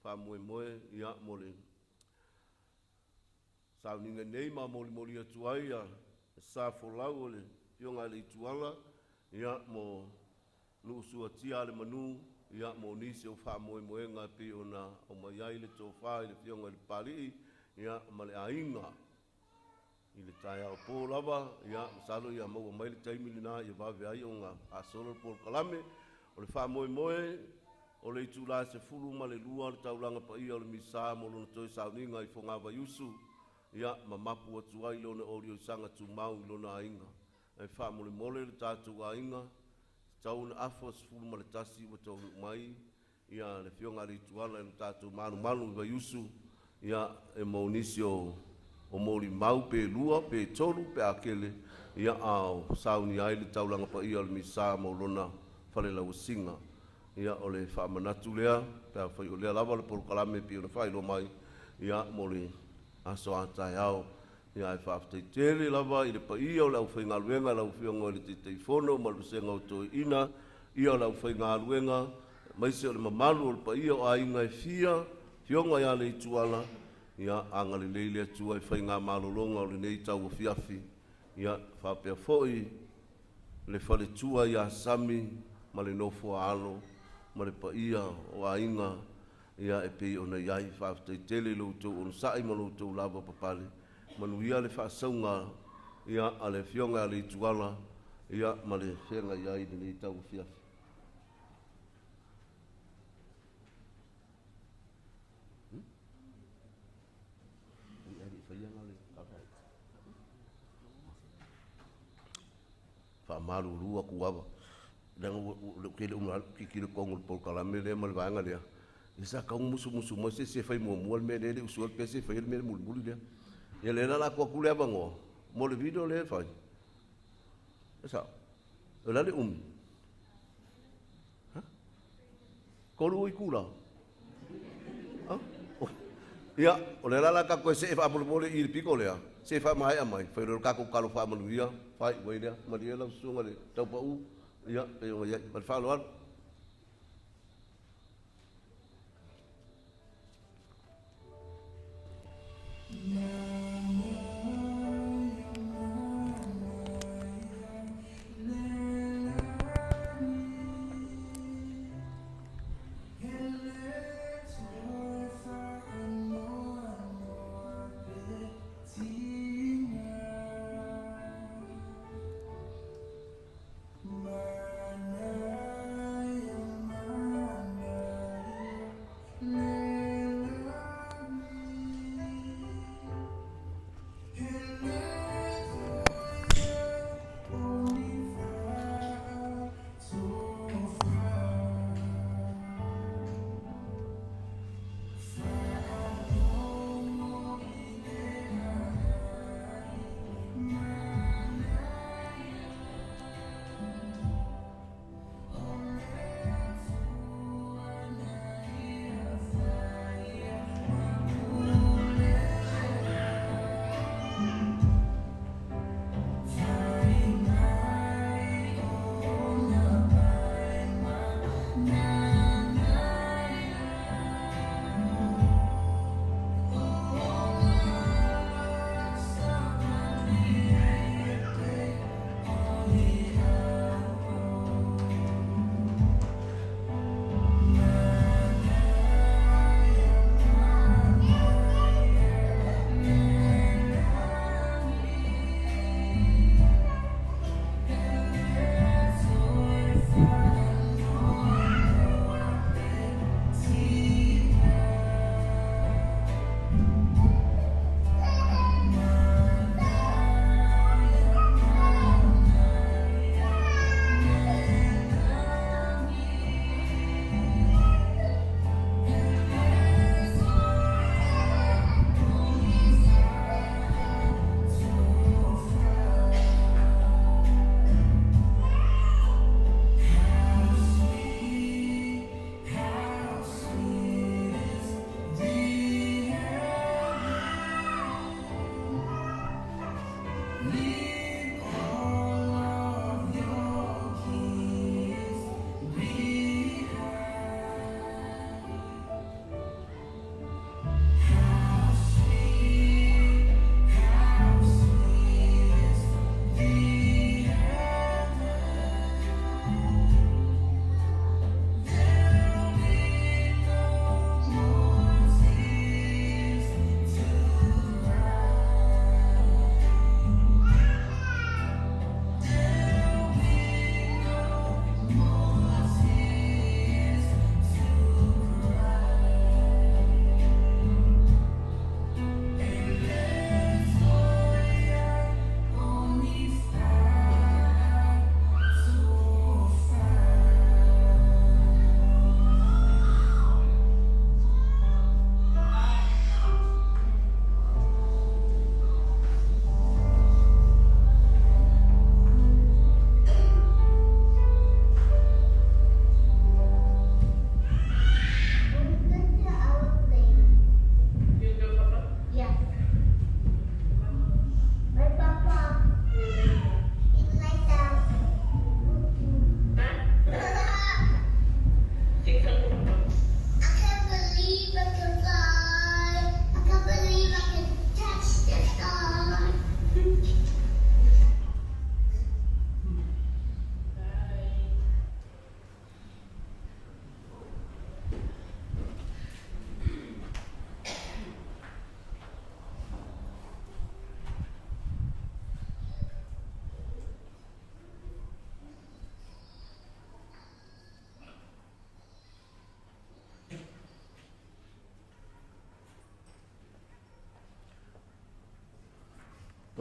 Whaamoe moe ia mole. Sauninga nei ma moli moli atuai a. Sa folau o le pionga Leituala. Ia mo nuusua tia le manu, ia mo nisi o whaamoe moenga pi o na o mai ai le tō whae le fionga le pari, ia ma le ainga. I le tai au pō lava, ia masalo ia maua mai le taimili nā, ia wawe ai o ngā asolo pō kalame, o le whaamoe moe, o le itu la se fulu ma le lua le taulanga pa ia o le misa mo lona toi sauninga i whonga waiusu, ia ma mapu atu ai lona orio sanga tu mau i lona ainga. Ai whaamole mole le tātou a inga, tau na afos fulu ma le tasi wa tau mai, ia le fionga Leituala e le tātou manu manu i waiusu, ia e maunisi o moli mau pe lua, pe tolu, pe akele, ia au sauni ai le taulanga pa ia le misa mo lona fale lau singa. Ia o le whaamanatu lea, pēr whai o lea lava le polokalame pi o na whai lo mai, ia mo le aso atai au. Ia e whaaftei tere lava, i le pa ia o lau whai ngā luenga, lau whiongo i le titei whono, ma lu senga o toi ina, ia o lau whai ngā luenga, maise o le mamalu o le pa ia o a inga e fia, whiongo ia le ituala, ia anga le leile atua e whai ngā malolonga o le nei tau o fiafi, ia whapea foi, le whale tua ia sami, ma le nofo alo, ma le pa ia o a inga, ia e pei o na iai whaaftei tele loutou, o na sai ma loutou lava papali, manuia le whaasaunga, ia a le whionga a le ituala, ia ma le whenga iai le nei tau o fiafi. Malu rua kuava dan kele umar kikile kongul por kalame le mal vanga le isa ka musu mo se fai mo me le usul pese fai me mul le ya le la ko kule bango mo le video le fai esa la le ha ko lu ikula ha ya o le la ka ko se fa mo le ir pico le se fa mai amai fai ro ka ko kalu fa mo ia fai wei dia ma dia la sunga le tau pa u ia e o ia mal fa lo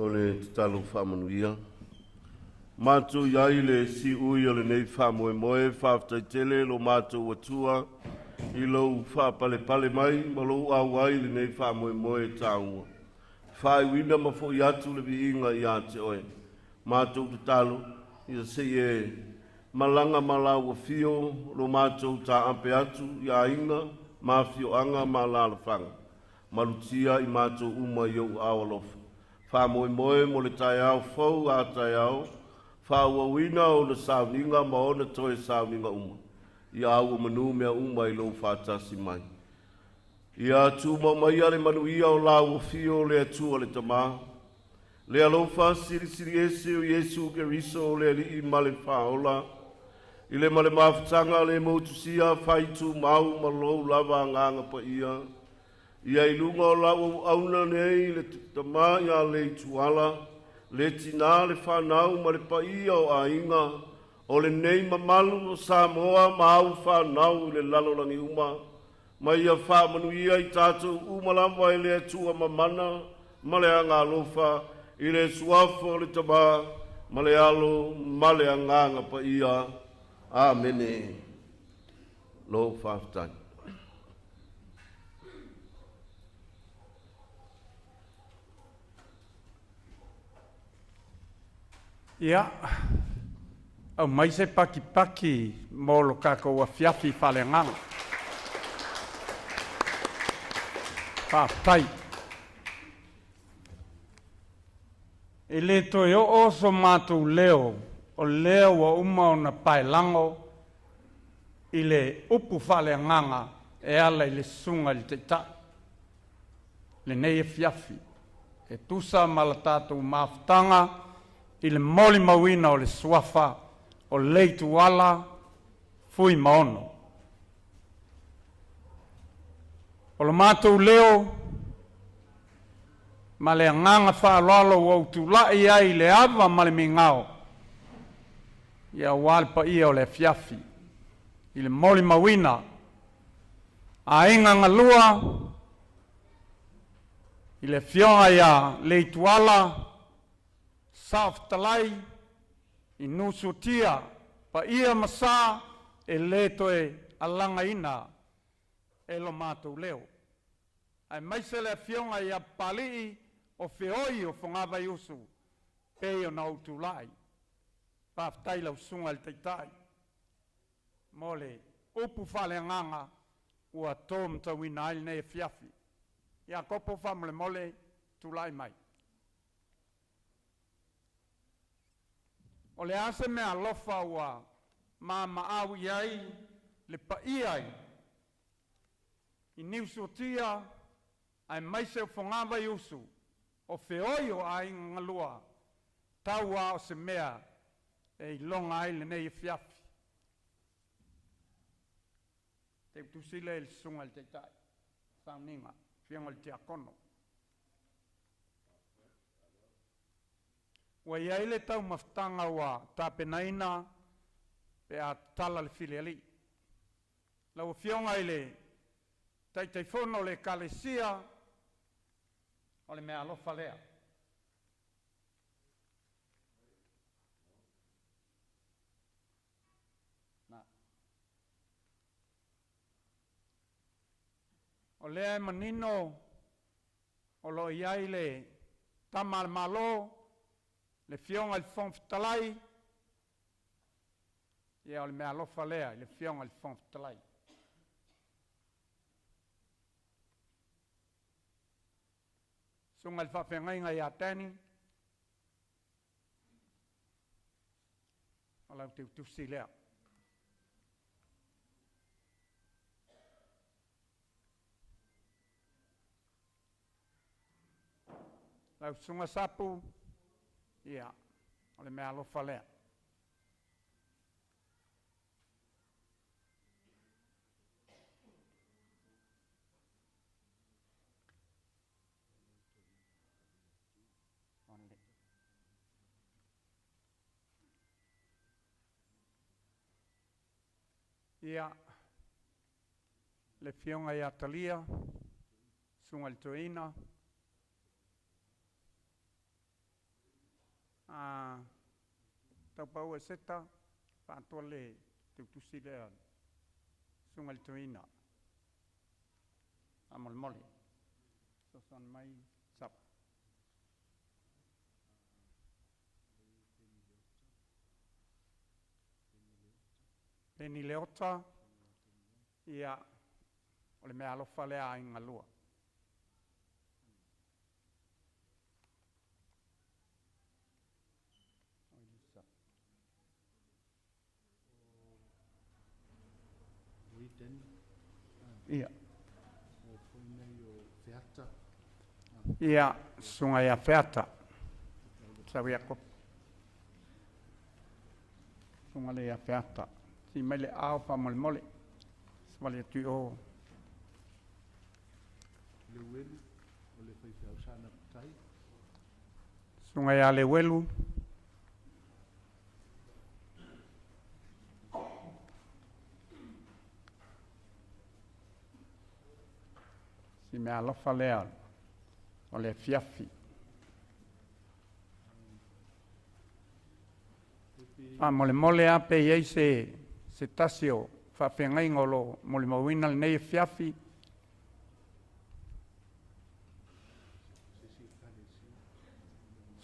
o le talo whamanuia. Mātou iai le si ui o le nei whamoe moe, whaftaitele lo mātou watua, i lou whapale pale mai, ma lou au ai le nei whamoe moe tāua. Whai wina ma fo i atu le vi inga i ate oe. Mātou te talo, i a se e malanga malau o fio, lo mātou tā ampe atu, i a inga, ma fio anga ma la whanga. Malutia i mātou uma i au awalofa. Whamoe moe mo le tai au fau a tai au, whauawina o le sauninga ma o na toe sauninga uma. I au o manu mea uma i lo whātasi mai. I a tūma mai ale manuia o lau o fio le atua le tamā. Le alofa siri siri ese o Yesu ke riso o le ali i male whaola. I le male mawhitanga le mautusia whaitu mau ma lou lava nganga pa ia. Ia i lunga o lau auna nei le tamā ia le Leituala. Le tina le whanau ma le pa ia o a inga. O le nei mamalu o Samoa ma au whanau i le lalolangi uma. Ma ia whamanuia i tātou umalama i le atua mamana, ma le anga alofa, i le suafo le tama, ma le alo, ma le anganga pa ia. Amene. Lo whaftai. Ia, au mai se paki mo lo kako ua fiafi whale nganga. Whaftai. E le toi o oso mātou leo, o leo wa uma o na pailango, i le upu whale nganga, e ala i le sunga li te ta. Le nei e fiafi. E tusa mala tātou maftanga, i le moli mawina o le suafa, o Leituala, fui maono. O lo mātou leo, ma le anganga whaalalo o tūlai ai le awa ma le mingao. Ia walpa ia o le fiafi, i le moli mawina, a inga ngalua, i le fionga ia Leituala, South Talai, i nusutia, pa ia masa e leto e alanga ina, e lo mātou leo. Ai maise le fionga ia palii o feoi o whongava i usu, pei o na utulai, paftai lau sunga le teitai. Mole, upu whale nganga, ua tōm tawina aile nei e fiafi. Ia kopo whamole mole, tulai mai. O le ase mea lofa ua mama au iai, le pa iai, i niusotia, ai maise o whongava i usu, o feoi o ai ngalua, taua o se mea, e longa ai le nei e fiafi. Te utusile il sunga le teitai, whauninga, whianga le te akono. Wa iai le tau maftanga wa tapenaina, pe a tala le filiali. Lau whionga i le taitaifono le kalesia, o le mea alofa lea. O lea manino, o lo iai le tamal malo, le fionga il fonftalai, ia o le mea alofa lea, le fionga il fonftalai. Sunga il whawhengainga i a tani, o lau te utusi lea. Lau sunga sapu, ia, o le mea alofa lea. Ia, le fionga ia talia, sunga il toina, tau pau e seta, whātua le te utusi lea, sunga le tuina, a mole mole. So son mai sapa. Peni leota, ia, o le mea alofa lea inga lua. Ia. Ia, sunga ia feata. Sau ia kopi. Sunga le ia feata. Si mai le ao pa mole mole. Swale atu o. Le welu, o le whai whiau sana tai. Sunga ia le welu. Si me alofa lea, o le fiafi. Mole mole a pe iei se tasio, fa whengai ngolo mole mawina le nei fiafi.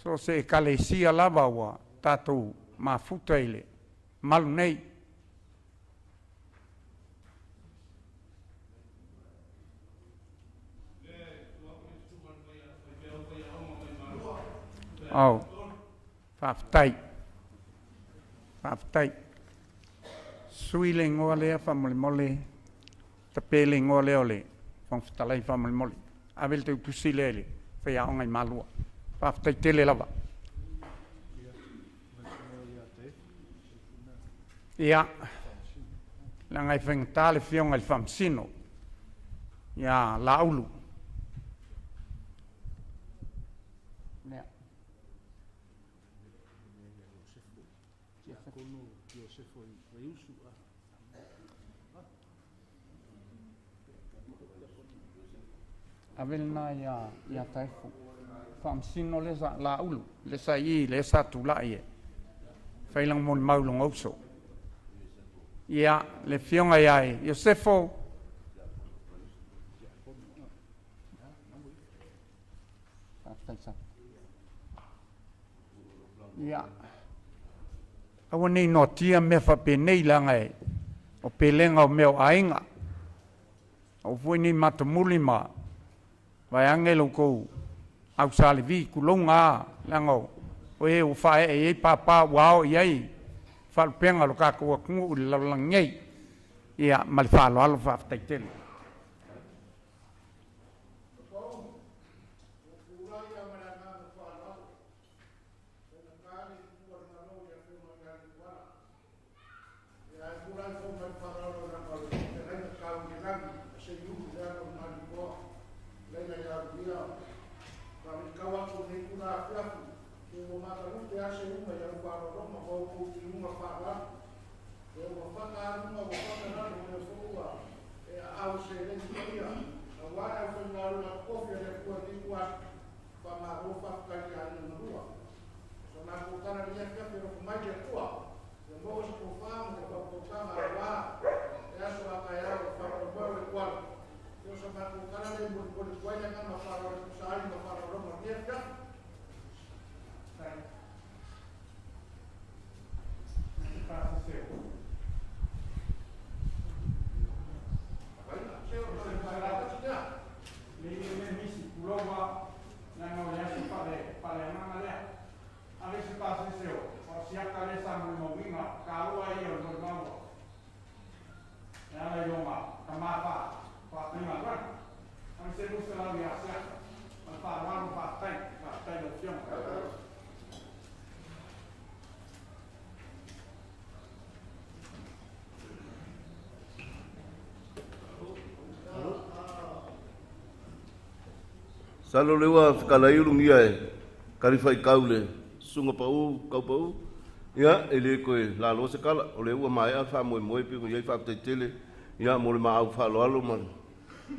So se kalesia lava wa tātou mafuta ile, malu nei. Au, whaftai. Whaftai. Sui le ngoa lea whamole mole. Tape le ngoa leo le. Whangwhitalai whamole mole. Awel te utusi le le. Whea ongai malua. Whaftai tele lava. Ia. Langai whengtale whionga le whamsino. Ia, laulu. Sefo i usu a. Avel na ia taifu. Whamsino le sa la ulu. Le sa i le sa tu la ie. Whailang mon maulong auso. Ia le fionga iai. Ia Sefo. Ia. Awa nei no tia me fa pe nei langa e. O pelenga o meo ainga. O fui ni matamuli ma. Vai angelo ko. Au sale vi kulonga langa o. O e o fa e papa wao iai. Fal penga lo ka ko ku la langei. Ia mal fa lo alo fa taitele. Salo lewa whakalai urungia e, kariwhai kaule, sunga pau, kau pau. Ia, e le koe la loa se kala, o le ua mai a wha moe moe pingo iei wha tele, ia mo le maa au wha alo man.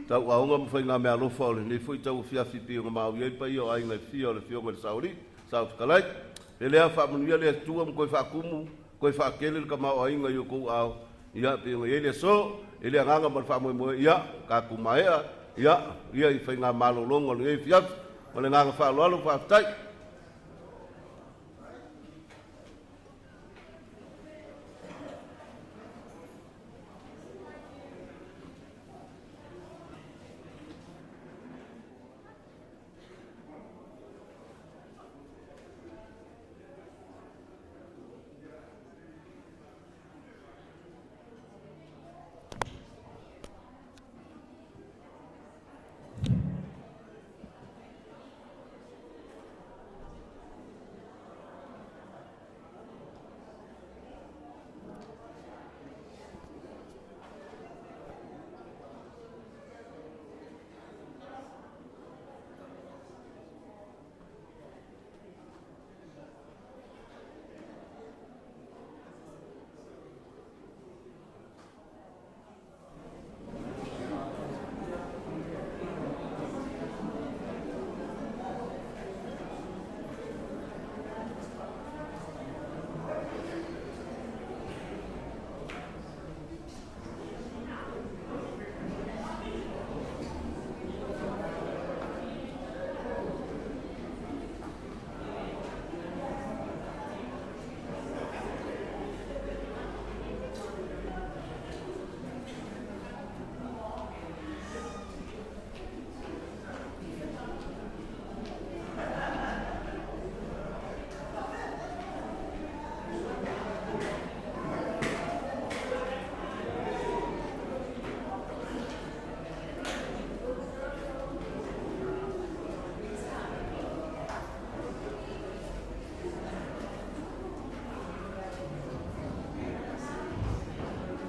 Tau aunga mo whai ngā mea lofa ole, ne fui tau whiawhi pi o ngā mau iei pa i o ainga fia o le fionga le sauri, sa whakalai. Pe lea whamanuia lea tua mo koe whakumu, koe whakele ka mau ainga yo kou au. Ia pe ngai lea so, ele nganga ma whamoe ia, ka kumaea, ia i whainga malolongo ngai fiat, o le nganga whaaloalo whaftai.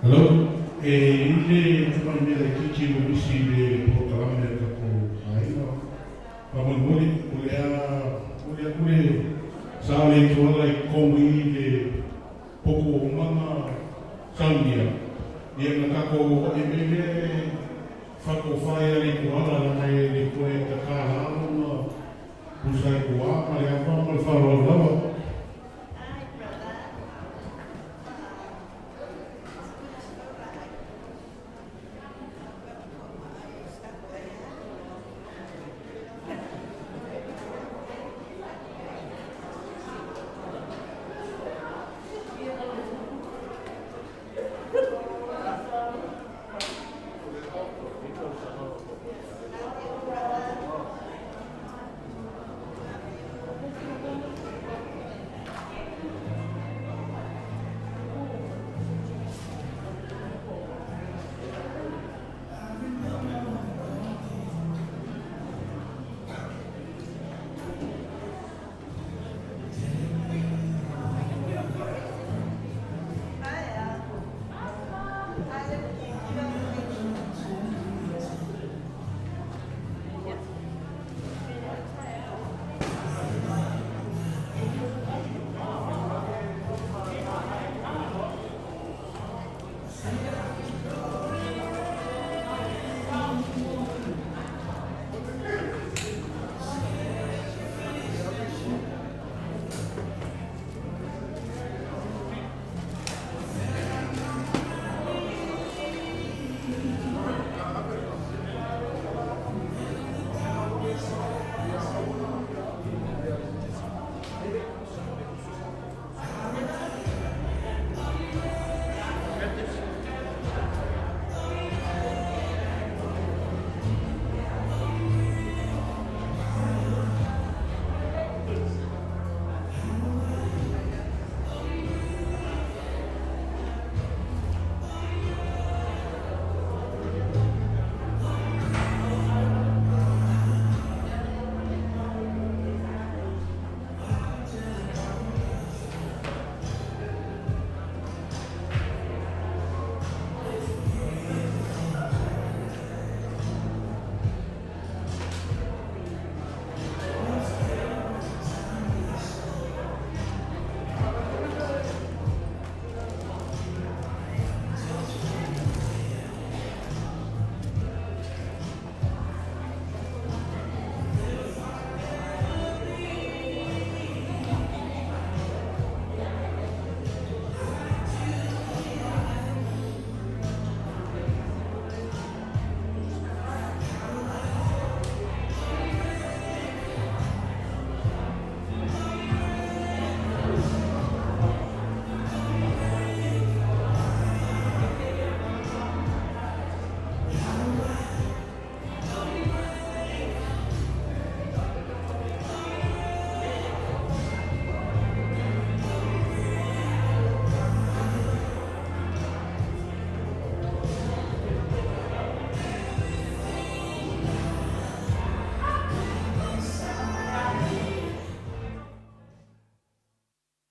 Hello, ile tufanye ile kiki mbishi ile programu ya haina. Kama mwili kule sawa tuona kombi ile poko mama Zambia. Ye nakako emele fako fire ile kuala na ile kuenda kala ama usai kuapa ya kama faro lawa.